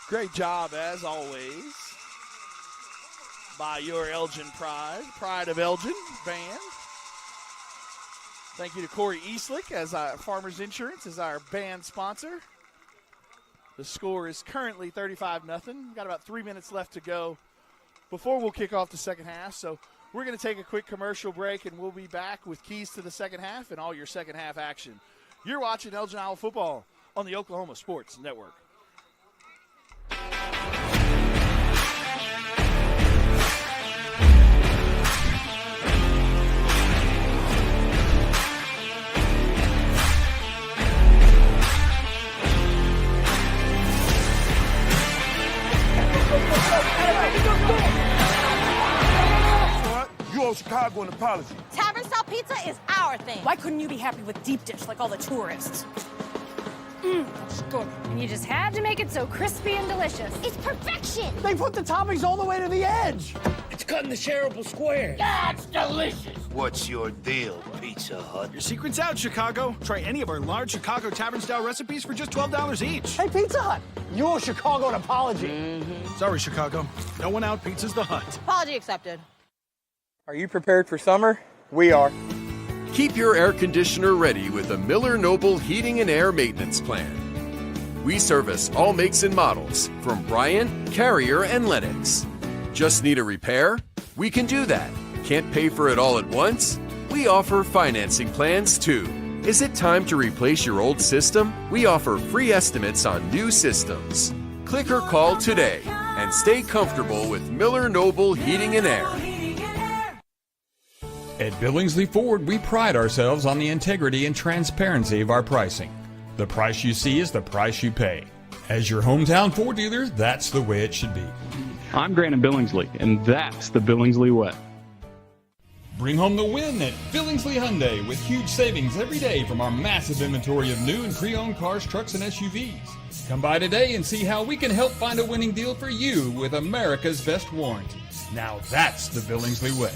Great job, as always, by your Elgin Pride of Elgin band. Thank you to Corey Eastlick as our Farmers Insurance as our band sponsor. The score is currently 35-0. We've got about 3 minutes left to go before we'll kick off the second half. So we're going to take a quick commercial break, and we'll be back with keys to the second half and all your second half action. You're watching Elgin Iowa football on the Oklahoma Sports Network. You owe Chicago an apology. Tavern style pizza is our thing. Why couldn't you be happy with deep dish like all the tourists? That's good. And you just had to make it so crispy and delicious. It's perfection. They put the toppings all the way to the edge. It's cut in the shareable square. That's delicious. What's your deal, Pizza Hut? Your secret's out, Chicago. Try any of our large Chicago tavern-style recipes for just $12 each. Hey, Pizza Hut, you owe Chicago an apology. Sorry, Chicago. No one out pizza's the Hut. Apology accepted. Are you prepared for summer? We are. Keep your air conditioner ready with a Miller Noble Heating and Air Maintenance Plan. We service all makes and models from Bryant, Carrier, and Lennox. Just need a repair? We can do that. Can't pay for it all at once? We offer financing plans too. Is it time to replace your old system? We offer free estimates on new systems. Click or call today and stay comfortable with Miller Noble Heating and Air. At Billingsley Ford, we pride ourselves on the integrity and transparency of our pricing. The price you see is the price you pay. As your hometown Ford dealer, that's the way it should be. I'm Grant in Billingsley, and that's the Billingsley way. Bring home the win at Billingsley Hyundai with huge savings every day from our massive inventory of new and pre-owned cars, trucks, and SUVs. Come by today and see how we can help find a winning deal for you with America's best warranty. Now that's the Billingsley way.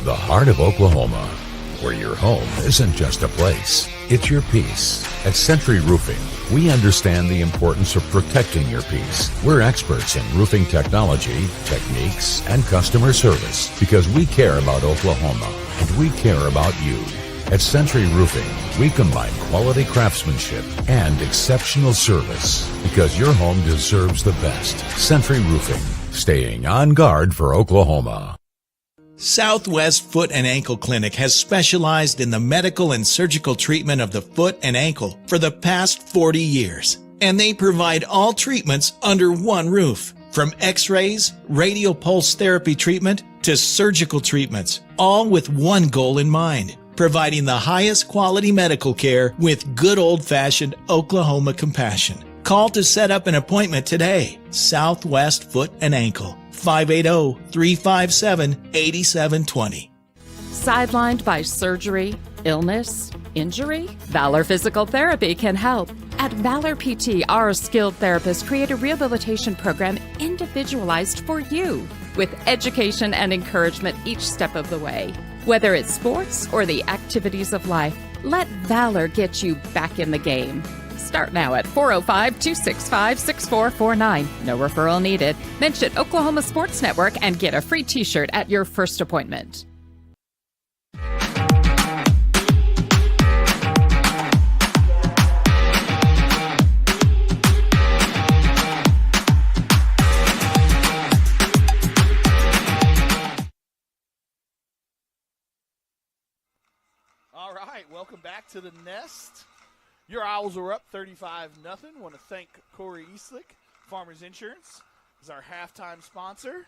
The heart of Oklahoma, where your home isn't just a place, it's your peace. At Century Roofing, we understand the importance of protecting your peace. We're experts in roofing technology, techniques, and customer service because we care about Oklahoma and we care about you. At Century Roofing, we combine quality craftsmanship and exceptional service because your home deserves the best. Century Roofing, staying on guard for Oklahoma. Southwest Foot and Ankle Clinic has specialized in the medical and surgical treatment of the foot and ankle for the past 40 years. And they provide all treatments under one roof. From x-rays, radial pulse therapy treatment, to surgical treatments, all with one goal in mind, providing the highest quality medical care with good old-fashioned Oklahoma compassion. Call to set up an appointment today. Southwest Foot and Ankle. 580-357-8720. Sidelined by surgery, illness, injury? Valor Physical Therapy can help. At Valor PT, our skilled therapists create a rehabilitation program individualized for you, with education and encouragement each step of the way. Whether it's sports or the activities of life, let Valor get you back in the game. Start now at 405-265-6449. No referral needed. Mention Oklahoma Sports Network and get a free t-shirt at your first appointment. All right, welcome back to the Nest. Your Owls are up 35-0. Want to thank Corey Eastlick, Farmers Insurance, is our halftime sponsor.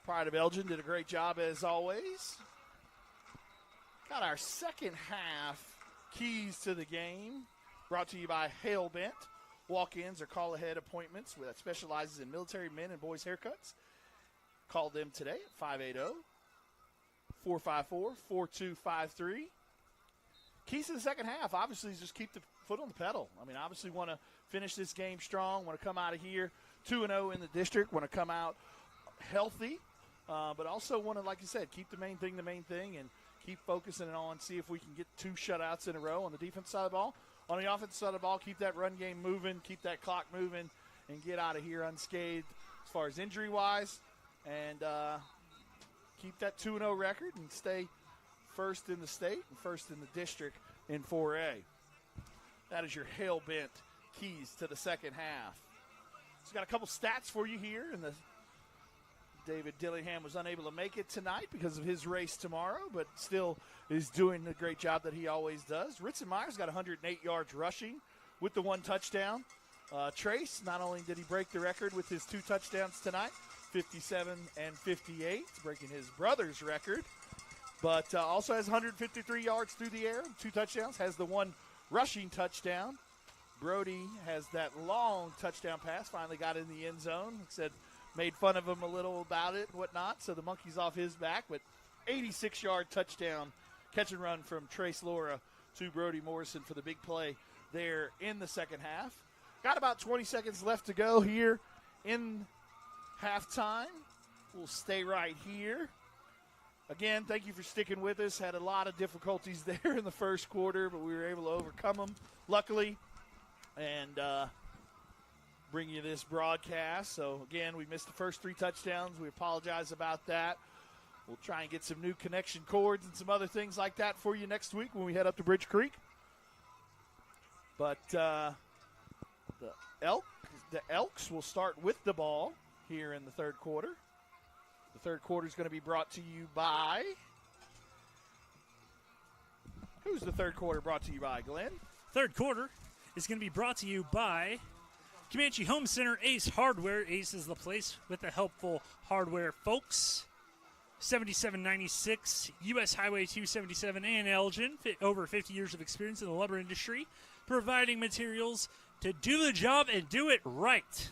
Pride of Elgin did a great job as always. Got our second half keys to the game brought to you by Hale Bent. Walk-ins or call-ahead appointments that specializes in military men and boys haircuts. Call them today at 580-454-4253. Keys to the second half, obviously, is just keep the foot on the pedal. I mean, obviously want to finish this game strong, want to come out of here 2-0 in the district, want to come out healthy, but also want to, like you said, keep the main thing, and keep focusing on see if we can get 2 shutouts in a row on the defense side of the ball, on the offensive side of the ball, keep that run game moving, keep that clock moving, and get out of here unscathed as far as injury-wise, and keep that 2-0 record and stay first in the state and first in the district in 4A. That is your hell-bent keys to the second half. So got a couple stats for you here. And David Dillingham was unable to make it tonight because of his race tomorrow, but still is doing the great job that he always does. Ritson Myers got 108 yards rushing with the 1 touchdown. Trace, not only did he break the record with his 2 touchdowns tonight, 57 and 58, breaking his brother's record, but also has 153 yards through the air, 2 touchdowns, has the 1 rushing touchdown. Brody has that long touchdown pass, finally got in the end zone. Said, made fun of him a little about it and whatnot, so the monkey's off his back, but 86-yard touchdown catch and run from Trace Laura to Brody Morrison for the big play there in the second half. Got about 20 seconds left to go here in halftime. We'll stay right here. Again, thank you for sticking with us. Had a lot of difficulties there in the first quarter, but we were able to overcome them, luckily, and bring you this broadcast. So, again, we missed the first 3 touchdowns. We apologize about that. We'll try and get some new connection cords and some other things like that for you next week when we head up to Bridge Creek. But the Elks will start with the ball here in the third quarter. The third quarter is going to be brought to you by – who's the third quarter brought to you by, Glenn? Third quarter is going to be brought to you by Comanche Home Center, Ace Hardware. Ace is the place with the helpful hardware folks. 7796 U.S. Highway 277 in Elgin. Over 50 years of experience in the lumber industry, providing materials to do the job and do it right.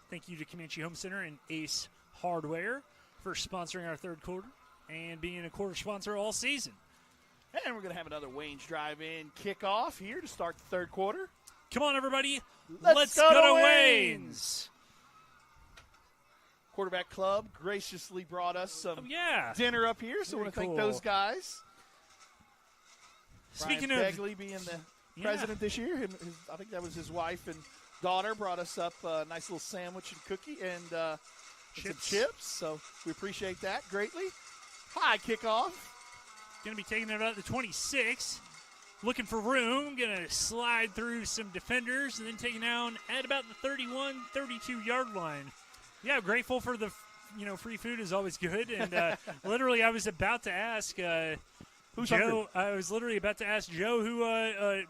Thank you to Comanche Home Center and Ace Hardware for sponsoring our third quarter and being a quarter sponsor all season. And we're going to have another Wayne's Drive-In kickoff here to start the third quarter. Come on, everybody. Let's go to Wayne's. Quarterback Club graciously brought us some dinner up here, so I want to thank those guys. Speaking Brian of Begley being the president this year, I think that was his wife and daughter brought us up a nice little sandwich and cookie and some chips, so we appreciate that greatly. Hi, Kickoff. Going to be taking it about the 26. Looking for room. Going to slide through some defenders and then taking down at about the 31, 32-yard line. Yeah, grateful for the free food is always good. And literally I was about to ask who's Joe. hungry? I was literally about to ask Joe who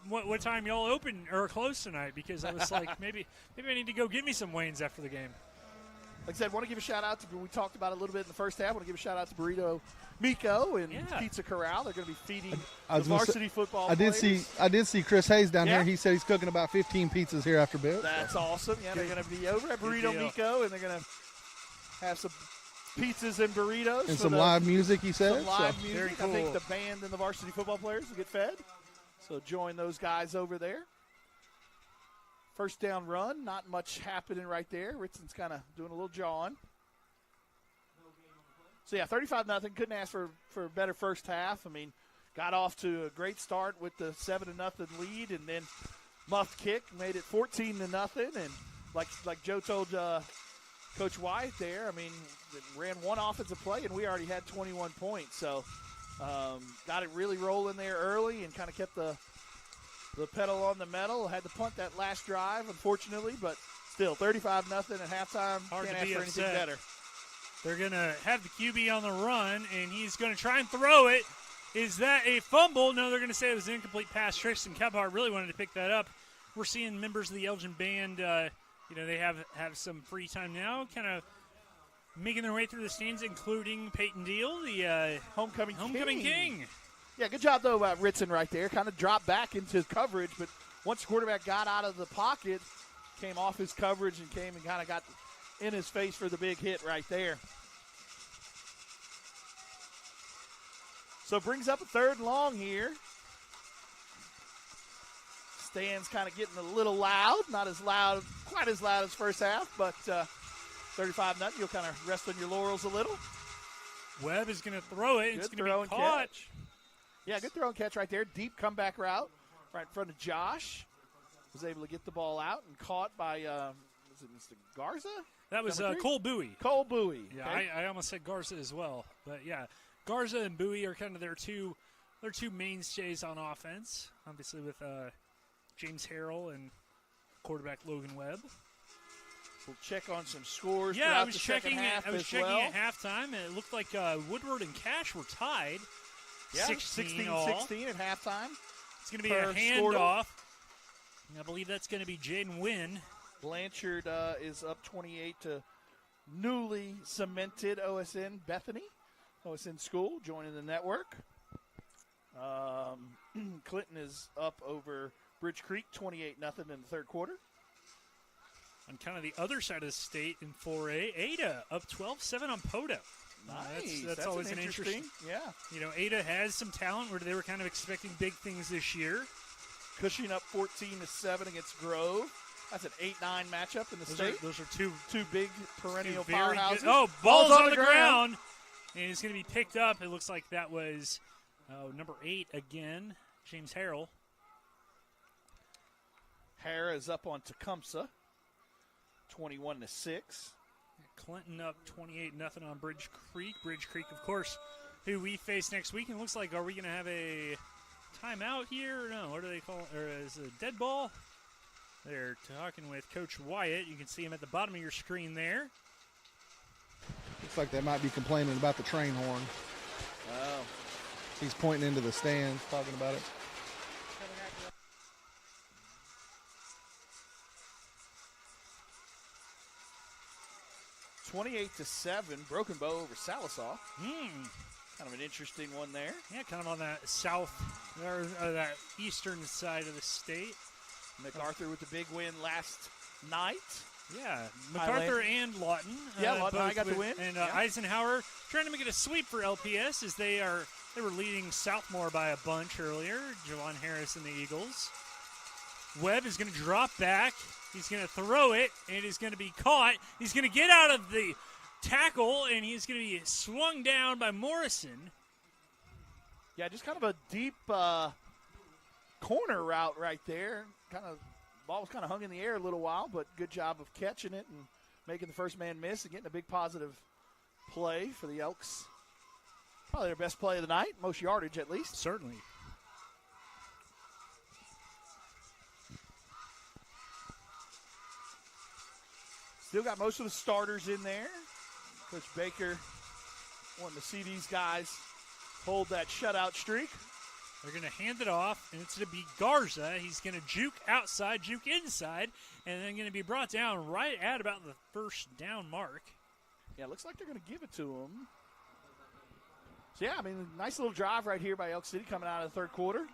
what time y'all open or close tonight, because I was like maybe I need to go get me some Wayne's after the game. Like I said, I want to give a shout-out to – we talked about it a little bit in the first half. I want to give a shout-out to Burrito Miko and Pizza Corral. They're going to be feeding the varsity football players. I did see Chris Hayes down here. He said he's cooking about 15 pizzas here after bit. That's awesome. Yeah, they're going to be over at Burrito Miko, and they're going to have some pizzas and burritos. And some live music, he said. Some live music. Very cool. I think the band and the varsity football players will get fed. So join those guys over there. First down run, not much happening right there. Ritson's kind of doing a little jawing. So, yeah, 35-0. Couldn't ask for a better first half. I mean, got off to a great start with the 7-0 lead, and then muffed kick made it 14-0. And like Joe told Coach White there, I mean, ran one offensive play, and we already had 21 points. So, got it really rolling there early and kind of kept the pedal on the metal. Had to punt that last drive, unfortunately, but still 35-0 at halftime. Hard Can't to be ask for anything better. They're going to have the QB on the run, and he's going to try and throw it. Is that a fumble? No, they're going to say it was an incomplete pass. Tristan Kebhart really wanted to pick that up. We're seeing members of the Elgin band, they have some free time now, kind of making their way through the stands, including Peyton Deal, the homecoming king. Yeah, good job, though, about Ritson right there. Kind of dropped back into coverage, but once the quarterback got out of the pocket, came off his coverage and came and kind of got in his face for the big hit right there. So brings up a 3rd and long here. Stands kind of getting a little loud. Not as loud, quite as loud as first half, but 35-0. You'll kind of rest on your laurels a little. Webb is going to throw it. It's going to be caught. Yeah, good throw and catch right there. Deep comeback route right in front of Josh. Was able to get the ball out and caught by, was it Mr. Garza? That was Cole Bowie. Cole Bowie. Yeah, okay. I almost said Garza as well. But, yeah, Garza and Bowie are kind of their two mainstays on offense, obviously with James Harrell and quarterback Logan Webb. We'll check on some scores. Yeah, I was checking at halftime, and it looked like Woodward and Cash were tied. Yeah, 16 at halftime. It's going to be a handoff. I believe that's going to be Jaden Wynn. Blanchard is up 28 to newly cemented OSN Bethany. OSN School joining the network. Clinton is up over Bridge Creek 28-0 in the third quarter. On kind of the other side of the state in 4A, Ada up 12-7 on Poto. Nice. That's always an interesting. Yeah. You know, Ada has some talent where they were kind of expecting big things this year. Cushing up 14-7 against Grove. That's an 8-9 matchup in the state. Those are two big perennial powerhouses. Oh, ball's on the ground. And it's going to be picked up. It looks like that was number 8 again, James Harrell. Hara is up on Tecumseh, 21-6. Clinton up 28-0 on Bridge Creek. Bridge Creek, of course, who we face next week. And it looks like, are we going to have a timeout here? Or no, what do they call it? Or is it a dead ball? They're talking with Coach Wyatt. You can see him at the bottom of your screen there. Looks like they might be complaining about the train horn. Oh. He's pointing into the stands, talking about it. 28-7, Broken Bow over Salisaw. Kind of an interesting one there. Yeah, kind of on that south, or that eastern side of the state. MacArthur with the big win last night. Yeah, MacArthur and Lawton. Yeah, Lawton I got the win. And Eisenhower trying to make it a sweep for LPS as they were leading Southmore by a bunch earlier. Javon Harris and the Eagles. Webb is going to drop back. He's going to throw it, and it is going to be caught. He's going to get out of the tackle, and he's going to be swung down by Morrison. Yeah, just kind of a deep corner route right there. Ball was kind of hung in the air a little while, but good job of catching it and making the first man miss and getting a big positive play for the Elks. Probably their best play of the night, most yardage at least. Certainly. Still got most of the starters in there. Coach Baker wanting to see these guys hold that shutout streak. They're going to hand it off, and it's going to be Garza. He's going to juke outside, juke inside, and then going to be brought down right at about the first down mark. Yeah, looks like they're going to give it to him. So, yeah, I mean, nice little drive right here by Elk City coming out of the third quarter.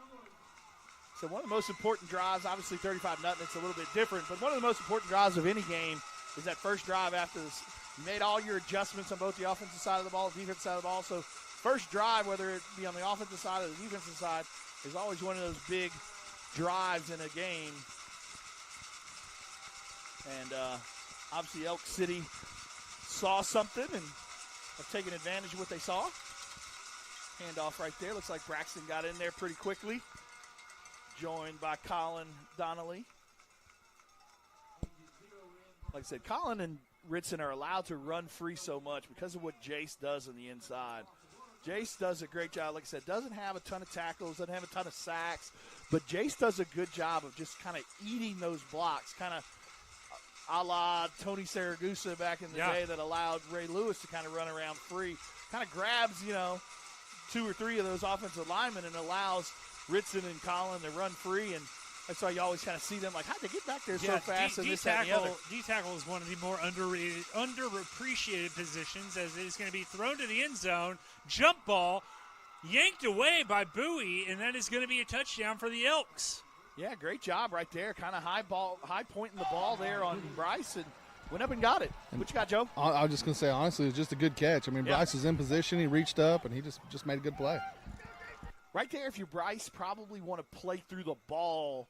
So one of the most important drives, obviously 35-0, it's a little bit different, but one of the most important drives of any game is that first drive after this. You made all your adjustments on both the offensive side of the ball, defensive side of the ball. So first drive, whether it be on the offensive side or the defensive side, is always one of those big drives in a game. And obviously Elk City saw something and have taken advantage of what they saw. Handoff right there. Looks like Braxton got in there pretty quickly. Joined by Colin Donnelly. Like I said, Colin and Ritson are allowed to run free so much because of what Jace does on the inside. Jace does a great job. Like I said, doesn't have a ton of tackles, doesn't have a ton of sacks, but Jace does a good job of just kind of eating those blocks, kind of a la Tony Saragusa back in the day that allowed Ray Lewis to kind of run around free. Kind of grabs, 2 or 3 of those offensive linemen and allows Ritson and Colin to run free, and that's why you always kind of see them like, how'd they get back there so fast? And this, that, and the other. D-tackle is one of the more underappreciated positions, as it is going to be thrown to the end zone, jump ball, yanked away by Bowie, and that is going to be a touchdown for the Elks. Yeah, great job right there. Kind of high pointing the ball there on Bryce, and went up and got it. What you got, Joe? I was just going to say, honestly, it was just a good catch. I mean, Bryce was in position. He reached up, and he just made a good play. Right there, if you're Bryce, probably want to play the ball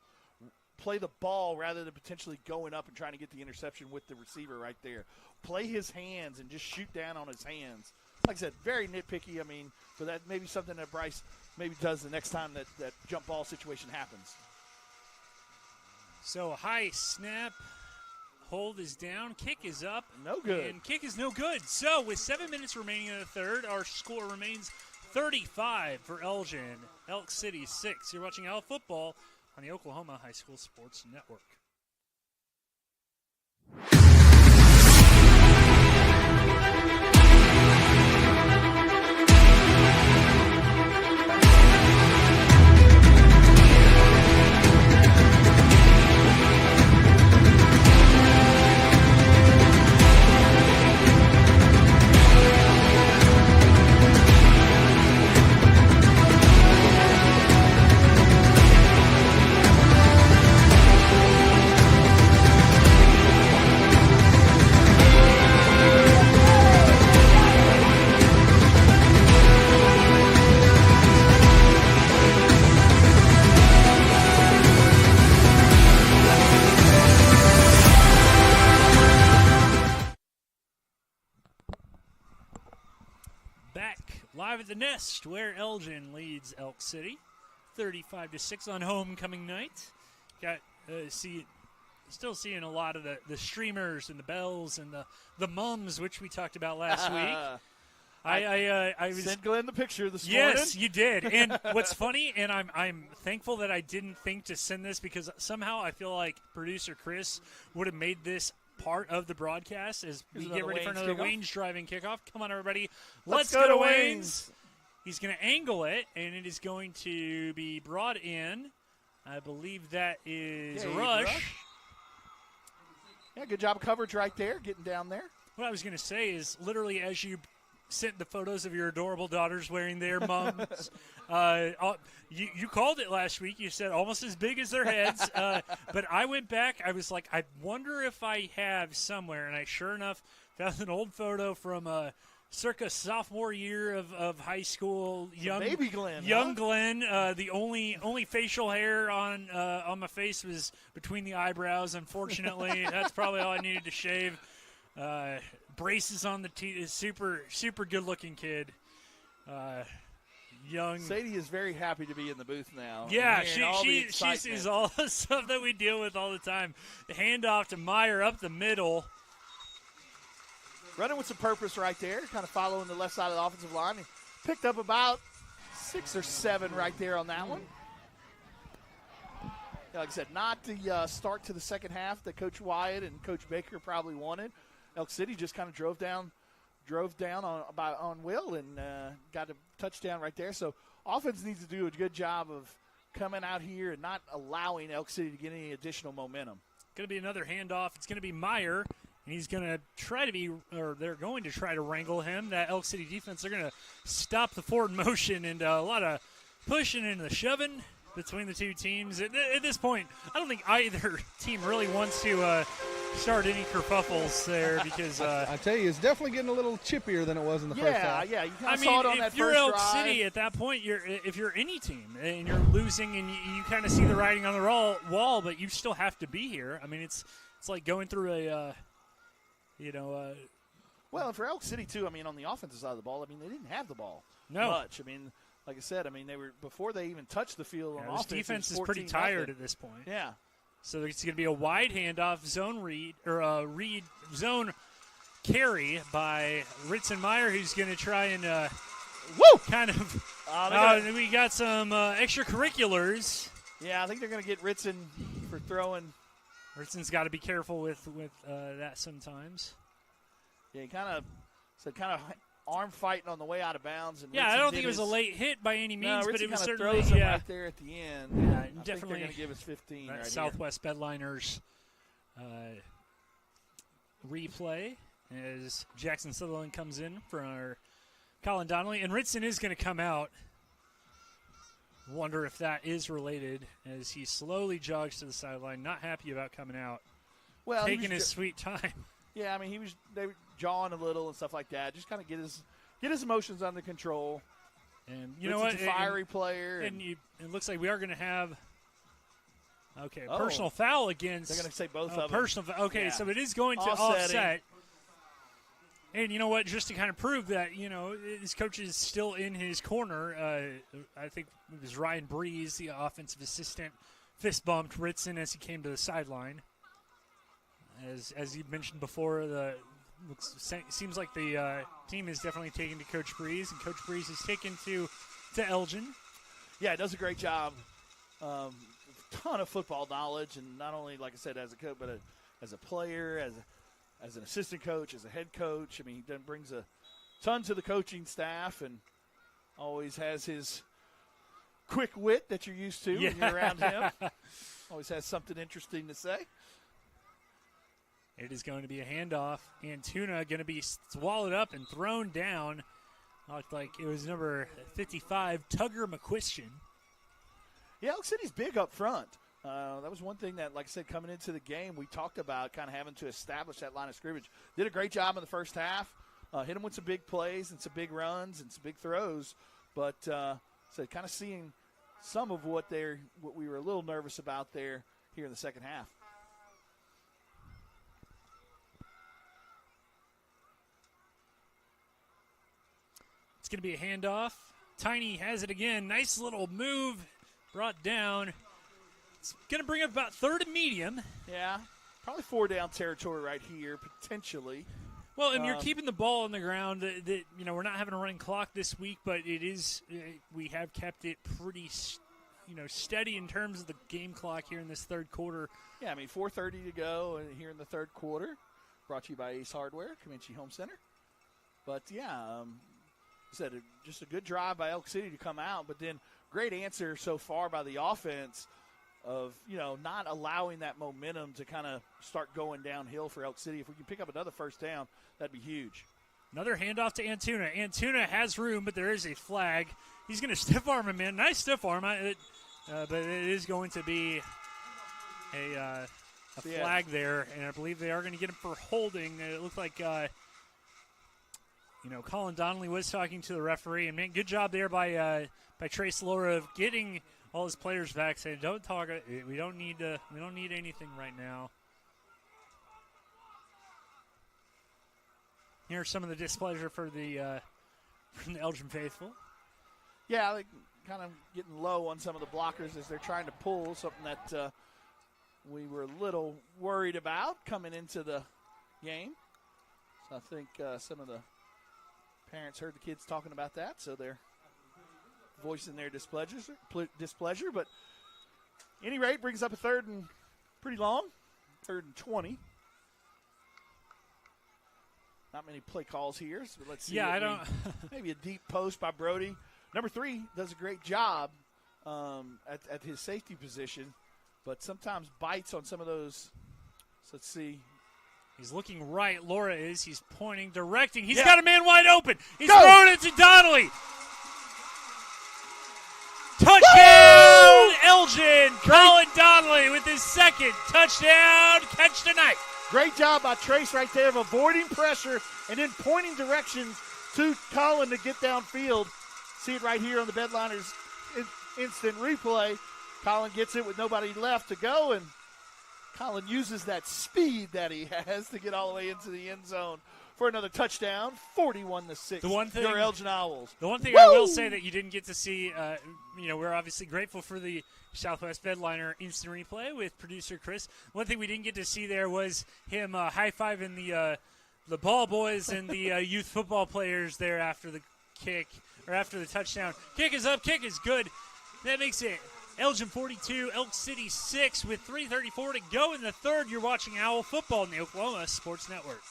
rather than potentially going up and trying to get the interception with the receiver right there. Play his hands and just shoot down on his hands. Like I said, very nitpicky. I mean, so that may be something that Bryce maybe does the next time that jump ball situation happens. So high snap. Hold is down. Kick is up. No good. And kick is no good. So with 7 minutes remaining in the third, our score remains 35 for Elgin. Elk City 6. You're watching Elk Football on the Oklahoma High School Sports Network. Live at the Nest, where Elgin leads Elk City, 35-6 on homecoming night. Got still seeing a lot of the streamers and the bells and the mums, which we talked about last week. I sent Glenn the picture this morning. Yes, you did. And what's funny, and I'm thankful that I didn't think to send this, because somehow I feel like producer Chris would have made this part of the broadcast as we get ready for another Wayne's driving kickoff. Come on, everybody. Let's go to Wayne's. He's going to angle it, and it is going to be brought in. I believe that is Rush. Yeah, good job of coverage right there, getting down there. What I was going to say is literally as you sent the photos of your adorable daughters wearing their mums. You called it last week. You said almost as big as their heads. But I went back. I was like, I wonder if I have somewhere. And I sure enough found an old photo from circa sophomore year of high school. Young baby Glenn. Young Glenn. The only facial hair on my face was between the eyebrows, unfortunately. That's probably all I needed to shave. Braces on the teeth. Super good-looking kid. Young. Sadie is very happy to be in the booth now. Yeah, she sees all the stuff that we deal with all the time. The handoff to Meyer up the middle. Running with some purpose right there, kind of following the left side of the offensive line. He picked up about 6 or 7 right there on that one. Yeah, like I said, not the start to the second half that Coach Wyatt and Coach Baker probably wanted. Elk City just kind of drove down on Will and got a touchdown right there. So offense needs to do a good job of coming out here and not allowing Elk City to get any additional momentum. Going to be another handoff. It's going to be Meyer, and he's going to they're going to try to wrangle him. That Elk City defense, they're going to stop the forward motion and a lot of pushing and the shoving between the two teams. At this point, I don't think either team really wants to start any kerfuffles there because I tell you, it's definitely getting a little chippier than it was in the first half. Yeah, you kind of saw it on that first drive. If you're Elk City at that point, if you're any team and you're losing and you kind of see the writing on the wall, but you still have to be here. I mean, it's like going through well, and for Elk City too. I mean, on the offensive side of the ball, I mean, they didn't have the ball much. I mean, like I said, they were before they even touched the field on offense. This defense is pretty tired at this point. Yeah. So it's going to be a wide handoff, zone zone carry by Ritson Meyer, who's going to try and kind of. We got some extracurriculars. Yeah, I think they're going to get Ritson for throwing. Ritson's got to be careful with that sometimes. Yeah, he kind of arm fighting on the way out of bounds. And yeah, Ritson I don't think it was a late hit by any means, but it was certainly throws him right there at the end. Yeah, I definitely. think they're going to give us 15 right Southwest Bedliners replay as Jackson Sutherland comes in for Colin Donnelly, and Ritson is going to come out. Wonder if that is related as he slowly jogs to the sideline, not happy about coming out. Well, taking his sweet time. Yeah, they were jawing a little and stuff like that. Just kind of get his emotions under control. And you know what? It's a fiery player. And it looks like we are going to have personal foul against. They're going to say both of them. Personal foul. Okay, so it is going to offset. And you know what? Just to kind of prove that, his coach is still in his corner. I think it was Ryan Breeze, the offensive assistant, fist bumped Ritson as he came to the sideline. As you mentioned before, seems like the team is definitely taken to Coach Breeze, and Coach Breeze is taken to Elgin. Yeah, does a great job. Ton of football knowledge, and not only, like I said, as a coach, but as a player, as an assistant coach, as a head coach. I mean, he brings a ton to the coaching staff, and always has his quick wit that you're used to when you're around him. Always has something interesting to say. It is going to be a handoff. Antuna going to be swallowed up and thrown down. Looked like it was number 55, Tugger McQuistion. Yeah, Elk City's big up front. That was one thing that, like I said, coming into the game, we talked about kind of having to establish that line of scrimmage. Did a great job in the first half. Hit them with some big plays and some big runs and some big throws. But so kind of seeing some of what we were a little nervous about there here in the second half. It's going to be a handoff. Tiny has it again. Nice little move brought down. It's going to bring up about third and medium. Yeah, probably 4 down territory right here, potentially. Well, and you're keeping the ball on the ground. We're not having a running clock this week, but it is. We have kept it pretty, steady in terms of the game clock here in this third quarter. Yeah, I mean, 4:30 to go here in the third quarter. Brought to you by Ace Hardware, Comanche Home Center. But yeah, said just a good drive by Elk City to come out, but then great answer so far by the offense of, not allowing that momentum to kind of start going downhill for Elk City. If we can pick up another first down, that'd be huge. Another handoff to Antuna. Antuna has room, but there is a flag. He's going to stiff arm him in. Nice stiff arm, but it is going to be a flag there, and I believe they are going to get him for holding. It looked like Colin Donnelly was talking to the referee, and man, good job there by Trace Laura of getting all his players back, saying, "Don't talk. We don't need anything right now." Here's some of the displeasure from the Elgin faithful. Yeah, like kind of getting low on some of the blockers as they're trying to pull something that we were a little worried about coming into the game. So I think some of the parents heard the kids talking about that, so they're voicing their displeasure. But any rate, brings up a third and pretty long, 3rd and 20. Not many play calls here, so let's see. Yeah, I don't. Maybe a deep post by Brody. Number 3 does a great job at his safety position, but sometimes bites on some of those. So let's see. He's looking right. Laura is. He's pointing, directing. He's got a man wide open. He's throwing it to Donnelly. Touchdown, Elgin. Colin Donnelly with his second touchdown catch tonight. Great job by Trace right there of avoiding pressure and then pointing directions to Colin to get downfield. See it right here on the Bedliners instant replay. Colin gets it with nobody left to go, and Colin uses that speed that he has to get all the way into the end zone for another touchdown, 41-6. The one thing, your Elgin Owls. The one thing I will say that you didn't get to see, we're obviously grateful for the Southwest Bedliner instant replay with producer Chris. One thing we didn't get to see there was him high-fiving the ball boys and the youth football players there after the kick or after the touchdown. Kick is up, kick is good. That makes it Elgin 42, Elk City 6 with 3:34 to go in the third. You're watching Owl Football on the Oklahoma Sports Network.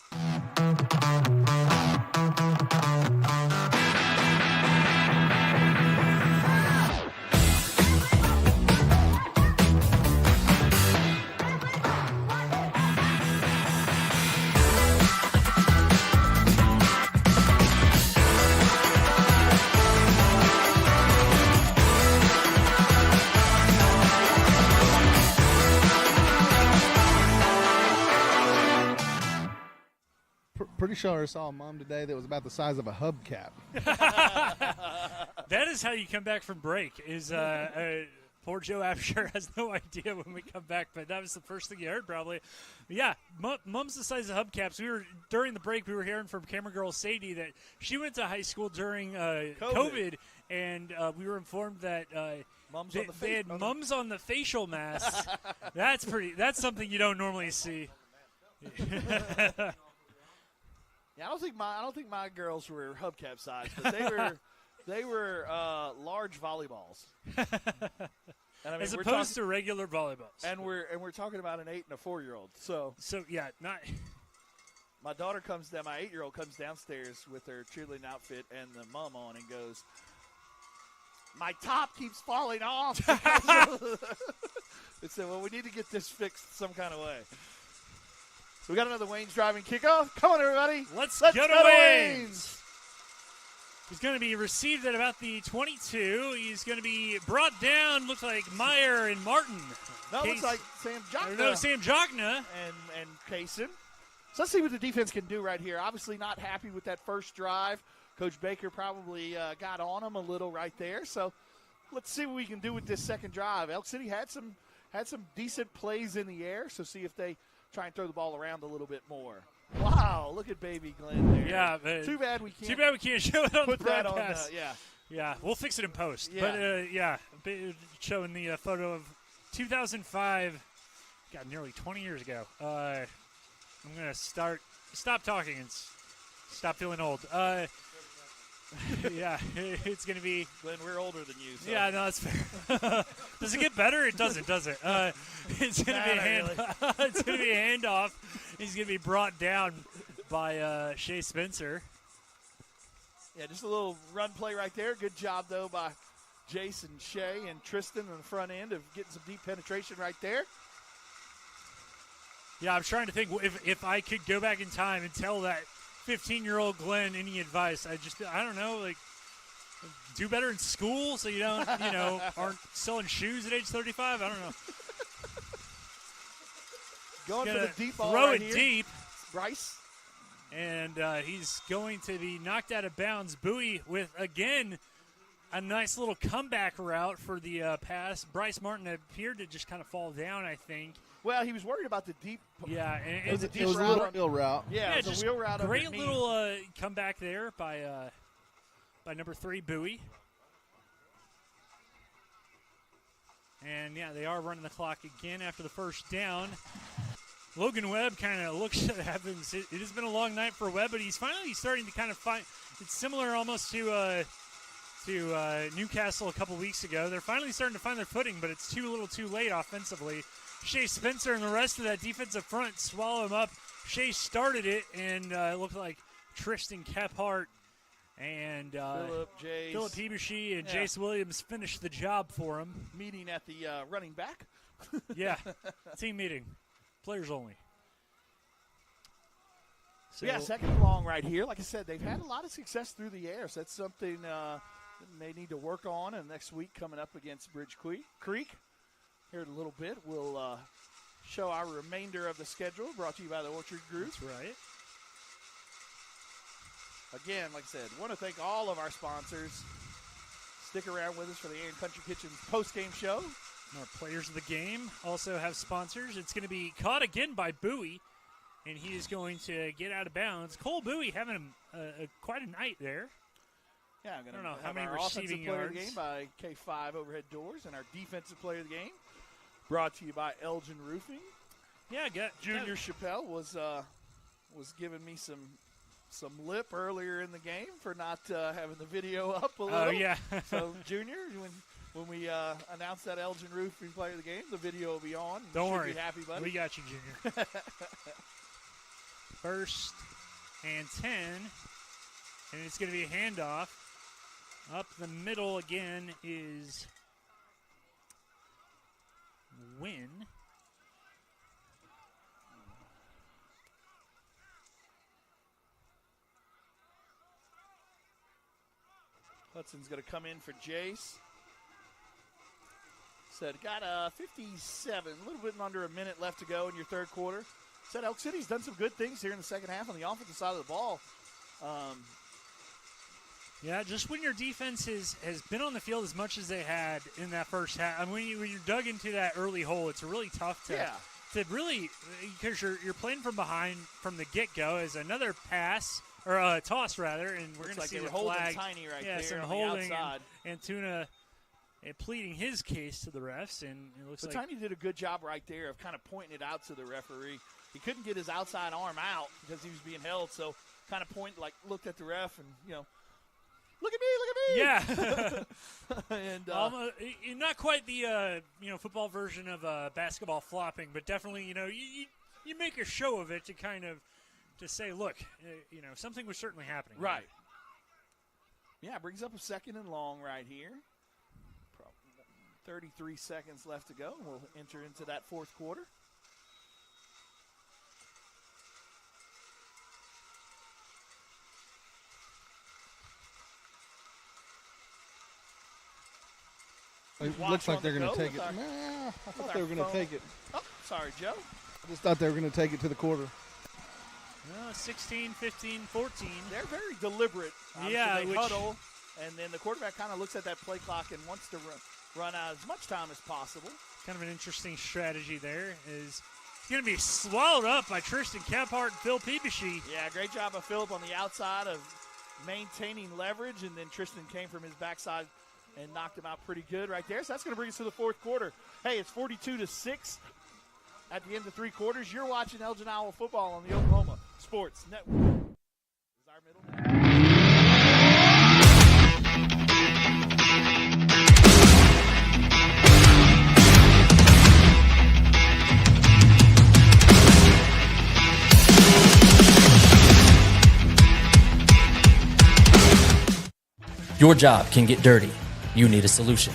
Pretty sure I saw a mom today that was about the size of a hubcap. That is how you come back from break. Poor Joe Absher has no idea when we come back, but that was the first thing you heard probably. Yeah, mom's the size of hubcaps. During the break, we were hearing from camera girl Sadie that she went to high school during COVID, and we were informed that They had mums on the facial masks. That's something you don't normally see. Yeah, I don't think my girls were hubcap size, but they were large volleyballs. And I mean, As opposed to regular volleyballs. And we're talking about an 8 and a 4-year-old. So yeah, not. My daughter comes down. My 8-year-old comes downstairs with her cheerleading outfit and the mum on, and goes, "My top keeps falling off." It said, "Well, we need to get this fixed some kind of way." So we got another Wayne's driving kickoff. Come on, everybody. Let's go to Wayne's. He's going to be received at about the 22. He's going to be brought down. Looks like Meyer and Martin. No, looks like Sam Jochna. No, Sam Jochna. And Kaysen. So let's see what the defense can do right here. Obviously not happy with that first drive. Coach Baker probably got on him a little right there. So let's see what we can do with this second drive. Elk City had some decent plays in the air, so see if they try and throw the ball around a little bit more. Wow, look at baby Glenn there. Yeah, Too bad we can't show it on put the that broadcast. on. Yeah, we'll fix it in post. Yeah. But showing the photo of 2005. God, nearly 20 years ago. I'm gonna stop talking and stop feeling old. Yeah, it's going to be. Glenn, we're older than you. So. Yeah, no, that's fair. Does it get better? It doesn't, does it? It's going to be it's going to be a handoff. He's going to be brought down by Shea Spencer. Yeah, just a little run play right there. Good job, though, by Jason Shea and Tristan on the front end of getting some deep penetration right there. Yeah, I'm trying to think if I could go back in time and tell that 15-year-old Glenn any advice. I don't know, like, do better in school so you don't, aren't selling shoes at age 35. I don't know. Going for the deep ball throw right it here. Deep. Bryce. And he's going to be knocked out of bounds. Bowie with, again, a nice little comeback route for the pass. Bryce Martin appeared to just kind of fall down, I think. Well, he was worried about the deep. Yeah, and it was a little wheel route. Yeah, it was just a wheel route. Great underneath. little comeback there by number 3, Bowie. And yeah, they are running the clock again after the first down. Logan Webb kind of looks at Evans. It has been a long night for Webb, but he's finally starting to kind of find. It's similar almost to Newcastle a couple weeks ago. They're finally starting to find their footing, but it's too little too late offensively. Shea Spencer and the rest of that defensive front swallow him up. Shea started it, and it looked like Tristan Kephart and Philip Hebushi and Jace Williams finished the job for him. Meeting at the running back. Yeah, team meeting. Players only. So, yeah, second and long right here. Like I said, they've had a lot of success through the air, so that's something they need to work on. And next week coming up against Bridge Creek. Here in a little bit, we'll show our remainder of the schedule, brought to you by the Orchard Group. That's right. Again, like I said, want to thank all of our sponsors. Stick around with us for the Aaron Country Kitchen's post-game show. Our players of the game also have sponsors. It's going to be caught again by Bowie, and he is going to get out of bounds. Cole Bowie having quite a night there. Yeah, I'm going I don't to know have how many our receiving offensive player of yards. the game by K5 Overhead Doors, and our defensive player of the game brought to you by Elgin Roofing. Yeah, Junior Chappelle was giving me some lip earlier in the game for not having the video up a little. Oh, yeah. So, Junior, when we announce that Elgin Roofing player of the game, the video will be on. Don't should worry. Be happy, buddy. We got you, Junior. First and 10, and it's going to be a handoff. Up the middle again is Wynn. Hudson's going to come in for Jace. Said, got 57, a little bit under a minute left to go in your third quarter. Said Elk City's done some good things here in the second half on the offensive side of the ball. Yeah, just when your defense has been on the field as much as they had in that first half. I mean, when you're dug into that early hole, it's really tough to really, because you're playing from behind from the get-go as another pass, or a toss rather, and we're going to see the flag. Tiny right there on holding the outside. And Tuna pleading his case to the refs, and it looks like Tiny did a good job right there of kind of pointing it out to the referee. He couldn't get his outside arm out because he was being held, so kind of looked at the ref and, look at me. Yeah. And not quite the football version of basketball flopping, but definitely you make a show of it to kind of to say, look, something was certainly happening. Right. Yeah, brings up a 2nd and long right here. 33 seconds left to go. We'll enter into that 4th quarter. It looks like they're going to take it. Nah, I thought they were going to take it. Oh, sorry, Joe. I just thought they were going to take it to the quarter. 16, 15, 14. They're very deliberate. Yeah, they huddle, and then the quarterback kind of looks at that play clock and wants to run out as much time as possible. Kind of an interesting strategy there. Is going to be swallowed up by Tristan Kephart and Phil Peebushy. Yeah, great job of Philip on the outside of maintaining leverage, and then Tristan came from his backside and knocked him out pretty good right there. So that's going to bring us to the 4th quarter. Hey, it's 42-6 at the end of 3 quarters. You're watching Elgin Owl football on the Oklahoma Sports Network. This is our middle name. Your job can get dirty. You need a solution.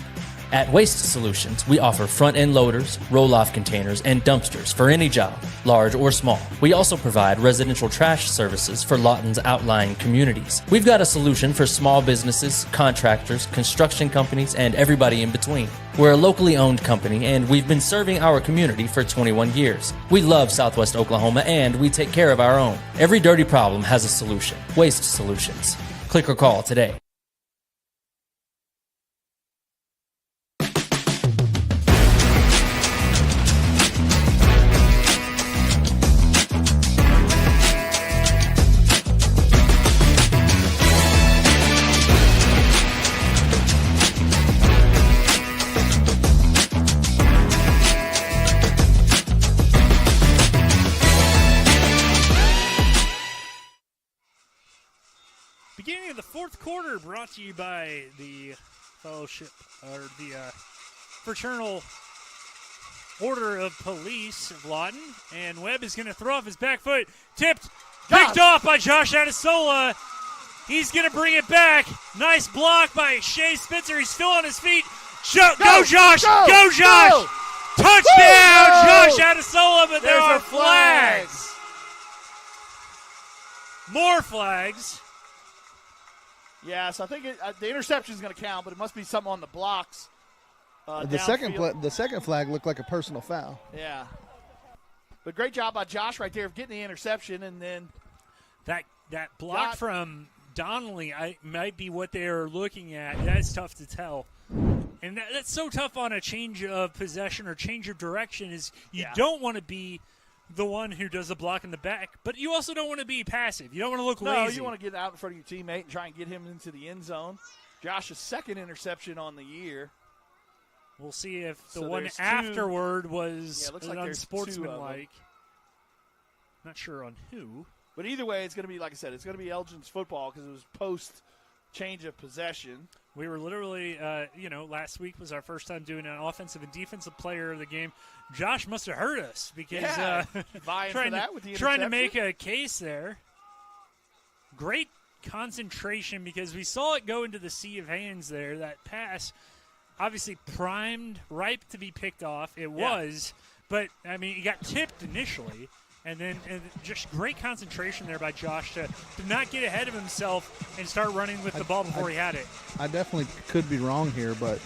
At Waste Solutions, we offer front-end loaders, roll-off containers, and dumpsters for any job, large or small. We also provide residential trash services for Lawton's outlying communities. We've got a solution for small businesses, contractors, construction companies, and everybody in between. We're a locally owned company, and we've been serving our community for 21 years. We love Southwest Oklahoma, and we take care of our own. Every dirty problem has a solution. Waste Solutions. Click or call today. Beginning of the 4th quarter, brought to you by the Fellowship, or the Fraternal Order of Police of Lawton. And Webb is going to throw off his back foot. Picked off by Josh Adesola. He's going to bring it back. Nice block by Shea Spitzer. He's still on his feet. Go Josh! Go Josh! Go. Touchdown, Josh Adesola, but there are flags. More flags. Yeah, so I think the interception is going to count, but it must be something on the blocks. The second flag looked like a personal foul. Yeah. But great job by Josh right there of getting the interception, and then that block from Donnelly might be what they're looking at. That's tough to tell. And that's so tough on a change of possession or change of direction is you don't want to be the one who does the block in the back, but you also don't want to be passive. You don't want to look lazy. No, you want to get out in front of your teammate and try and get him into the end zone. Josh's 2nd interception on the year. We'll see if the one afterward was unsportsmanlike. Not sure on who. But either way, it's going to be, like I said, it's going to be Elgin's football because it was post-change of possession. We were literally, last week was our first time doing an offensive and defensive player of the game. Josh must have hurt us because trying to make a case there. Great concentration because we saw it go into the sea of hands there. That pass, obviously primed, ripe to be picked off. It was, but, he got tipped initially. And just great concentration there by Josh to not get ahead of himself and start running with the ball before he had it. I definitely could be wrong here, but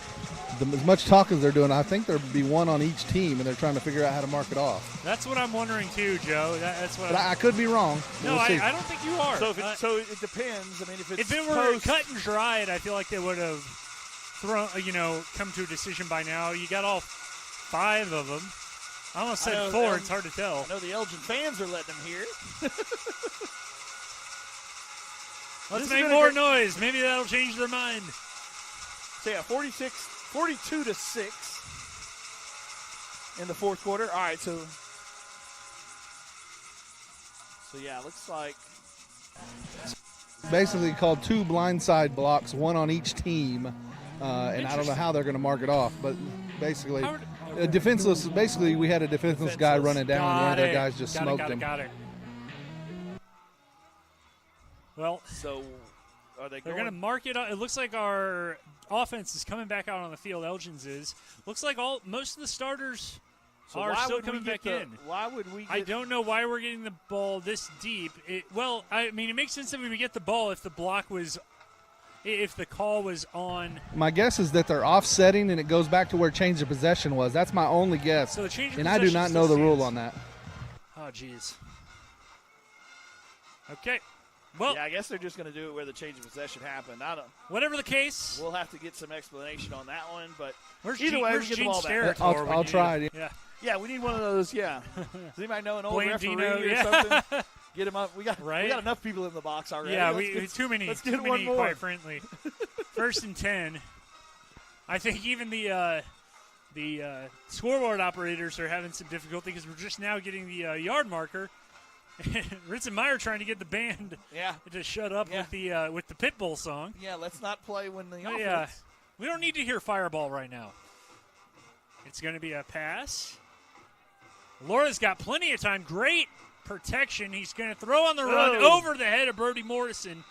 as much talk as they're doing, I think there'd be one on each team, and they're trying to figure out how to mark it off. That's what I'm wondering too, Joe. That's what. But I could be wrong. No, I don't think you are. So it depends. If it were cut and dried, I feel like they would have come to a decision by now. You got all 5 of them. I almost said 4. It's hard to tell. I know the Elgin fans are letting them hear it. Let's make more noise. Maybe that'll change their mind. So, 46 42-6 in the fourth quarter. All right, so yeah, looks like basically called 2 blindside blocks, 1 on each team, and I don't know how they're going to mark it off, but basically defenseless. Basically, we had a defenseless guy running down, and one of their guys just smoked him. Got it. Well, so are they? They're going to mark it. It looks like our offense is coming back out on the field. Elgin's is. Looks like most of the starters are still coming back in. Why would we? I don't know why we're getting the ball this deep. It makes sense that we would get the ball if the call was on. My guess is that they're offsetting and it goes back to where change of possession was. That's my only guess. So the change of and I do not know the rule on that. Oh, jeez. Okay. Well, yeah, I guess they're just going to do it where the change of possession happened. I don't. Whatever the case, we'll have to get some explanation on that one. But either way, we get the ball back. I'll try. Yeah, we need one of those. Yeah. Does anybody know an old referee or yeah. something? Get him up. We got enough people in the box already. Yeah, too many. Let's get too one many, more. Quite frankly. 1st and 10. I think even the scoreboard operators are having some difficulty because we're just now getting the yard marker. Ritzenmeyer trying to get the band to shut up with the Pitbull song. Yeah, let's not play when the offense. Yeah, we don't need to hear Fireball right now. It's going to be a pass. Laura's got plenty of time. Great protection. He's going to throw on the run over the head of Brody Morrison.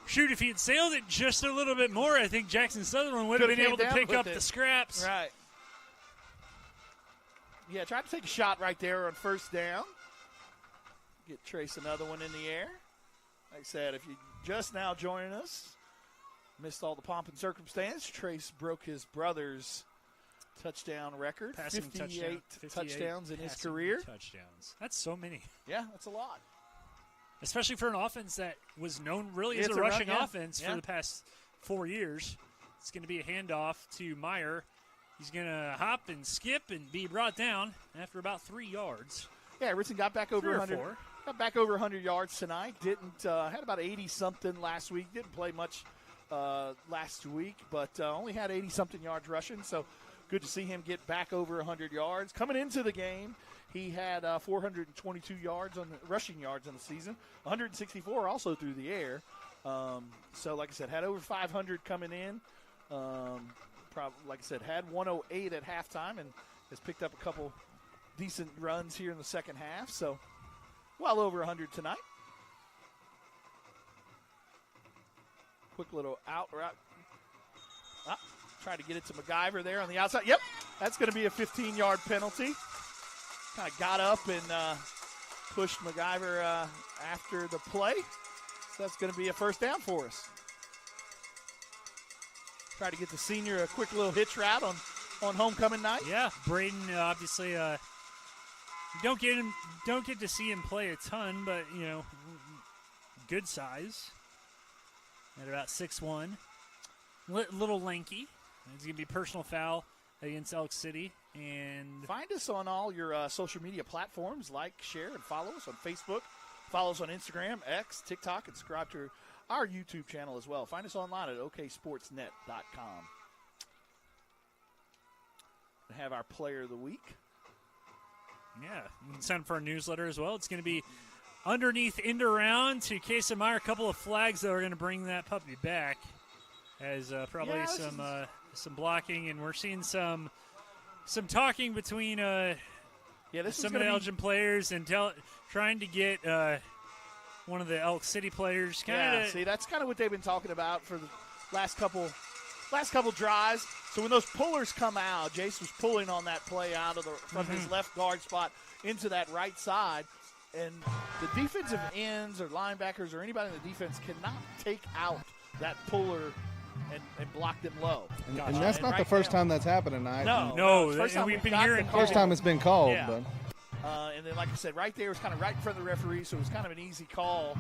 Shoot, if he had sailed it just a little bit more, I think Jackson Sutherland would have been able to pick up the scraps. Right. Yeah, try to take a shot right there on 1st down. Get Trace another one in the air. Like I said, if you just now joining us, missed all the pomp and circumstance, Trace broke his brother's touchdown record. Passing 58 touchdowns in his career. Touchdowns. That's so many. Yeah, that's a lot. Especially for an offense that was known really as a rushing offense for the past 4 years. It's going to be a handoff to Meyer. He's going to hop and skip and be brought down after about 3 yards. Yeah, Ritson got back over 100. Got back over 100 yards tonight. Had about 80-something last week. Didn't play much last week, but only had 80-something yards rushing. So good to see him get back over 100 yards. Coming into the game, he had 422 yards rushing yards on the season. 164 also through the air. So like I said, had over 500 coming in. Like I said, had 108 at halftime and has picked up a couple decent runs here in the second half. So well over 100 tonight. Quick little out route. Try to get it to MacGyver there on the outside. Yep, that's going to be a 15-yard penalty. Kind of got up and pushed MacGyver after the play. So that's going to be a 1st down for us. Try to get the senior a quick little hitch route on homecoming night. Yeah, Braden obviously don't get to see him play a ton, but good size at about 6'1", little lanky. It's gonna be personal foul against Elk City. And find us on all your social media platforms. Like, share, and follow us on Facebook. Follow us on Instagram, X, TikTok, and subscribe to our YouTube channel as well. Find us online at oksportsnet.com. We have our Player of the Week. Yeah, you can sign up for our newsletter as well. It's going to be underneath end around to Casey Meyer. A couple of flags that are going to bring that puppy back. As probably some blocking, and we're seeing some talking between some of the Elgin players and trying to get one of the Elk City players. See, that's kind of what they've been talking about for the last couple drives. So when those pullers come out, Jace was pulling on that play out of from his left guard spot into that right side, and the defensive ends or linebackers or anybody in the defense cannot take out that puller and block them low. And that's not the first time that's happened tonight. No. We've been hearing. First time it's been called. Yeah. But. And then, like I said, right there was kind of right in front of the referee, so it was kind of an easy call.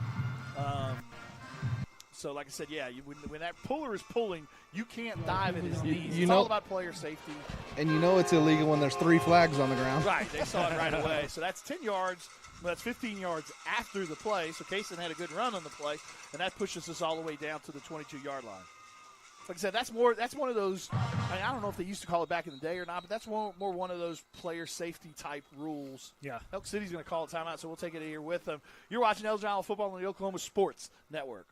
So, like I said, when that puller is pulling, you can't dive at his knees. It's all about player safety. And it's illegal when there's 3 flags on the ground. Right, they saw it right away. So that's 10 yards. Well, that's 15 yards after the play. So Kaysen had a good run on the play, and that pushes us all the way down to the 22-yard line. Like I said, that's one of those. I don't know if they used to call it back in the day or not, but that's more one of those player safety type rules. Yeah. Elk City's going to call a timeout, so we'll take it here with them. You're watching Elgin Island football on the Oklahoma Sports Network.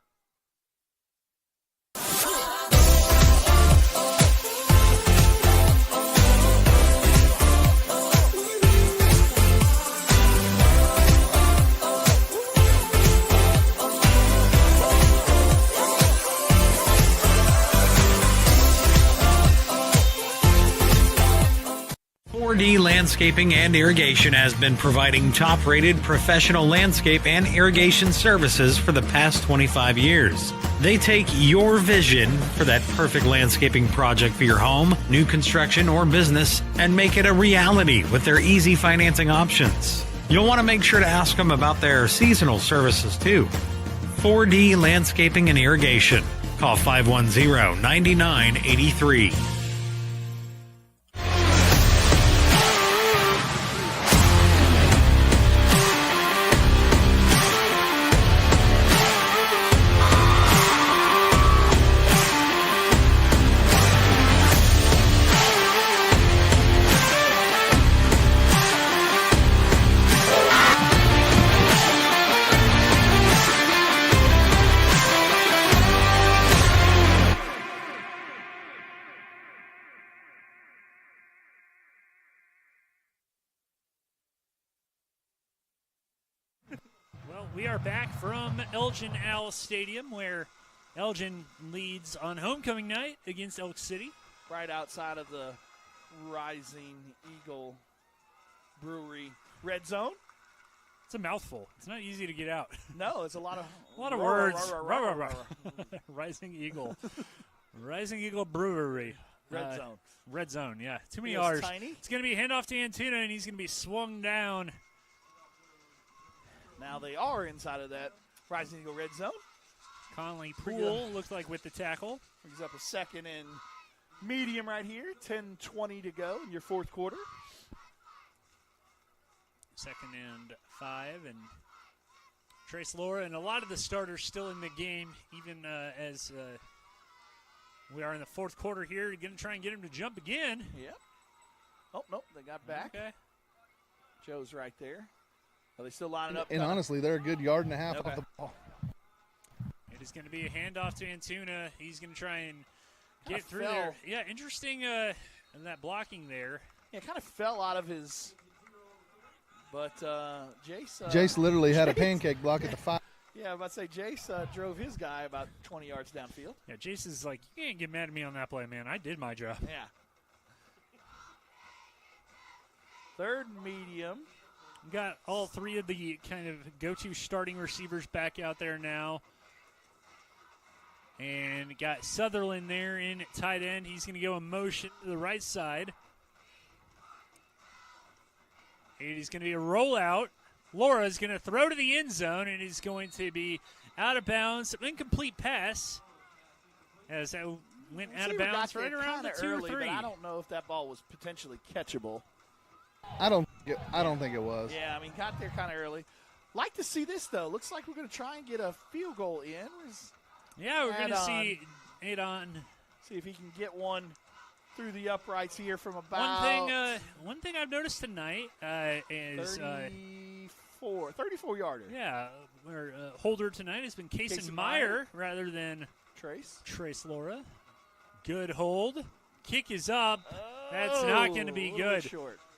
4D Landscaping and Irrigation has been providing top-rated professional landscape and irrigation services for the past 25 years. They take your vision for that perfect landscaping project for your home, new construction, or business and make it a reality with their easy financing options. You'll want to make sure to ask them about their seasonal services too. 4D Landscaping and Irrigation. Call 510-9983. We are back from Elgin Owl Stadium, where Elgin leads on homecoming night against Elk City. Right outside of the Rising Eagle Brewery red zone. It's a mouthful. It's not easy to get out. No, it's a lot of words. Rising Eagle. Rising Eagle Brewery. Red zone. Red zone, yeah. Too many It's R's. tiny. It's going to be a handoff to Antuna, and he's going to be swung down. Now they are inside of that Rising Eagle red zone. Conley Poole looks like with the tackle. Brings up a second and medium right here. 10:20 to go in your fourth quarter. Second and 5, and Trace Laura and a lot of the starters still in the game, even as we are in the fourth quarter here. Going to try and get him to jump again. Yep. Oh, nope, they got back. Okay. Joe's right there. Are they still lining up? And honestly, they're a good yard and a half Okay. off the ball. It is going to be a handoff to Antuna. He's going to try and get Kinda through fell. there. Yeah, interesting that blocking there. Yeah, kind of fell out of his. But Jace. Jace literally had a pancake block at the 5. Yeah, I was about to say Jace drove his guy about 20 yards downfield. Yeah, Jace is like, you can't get mad at me on that play, man. I did my job. Yeah. Third medium. Got all three of the kind of go-to starting receivers back out there now. And got Sutherland there in at tight end. He's going to go in motion to the right side. It is going to be a rollout. Laura's going to throw to the end zone, and it's going to be out of bounds. Incomplete pass as that went out of bounds right around the 2 or 3. But I don't know if that ball was potentially catchable. I don't think it was. Yeah, I mean, got there kind of early. Like to see this, though. Looks like we're going to try and get a field goal in. Yeah, we're going to see it on. See if he can get one through the uprights here from about. One thing I've noticed tonight is 34 yarder. Yeah, where holder tonight has been Kason Meyer rather than Trace Laura. Good hold. Kick is up. That's not going to be good.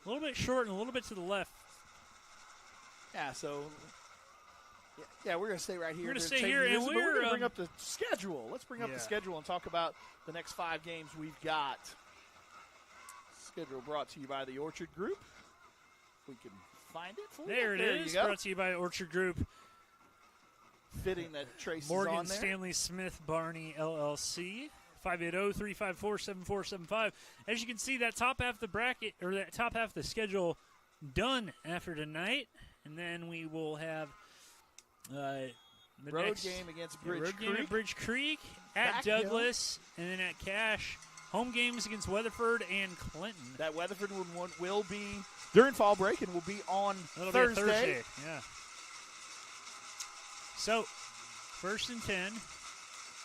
A little bit short and a little bit to the left. Yeah, so we're going to stay right here. We're going to stay here, and we're going to bring up the schedule. Let's bring up the schedule and talk about the next 5 games we've got. Schedule brought to you by the Orchard Group. If we can find it for you. There it is. Brought to you by Orchard Group. Fitting that Trace Morgan is on there. Stanley Smith Barney LLC. 580-354-7475. As you can see, that top half of the bracket, or that top half of the schedule done after tonight. And then we will have the road game against Bridge road Creek. Game at Bridge Creek, at Douglas, and then at Cache. Home games against Weatherford and Clinton. That Weatherford one will be during fall break and will be on Thursday. Yeah. So, 1st and 10.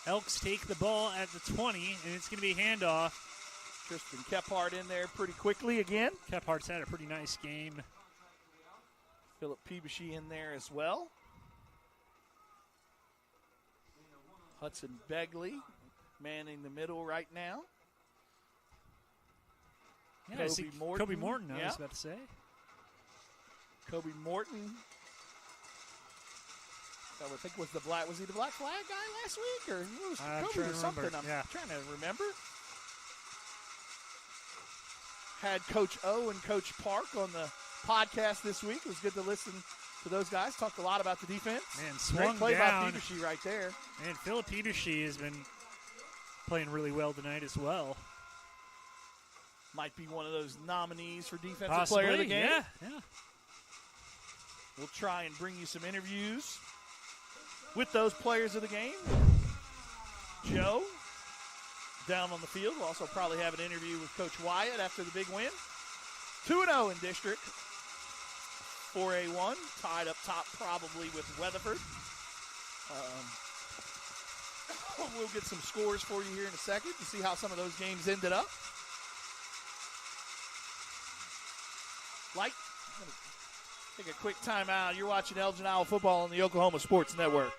Elks take the ball at the 20, and it's going to be handoff. Tristan Kephart in there pretty quickly again. Kephart's had a pretty nice game. Philip Peebushy in there as well. Hudson Begley manning the middle right now. Yeah, Kobe Morton, I was about to say. Kobe Morton. I would think was he the black flag guy last week? Or was Kobe or something? I'm trying to remember. Had Coach O and Coach Park on the podcast this week. It was good to listen to those guys. Talked a lot about the defense. Man, swung Great play down. by Peebushy right there. And Philip Peebushy has been playing really well tonight as well. Might be one of those nominees for Defensive Possibly, Player of the Game. Yeah. We'll try and bring you some interviews with those players of the game. Joe, down on the field. We'll also probably have an interview with Coach Wyatt after the big win. 2-0 in district. 4A1, tied up top probably with Weatherford. We'll get some scores for you here in a second to see how some of those games ended up. Take a quick timeout. You're watching Elgin Owl football on the Oklahoma Sports Network.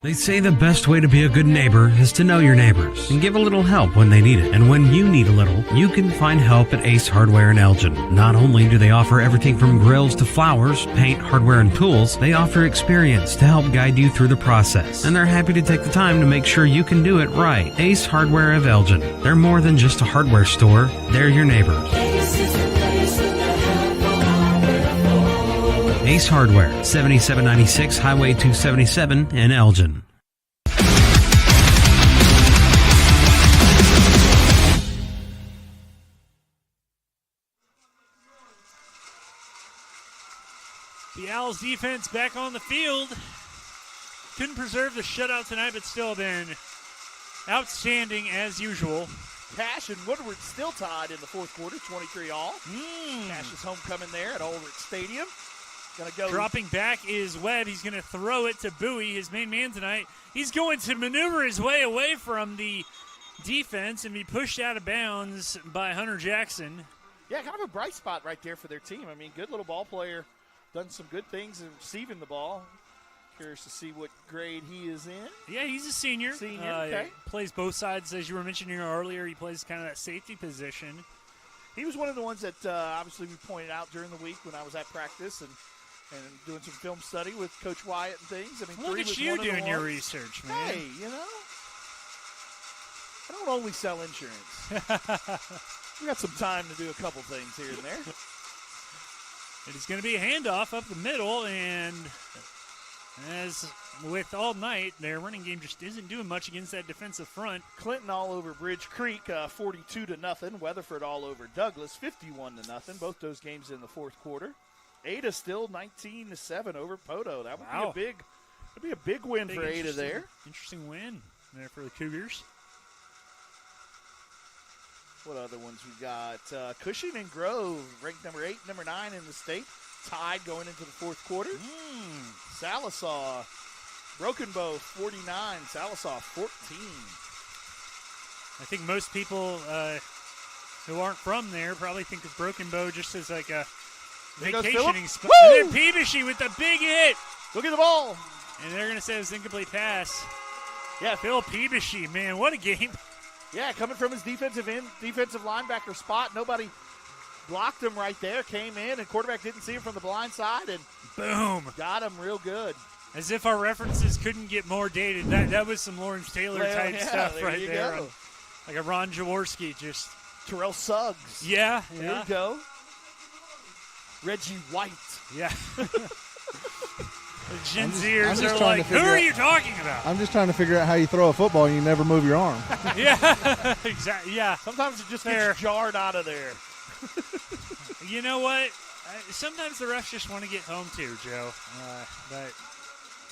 They say the best way to be a good neighbor is to know your neighbors and give a little help when they need it. And when you need a little, you can find help at Ace Hardware in Elgin. Not only do they offer everything from grills to flowers, paint, hardware, and tools, they offer experience to help guide you through the process. And they're happy to take the time to make sure you can do it right. Ace Hardware of Elgin. They're more than just a hardware store. They're your neighbors. Ace Hardware, 7796 Highway 277 in Elgin. The Owls defense back on the field. Couldn't preserve the shutout tonight, but still been outstanding as usual. Cash and Woodward still tied in the fourth quarter, 23-all. Cash's homecoming there at Ulrich Stadium. Gonna go. Dropping back is Webb. He's going to throw it to Bowie, his main man tonight. He's going to maneuver his way away from the defense and be pushed out of bounds by Hunter Jackson. Yeah, kind of a bright spot right there for their team. I mean, good little ball player. Done some good things in receiving the ball. Curious to see what grade he is in. Yeah, he's a senior. Okay. Plays both sides, as you were mentioning earlier. He plays kind of that safety position. He was one of the ones that obviously we pointed out during the week when I was at practice and doing some film study with Coach Wyatt and things. I mean, look at you doing your research, man. Hey, you know, I don't only sell insurance. We got some time to do a couple things here and there. It is going to be a handoff up the middle, and as with all night, their running game just isn't doing much against that defensive front. Clinton all over Bridge Creek, 42-0. Weatherford all over Douglas, 51-0. Both those games in the fourth quarter. Ada still 19-7 over Poto. That would be a big win for Ada there. Interesting win there for the Cougars. What other ones we got? Cushing and Grove, ranked number 8, number 9 in the state, tied going into the fourth quarter. Sallisaw, Broken Bow 49, Sallisaw 14. I think most people who aren't from there probably think of Broken Bow just as like a vacationing spot. And then Peebushy with the big hit. Look at the ball. And they're going to say it was an incomplete pass. Yeah, Phil Peebushy, man, what a game. Yeah, coming from his defensive linebacker spot. Nobody blocked him right there. Came in, and quarterback didn't see him from the blind side. And boom. Got him real good. As if our references couldn't get more dated. That was some Lawrence Taylor type stuff right there. Like a Ron Jaworski, just. Terrell Suggs. Yeah. There you go. Reggie White. Yeah. The Gen Zers are like, who are you talking about? I'm just trying to figure out how you throw a football and you never move your arm. Yeah, exactly. Yeah. Sometimes it just gets jarred out of there. You know what? Sometimes the refs just want to get home too, Joe. But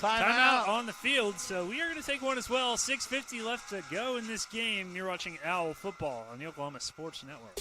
Timeout on the field, so we are going to take one as well. 6:50 left to go in this game. You're watching Owl Football on the Oklahoma Sports Network.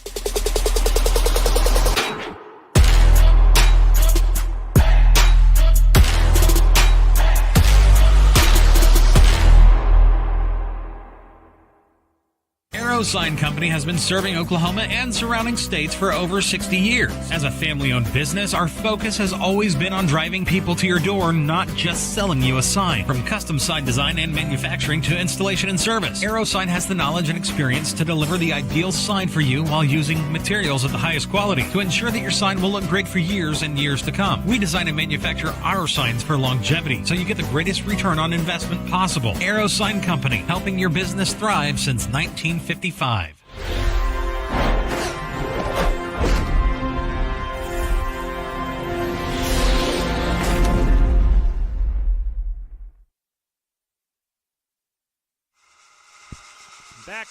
Arrow Sign Company has been serving Oklahoma and surrounding states for over 60 years. As a family-owned business, our focus has always been on driving people to your door, not just selling you a sign. From custom sign design and manufacturing to installation and service, Arrow Sign has the knowledge and experience to deliver the ideal sign for you while using materials of the highest quality to ensure that your sign will look great for years and years to come. We design and manufacture our signs for longevity, so you get the greatest return on investment possible. Arrow Sign Company, helping your business thrive since 1955. Back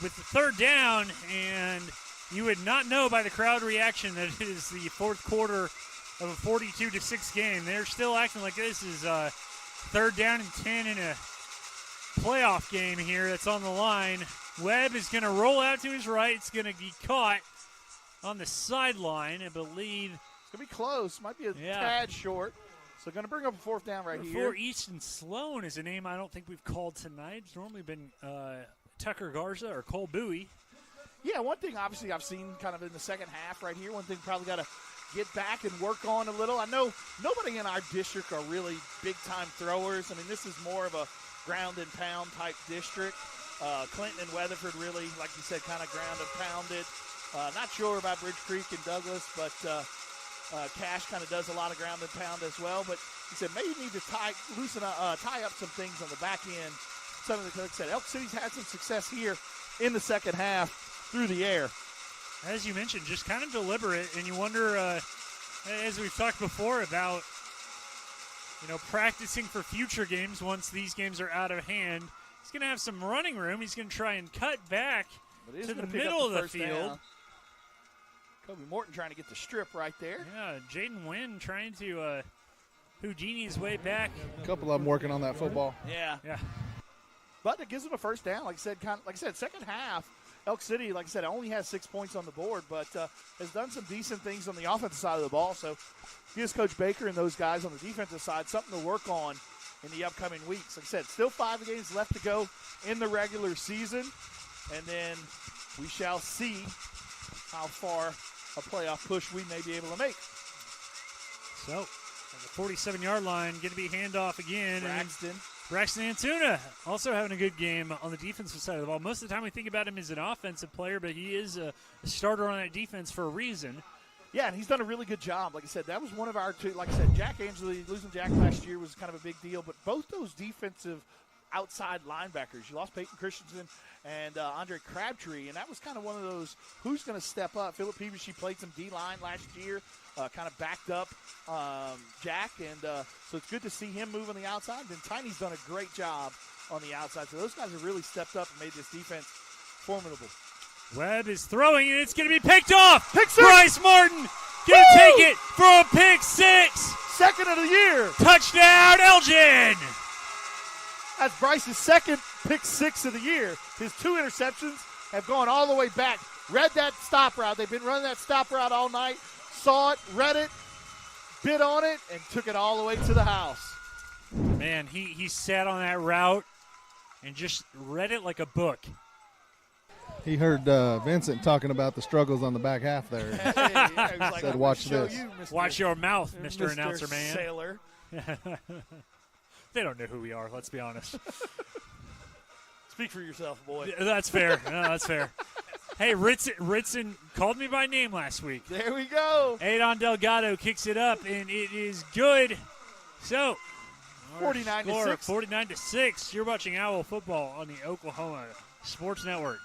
with the third down, and you would not know by the crowd reaction that it is the fourth quarter of a 42-6 game. They're still acting like this is third down and 10 in a playoff game here that's on the line. Webb is going to roll out to his right. It's going to be caught on the sideline, I believe. It's going to be close. Might be a tad short. So going to bring up a fourth down right here. Easton Sloan is a name I don't think we've called tonight. It's normally been Tucker Garza or Cole Bowie. Yeah, one thing obviously I've seen kind of in the second half right here, one thing probably got to get back and work on a little. I know nobody in our district are really big-time throwers. I mean, this is more of a ground-and-pound type district. Clinton and Weatherford really, like you said, kind of ground and pounded. Not sure about Bridge Creek and Douglas, but Cash kind of does a lot of ground and pound as well. But he said maybe you need to tie up some things on the back end. Some of the coach said Elk City's had some success here in the second half through the air. As you mentioned, just kind of deliberate, and you wonder, as we've talked before, about practicing for future games once these games are out of hand. He's going to have some running room. He's going to try and cut back to the middle of the field. Down. Kobe Morton trying to get the strip right there. Yeah, Jaden Wynn trying to Houdini his way back. A couple of them working on that football. Yeah. But it gives them a first down. Like I said, second half, Elk City, like I said, only has 6 points on the board, but has done some decent things on the offensive side of the ball. So gives Coach Baker and those guys on the defensive side something to work on in the upcoming weeks. Like I said, still 5 games left to go in the regular season, and then we shall see how far a playoff push we may be able to make. So, on the 47-yard line, going to be handoff again. Braxton Antuna also having a good game on the defensive side of the ball. Most of the time we think about him as an offensive player, but he is a starter on that defense for a reason. Yeah, and he's done a really good job. Like I said, that was one of our two. Like I said, Jack Angeli, losing Jack last year was kind of a big deal. But both those defensive outside linebackers, you lost Peyton Christensen and Andre Crabtree, and that was kind of one of those who's going to step up. Philip Peevish, he played some D-line last year, kind of backed up Jack. And so it's good to see him move on the outside. And Tiny's done a great job on the outside. So those guys have really stepped up and made this defense formidable. Webb is throwing, and it's going to be picked off. Pick six. Bryce Martin going to take it for a pick six. Second of the year. Touchdown, Elgin. That's Bryce's second pick six of the year. His 2 interceptions have gone all the way back. Read that stop route. They've been running that stop route all night. Saw it, read it, bid on it, and took it all the way to the house. Man, he sat on that route and just read it like a book. He heard Vincent talking about the struggles on the back half there. He was like, said, watch this. Watch your mouth, Mr. Announcer Man. Sailor. They don't know who we are, let's be honest. Speak for yourself, boy. That's fair. No, that's fair. Hey, Ritson called me by name last week. There we go. Adon Delgado kicks it up, and it is good. So, 49-6. 49-6. You're watching Owl Football on the Oklahoma Sports Network.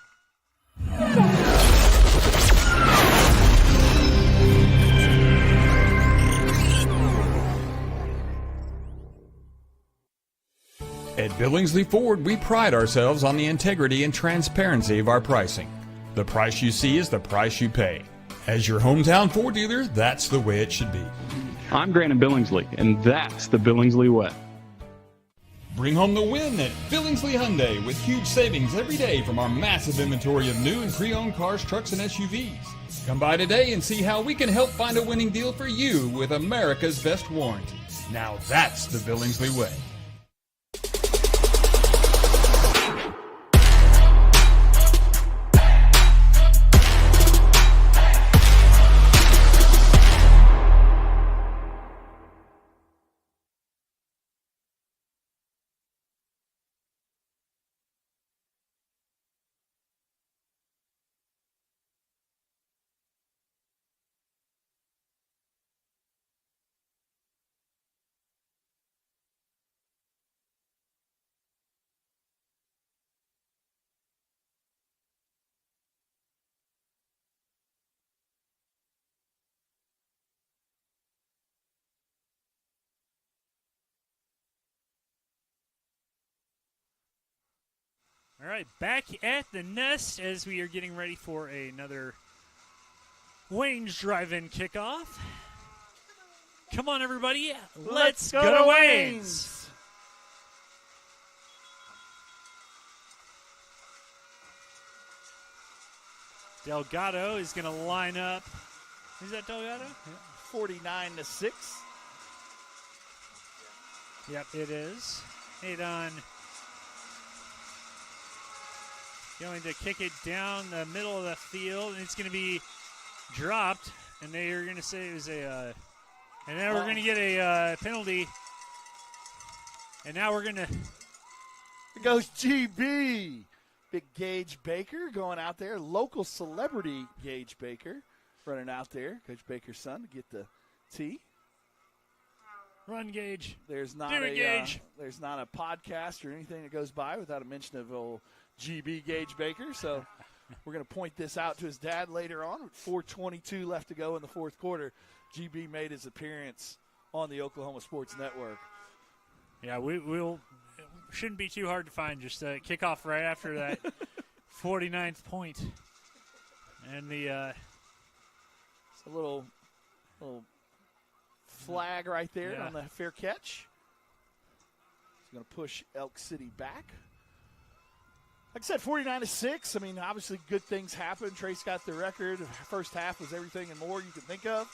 At Billingsley Ford, we pride ourselves on the integrity and transparency of our pricing. The price you see is the price you pay. As your hometown Ford dealer, that's the way it should be. I'm Grant Billingsley, and that's the Billingsley way. Bring home the win at Billingsley Hyundai with huge savings every day from our massive inventory of new and pre-owned cars, trucks, and SUVs. Come by today and see how we can help find a winning deal for you with America's best warranty. Now that's the Billingsley way. All right, back at the nest as we are getting ready for another Wayne's Drive-In kickoff. Come on, everybody. Let's go to Wayne's. Delgado is going to line up. Is that Delgado? Yeah. 49-6. Yep, it is. Adon going to kick it down the middle of the field, and it's going to be dropped. And they are going to say it was a, and now we're going to get a penalty. And now we're going to. Here goes GB. Big Gage Baker going out there. Local celebrity Gage Baker running out there. Coach Baker's son to get the tee. Run, Gage. There's not there's not a podcast or anything that goes by without a mention of old GB Gage Baker. So we're going to point this out to his dad later on. With 4:22 left to go in the fourth quarter, GB made his appearance on the Oklahoma Sports Network. Yeah, we'll shouldn't be too hard to find. Just a kickoff right after that 49th point. And the it's a little flag right there on the fair catch. He's going to push Elk City back. Like I said, 49-6. I mean, obviously good things happen. Trace got the record. First half was everything and more you could think of.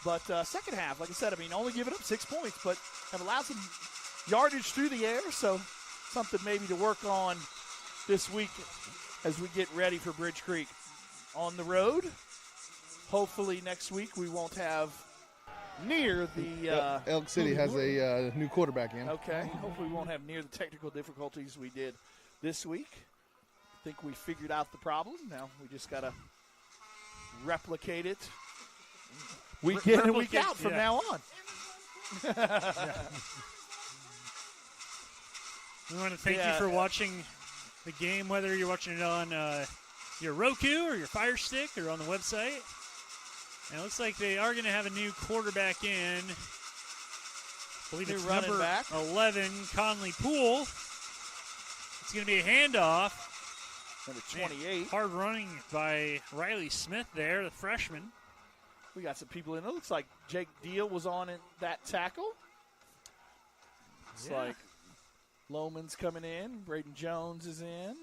But second half, like I said, I mean, only giving up 6 points, but have allowed some yardage through the air. So something maybe to work on this week as we get ready for Bridge Creek. On the road, hopefully next week we won't have near the Elk City has a new quarterback in. Okay. Hopefully we won't have near the technical difficulties we did this week. I think we figured out the problem. Now we just got to replicate it week in and week out from now on. We want to thank you for watching the game, whether you're watching it on your Roku or your Fire Stick or on the website. And it looks like they are going to have a new quarterback in. I believe it's number back. 11, Conley Poole. It's going to be a handoff. Number 28. Man, hard running by Riley Smith there, the freshman. We got some people in. It looks like Jake Deal was on in that tackle. It's like Loman's coming in. Braden Jones is in.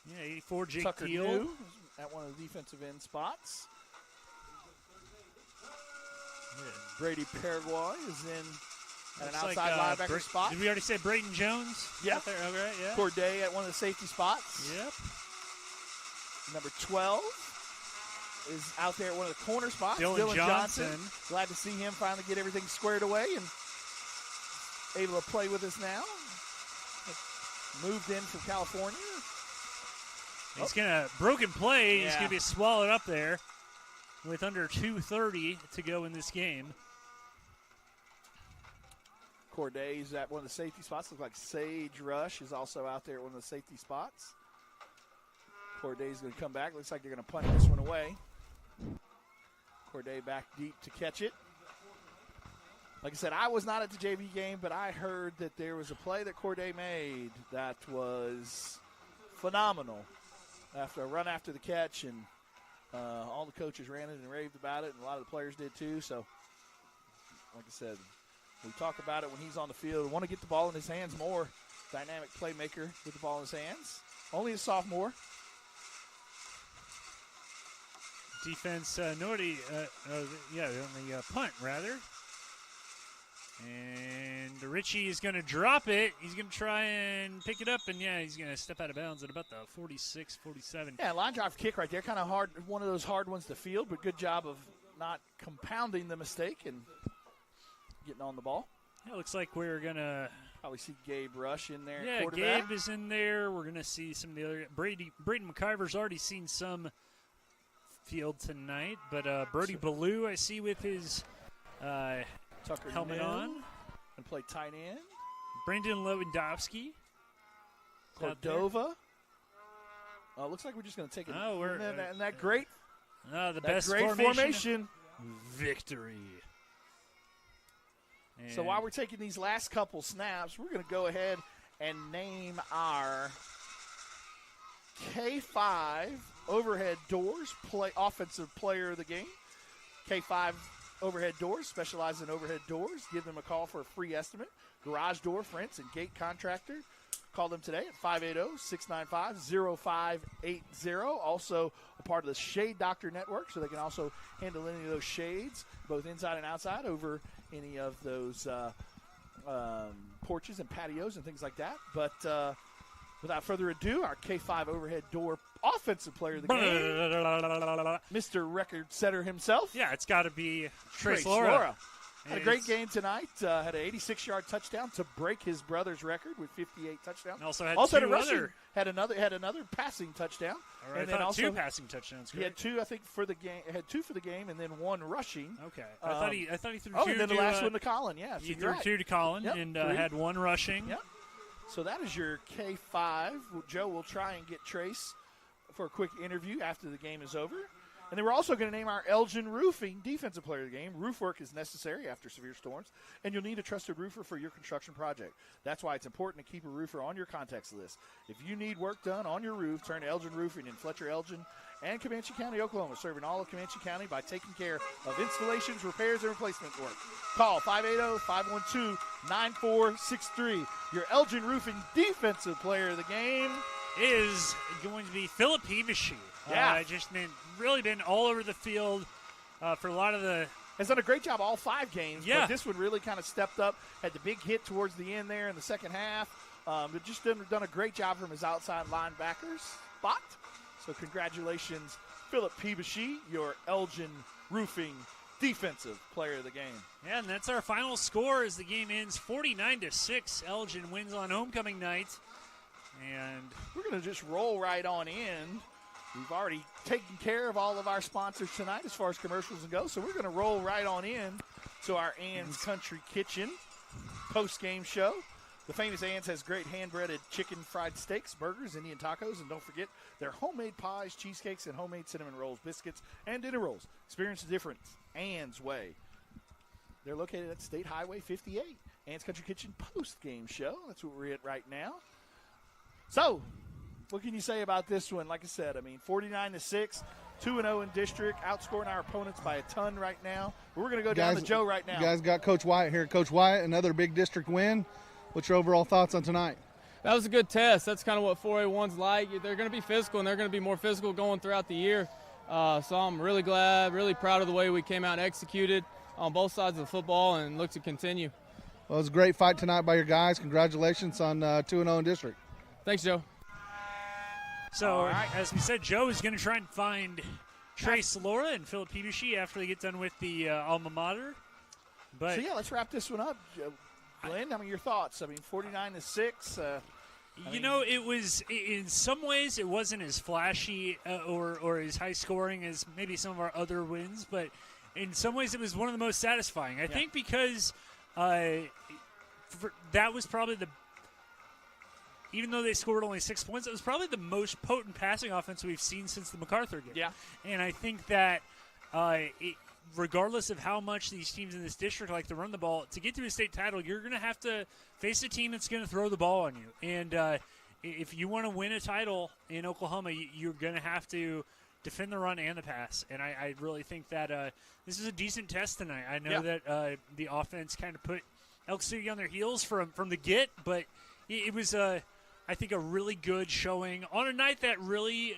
Yeah, 84, Jake Tucker Deal. New at one of the defensive end spots. Yeah. Brady Paraguay is in at an Looks outside linebacker spot. Did we already say Braden Jones? Yeah. Out there? Okay, yeah. Corday at one of the safety spots. Yep. Number 12 is out there at one of the corner spots. Dylan Johnson. Glad to see him finally get everything squared away and able to play with us now. Moved in from California. He's going to broken play. He's going to be swallowed up there with under 2:30 to go in this game. Corday's at one of the safety spots. Looks like Sage Rush is also out there at one of the safety spots. Corday's going to come back. Looks like they're going to punt this one away. Corday back deep to catch it. Like I said, I was not at the JV game, but I heard that there was a play that Corday made that was phenomenal. After a run after the catch, and all the coaches ran it and raved about it, and a lot of the players did too. So, like I said, We talk about it when he's on the field. We want to get the ball in his hands more. Dynamic playmaker with the ball in his hands. Only a sophomore. Defense, nobody, on the punt, rather. And Richie is going to drop it. He's going to try and pick it up, and, he's going to step out of bounds at about the 46, 47. Yeah, line drive kick right there. Kind of hard, one of those hard ones to field, but good job of not compounding the mistake and getting on the ball. Yeah, it looks like we're going to probably see Gabe Rush in there. Yeah, Gabe is in there. We're going to see some of the other. Braden McIver's already seen some field tonight, but Brody Ballou I see with his Tucker helmet Nell on. And play tight end. Brendan Lewandowski. Cordova. Looks like we're just going to take it. Oh, we're and that great. The best great formation. Victory. And so while we're taking these last couple snaps, we're going to go ahead and name our K5 overhead doors offensive player of the game. K5 overhead doors, specialize in overhead doors. Give them a call for a free estimate. Garage door, fence, and gate contractor. Call them today at 580-695-0580. Also a part of the Shade Doctor Network, so they can also handle any of those shades, both inside and outside, over any of those porches and patios and things like that. But without further ado, our K5 overhead door offensive player of the game, Mr. Record Setter himself. Yeah, it's got to be Trace Laura. Had a great game tonight. Had an 86-yard touchdown to break his brother's record with 58 touchdowns. And also had had another passing touchdown. Right, and then also 2 passing touchdowns. Correct? He had 2, I think, for the game. Had 2 for the game, and then 1 rushing. Okay, I thought he threw 2. Oh, and then the last one to Colin. Yeah, he threw 2 to Colin and had 1 rushing. Yep. So that is your K5. Joe will try and get Trace for a quick interview after the game is over. And then we're also going to name our Elgin Roofing defensive player of the game. Roof work is necessary after severe storms, and you'll need a trusted roofer for your construction project. That's why it's important to keep a roofer on your contacts list. If you need work done on your roof, turn to Elgin Roofing in Fletcher, Elgin, and Comanche County, Oklahoma, serving all of Comanche County by taking care of installations, repairs, and replacement work. Call 580-512-9463. Your Elgin Roofing defensive player of the game is going to be Philip Peavishee. Yeah. Just really been all over the field for a lot of the. Has done a great job all 5 games. Yeah. But this one really kind of stepped up. Had the big hit towards the end there in the second half. But just done a great job from his outside linebackers spot. So congratulations, Philip Peavishee, your Elgin Roofing defensive player of the game. Yeah, and that's our final score as the game ends 49-6. Elgin wins on homecoming night. And we're going to just roll right on in. We've already taken care of all of our sponsors tonight as far as commercials go, so we're going to roll right on in to our Ann's Country Kitchen post-game show. The famous Ann's has great hand-breaded chicken fried steaks, burgers, Indian tacos, and don't forget their homemade pies, cheesecakes, and homemade cinnamon rolls, biscuits, and dinner rolls. Experience the difference Ann's way. They're located at State Highway 58. Ann's Country Kitchen post-game show. That's what we're at right now. So, what can you say about this one? Like I said, 49-6, 2-0 in district, outscoring our opponents by a ton right now. We're going to go down to Joe right now. You guys got Coach Wyatt here. Coach Wyatt, another big district win. What's your overall thoughts on tonight? That was a good test. That's kind of what 4A1's like. They're going to be physical, and they're going to be more physical going throughout the year. So I'm really glad, really proud of the way we came out and executed on both sides of the football and look to continue. Well, it was a great fight tonight by your guys. Congratulations on 2-0 in district. Thanks, Joe. So, as we said, Joe is going to try and find Trace Laura and Philip Peavishee after they get done with the alma mater. But so, let's wrap this one up. Glenn, your thoughts? 49-6. It was, in some ways, it wasn't as flashy or as high scoring as maybe some of our other wins, but in some ways it was one of the most satisfying. I think because that was probably even though they scored only 6 points, it was probably the most potent passing offense we've seen since the MacArthur game. Yeah. And I think that regardless of how much these teams in this district like to run the ball, to get to a state title, you're going to have to face a team that's going to throw the ball on you. And if you want to win a title in Oklahoma, you're going to have to defend the run and the pass. And I really think that this is a decent test tonight. I know that the offense kind of put Elk City on their heels from the get, but it was I think a really good showing on a night that really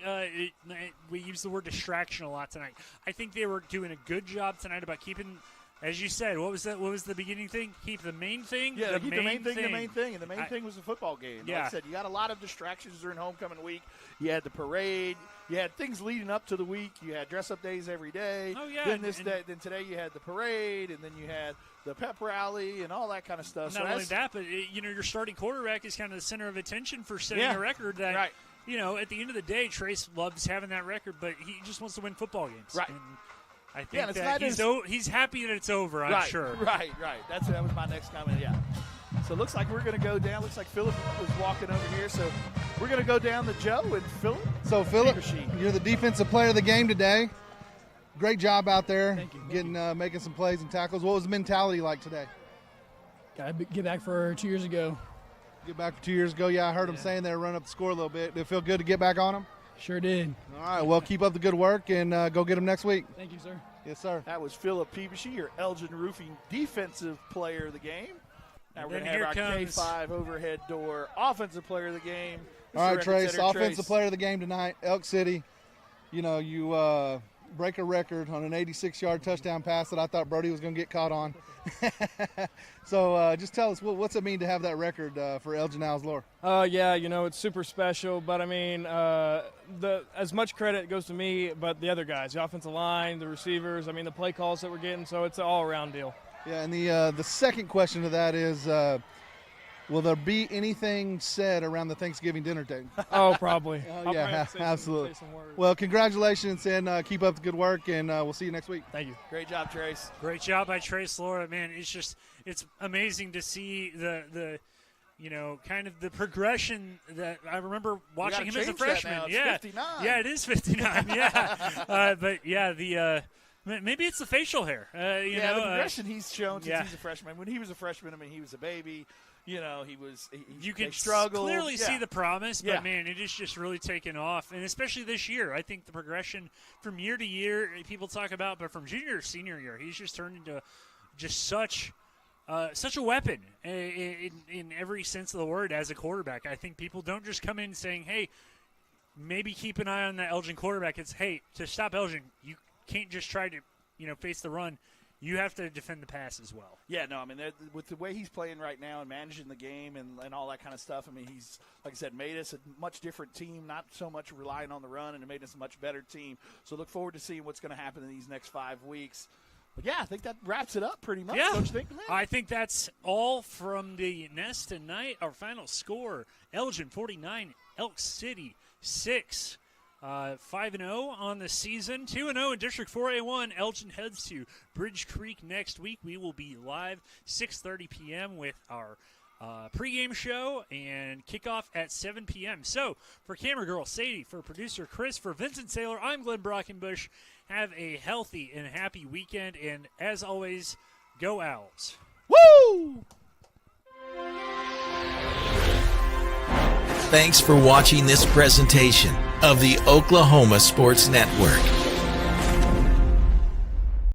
we use the word distraction a lot tonight. I think they were doing a good job tonight about keeping, as you said, what was the beginning thing? Keep the main thing. Yeah, keep the main thing, and the main thing was the football game. Yeah. Like I said, you got a lot of distractions during homecoming week. You had the parade. You had things leading up to the week. You had dress-up days every day. Oh, yeah. Then today you had the parade, and then you had the pep rally and all that kind of stuff. Not only that, but your starting quarterback is kind of the center of attention for setting a record that, right. At the end of the day, Trace loves having that record, but he just wants to win football games. Right. And I think that he's happy that it's over, I'm sure. Right. That was my next comment, yeah. So it looks like we're going to go down. Looks like Philip is walking over here. So we're going to go down to Joe and Philip. So, Philip, you're the defensive player of the game today. Great job out there. Thank you. Making some plays and tackles. What was the mentality like today? Got to get back for 2 years ago. Get back for 2 years ago? Yeah, I heard him saying they run up the score a little bit. Did it feel good to get back on them? Sure did. All right, well, keep up the good work and go get them next week. Thank you, sir. Yes, sir. That was Philip Peebushy, your Elgin Roofing defensive player of the game. Now we're going to have our K5 overhead door offensive player of the game. All right, Trace, offensive player of the game tonight, Elk City. You break a record on an 86-yard touchdown pass that I thought Brody was going to get caught on. So just tell us, what's it mean to have that record for Elgin Owls-Lore? Yeah, it's super special, but I mean, as much credit goes to me, but the other guys, the offensive line, the receivers, I mean, the play calls that we're getting, so it's an all-around deal. Yeah, and the second question to that is, will there be anything said around the Thanksgiving dinner table? Oh, probably. Yeah, absolutely. Well, congratulations, and keep up the good work, and we'll see you next week. Thank you. Great job, Trace. Great job by Trace Laura. Man, it's amazing to see the kind of the progression that I remember watching him as a freshman. It's yeah, 59. Yeah, it is 59. Yeah, but yeah, maybe it's the facial hair. The progression he's shown since he's a freshman. When he was a freshman, I mean, he was a baby. He can struggle. Clearly see the promise, but man, it is just really taken off, and especially this year. I think the progression from year to year, people talk about, but from junior to senior year, he's just turned into just such a weapon in every sense of the word as a quarterback. I think people don't just come in saying, "Hey, maybe keep an eye on that Elgin quarterback." It's, "Hey, to stop Elgin, you can't just try to face the run. You have to defend the pass as well." Yeah, no, I mean, with the way he's playing right now and managing the game and all that kind of stuff, I mean, he's, like I said, made us a much different team, not so much relying on the run, and it made us a much better team. So look forward to seeing what's going to happen in these next 5 weeks. But, yeah, I think that wraps it up pretty much, don't you think? I think that's all from the Nest tonight. Our final score, Elgin 49, Elk City 6. 5-0 on the season, 2-0 in District 4A1. Elgin heads to Bridge Creek next week. We will be live 6:30 p.m. with our pregame show and kickoff at 7 p.m. So, for camera girl Sadie, for producer Chris, for Vincent Saylor, I'm Glenn Brockenbush. Have a healthy and happy weekend, and as always, go Owls. Woo! Thanks for watching this presentation of the Oklahoma Sports Network.